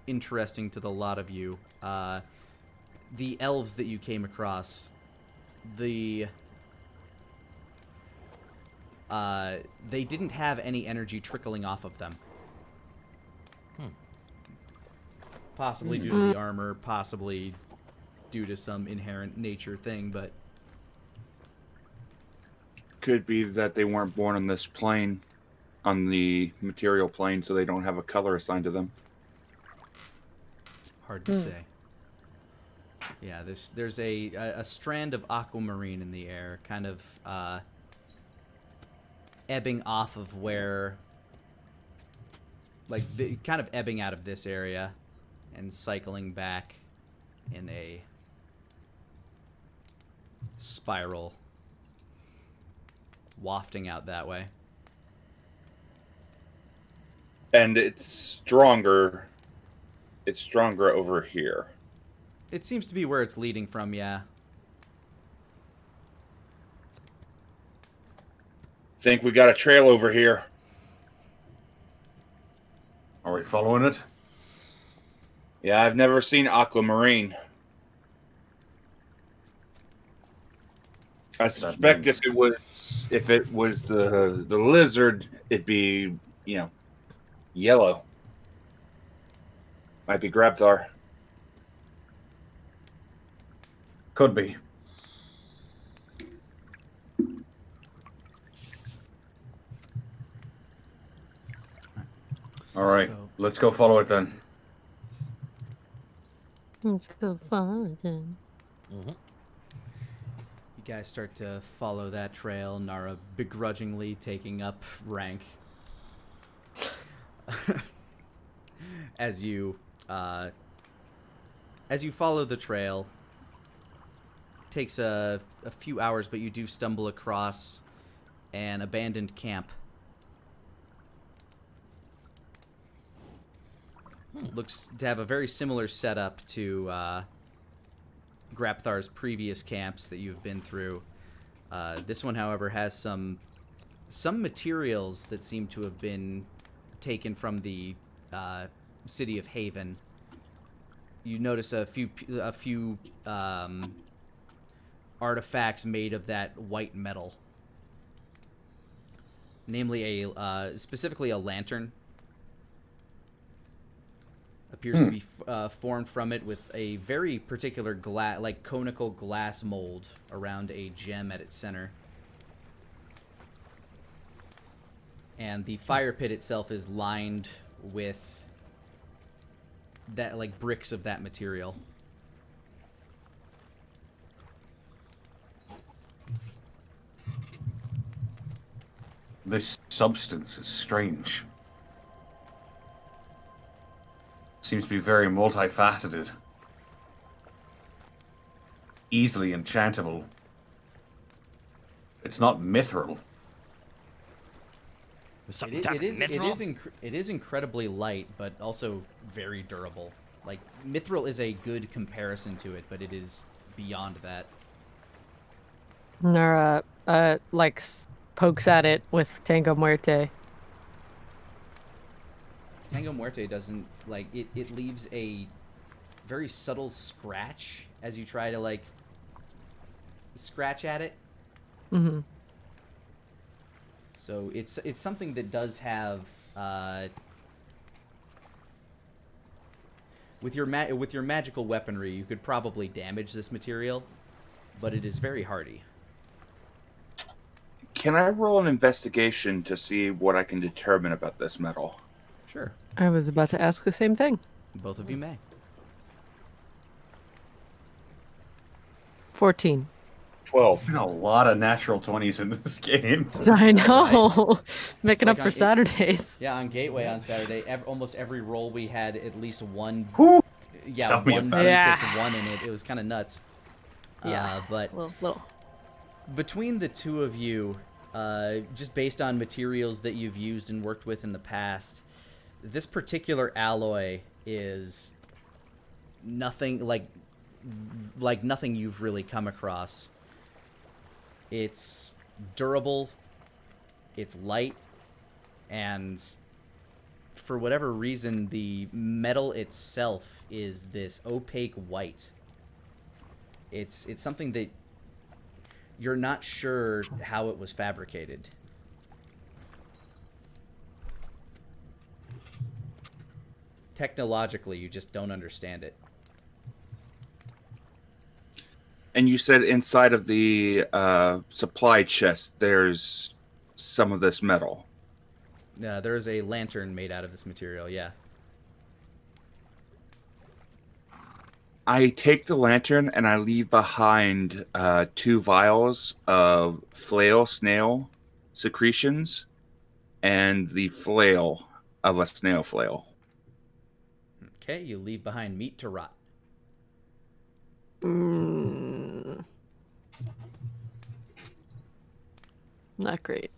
interesting to the lot of you. The elves that you came across, they didn't have any energy trickling off of them. Possibly due to the armor, possibly due to some inherent nature thing, but Could be that they weren't born on this plane, on the material plane, so they don't have a color assigned to them. hard to say. Yeah, there's a strand of aquamarine in the air, kind of ebbing off of where, like, kind of ebbing out of this area and cycling back in a spiral, wafting out that way. And it's stronger. It's stronger over here. It seems to be where it's leading from, yeah. Think we got a trail over here. Are we following it? Yeah, I've never seen aquamarine. I suspect if it was the lizard, it'd be yellow. Might be Grabthar. Could be. All right, So- let's go follow it then. Let's go follow it then. You guys start to follow that trail, Nara begrudgingly taking up rank. As you follow the trail, takes a few hours, but you do stumble across an abandoned camp. Looks to have a very similar setup to Grabthar's previous camps that you've been through. This one, however, has some materials that seem to have been taken from the city of Haven. You notice a few artifacts made of that white metal, namely specifically a lantern. Appears to be formed from it with a very particular conical glass mold around a gem at its center. And the fire pit itself is lined with that bricks of that material. This substance is strange. Seems to be very multifaceted. Easily enchantable. It's not mithril. It is incredibly light, but also very durable. Like, mithril is a good comparison to it, but it is beyond that. Nara, pokes at it with Tango Muerte. Tango Muerte doesn't, it leaves a very subtle scratch as you try to, scratch at it. Mm-hmm. So it's something that does have, with your magical weaponry, you could probably damage this material, but it is very hardy. Can I roll an investigation to see what I can determine about this metal? Sure. I was about to ask the same thing. Both of you may. 14. 12. Been a lot of natural 20s in this game. I know. Making It's up for Saturdays. Yeah, on Gateway on Saturday, almost every roll we had at least one. Whew. Yeah, Tell me one about d6 it. one in it. It was kind of nuts. Yeah. But Little. between the two of you, just based on materials that you've used and worked with in the past, this particular alloy is nothing like nothing you've really come across. It's durable, it's light, and for whatever reason, the metal itself is this opaque white. It's something that you're not sure how it was fabricated. Technologically, you just don't understand it. And you said inside of the supply chest, there's some of this metal. There is a lantern made out of this material, yeah. I take the lantern and I leave behind 2 vials of flail snail secretions and the flail of a snail flail. Okay, you leave behind meat to rot. Not great.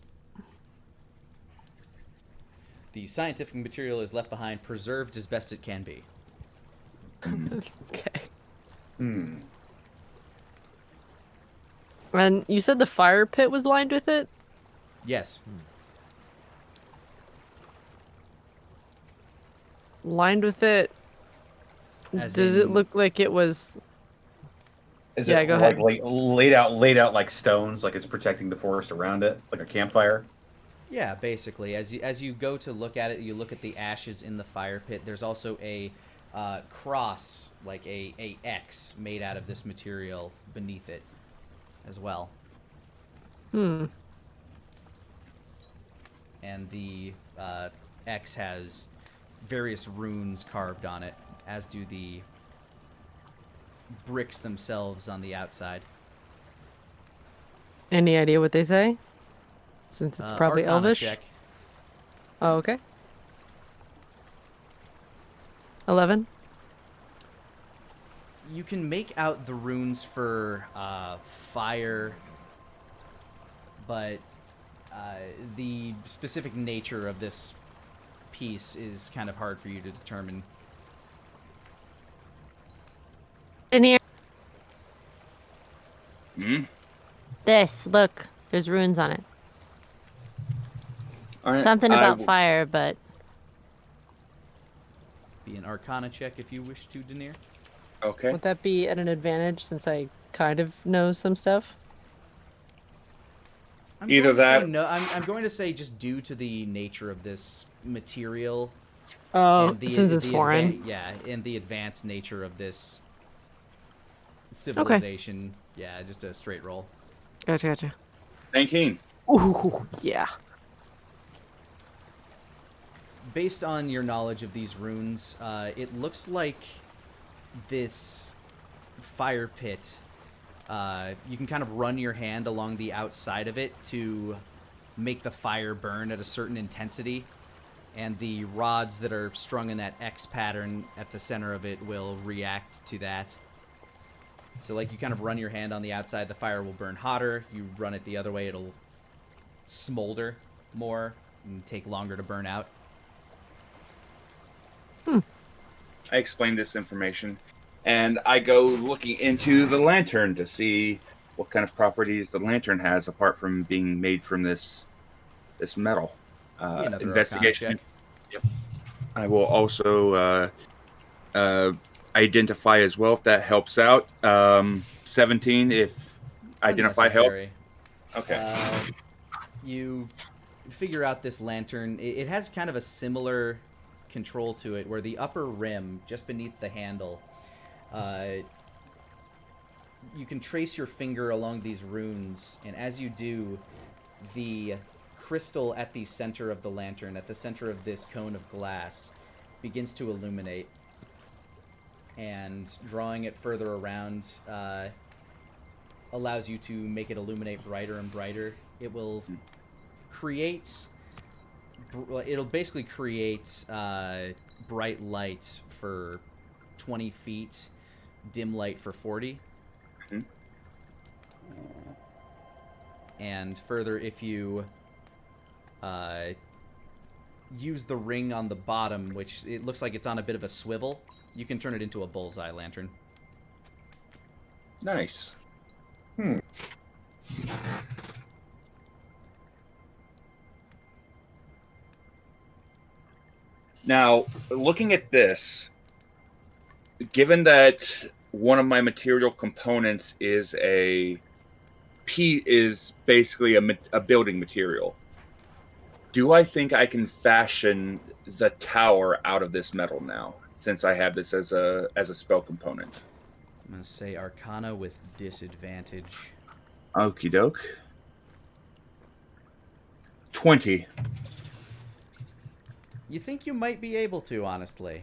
The scientific material is left behind, preserved as best it can be. Okay. Hmm. And you said the fire pit was lined with it? Yes. Lined with it. As Does it in- look like it was Is Yeah, it go like ahead. laid out like stones, like it's protecting the forest around it, like a campfire? Yeah, basically, as you go to look at it, you look at the ashes in the fire pit. There's also a cross, like a X made out of this material beneath it, as well. Hmm. And the X has various runes carved on it, as do the bricks themselves on the outside. Any idea what they say? Since it's probably Arcana Elvish. check. Oh, okay. 11. You can make out the runes for fire, but the specific nature of this piece is kind of hard for you to determine. In here. Hmm? This, look, there's runes on it. All right, Something I about will- fire, but Be an Arcana check if you wish to, Denier. Okay. Would that be at an advantage since I kind of know some stuff? I'm Either going to say that- no. I'm going to say just due to the nature of this material. Oh, and since it's foreign. Yeah, and the advanced nature of this civilization. Yeah, just a straight roll. Gotcha. 19. Ooh, yeah. Based on your knowledge of these runes, it looks like this fire pit, you can kind of run your hand along the outside of it to make the fire burn at a certain intensity, and the rods that are strung in that X pattern at the center of it will react to that. So like you kind of run your hand on the outside, the fire will burn hotter. You run it the other way, it'll smolder more and take longer to burn out. I explained this information, and I go looking into the lantern to see what kind of properties the lantern has apart from being made from this metal. Another Investigation. Arcana check. Yep. I will also identify as well if that helps out. 17 if identify help. Unnecessary. Okay. You figure out this lantern. It has kind of a similar control to it, where the upper rim, just beneath the handle, you can trace your finger along these runes, and as you do, the crystal at the center of the lantern, at the center of this cone of glass, begins to illuminate. And drawing it further around allows you to make it illuminate brighter and brighter. It will create... It'll basically create bright light for 20 feet, dim light for 40. Mm-hmm. And further, if you use the ring on the bottom, which it looks like it's on a bit of a swivel, you can turn it into a bullseye lantern. Nice. Now, looking at this, given that one of my material components is basically a building material, do I think I can fashion the tower out of this metal now, since I have this as a spell component? I'm going to say Arcana with disadvantage. Okie doke. 20. You think you might be able to, honestly.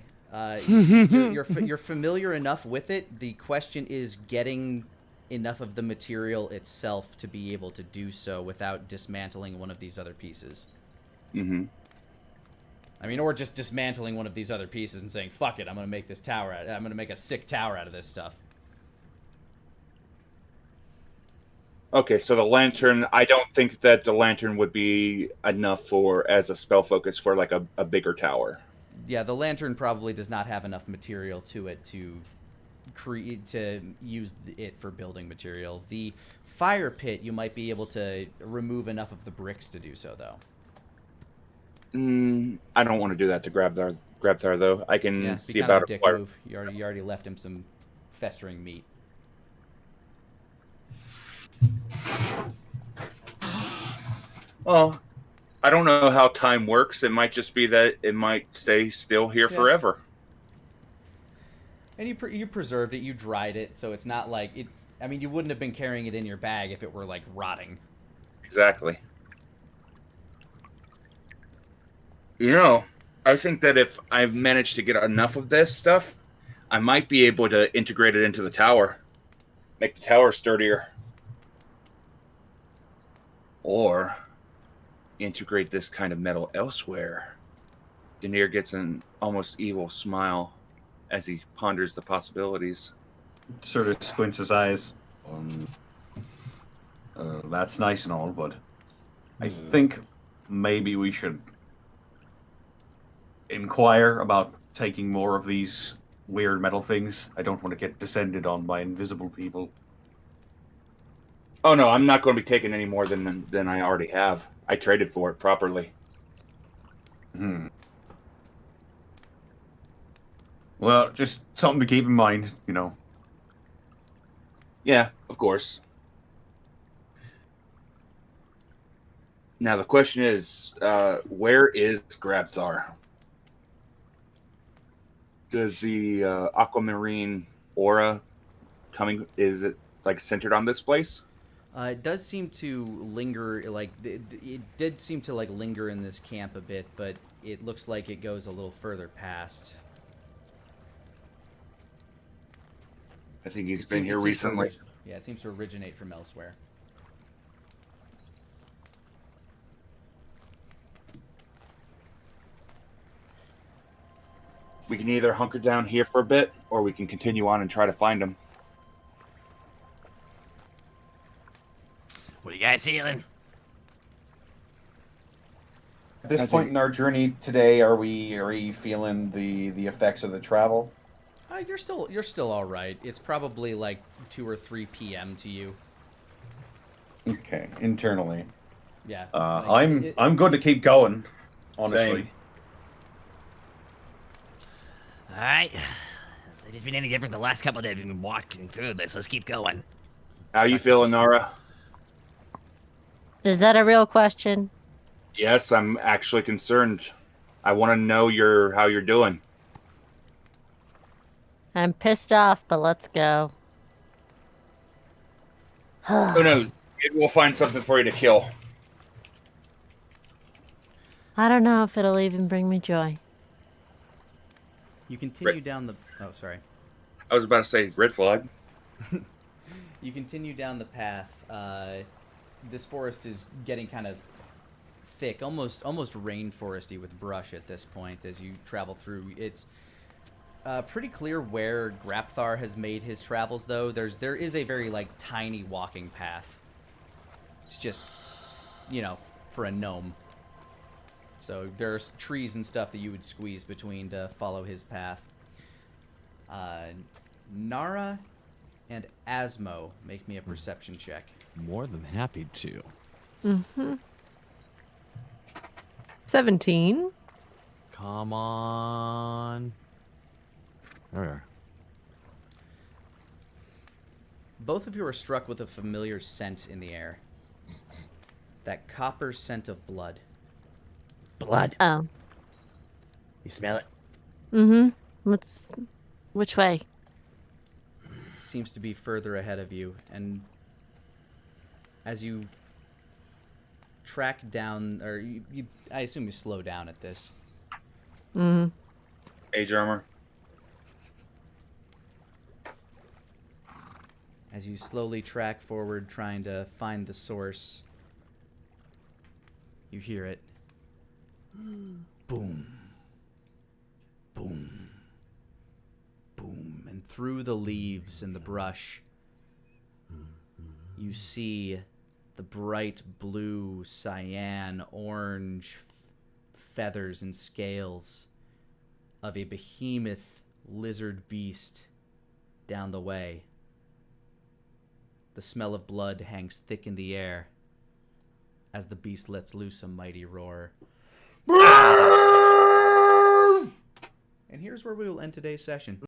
You're familiar enough with it. The question is getting enough of the material itself to be able to do so without dismantling one of these other pieces. Mm-hmm. I mean, or just dismantling one of these other pieces and saying, fuck it, I'm going to make this tower I'm going to make a sick tower out of this stuff. Okay, so the lantern, I don't think that the lantern would be enough as a spell focus for like a bigger tower. Yeah, the lantern probably does not have enough material to it to use it for building material. The fire pit, you might be able to remove enough of the bricks to do so, though. I don't want to do that to Grabthar, though. I can Yeah, see be kind of about a dick fire. move. You already left him some festering meat. Well, I don't know how time works. It might just be that it might stay still here forever. And you preserved it, you dried it, so it's not like it. I mean, you wouldn't have been carrying it in your bag if it were like rotting. Exactly. You know, I think that if I've managed to get enough of this stuff, I might be able to integrate it into the tower, make the tower sturdier, or integrate this kind of metal elsewhere. Denier gets an almost evil smile as he ponders the possibilities. Sort of squints his eyes. That's nice and all, but I think maybe we should inquire about taking more of these weird metal things. I don't want to get descended on by invisible people. Oh no, I'm not going to be taking any more than I already have. I traded for it properly. Well, just something to keep in mind, you know. Yeah, of course. Now the question is, where is Grabthar? Does the aquamarine aura coming? Is it like centered on this place? It does seem to linger, like it did seem to like linger in this camp a bit, but it looks like it goes a little further past. I think he's been here recently. Yeah, it seems to originate from elsewhere. We can either hunker down here for a bit, or we can continue on and try to find him. What are you guys feeling? At this point in our journey today, are we feeling the effects of the travel? You're still all right. It's probably like 2 or 3 p.m. to you. Okay, internally. Yeah. I'm going to keep going, honestly. Same. Alright. So it's been any different the last couple of days we've been walking through this. Let's keep going. How you feeling, Nara? Is that a real question? Yes, I'm actually concerned. I want to know how you're doing. I'm pissed off, but let's go. Who knows? Maybe we'll find something for you to kill. I don't know if it'll even bring me joy. You continue down the... Oh, sorry. I was about to say red flag. You continue down the path. This forest is getting kind of thick, almost rainforesty with brush at this point as you travel through. It's pretty clear where Grabthar has made his travels, though. There is a very like tiny walking path. It's just, you know, for a gnome. So there's trees and stuff that you would squeeze between to follow his path. Nara and Asmo, make me a perception check. More than happy to. 17. Come on. There we are. Both of you are struck with a familiar scent in the air. That copper scent of blood. Blood. Oh. You smell it? Which way? Seems to be further ahead of you, and as you track down, or I assume you slow down at this. Age armor. As you slowly track forward, trying to find the source, you hear it. Boom. Boom. Boom. And through the leaves and the brush, you see the bright blue, cyan, orange feathers and scales of a behemoth lizard beast down the way. The smell of blood hangs thick in the air as the beast lets loose a mighty roar. And here's where we will end today's session.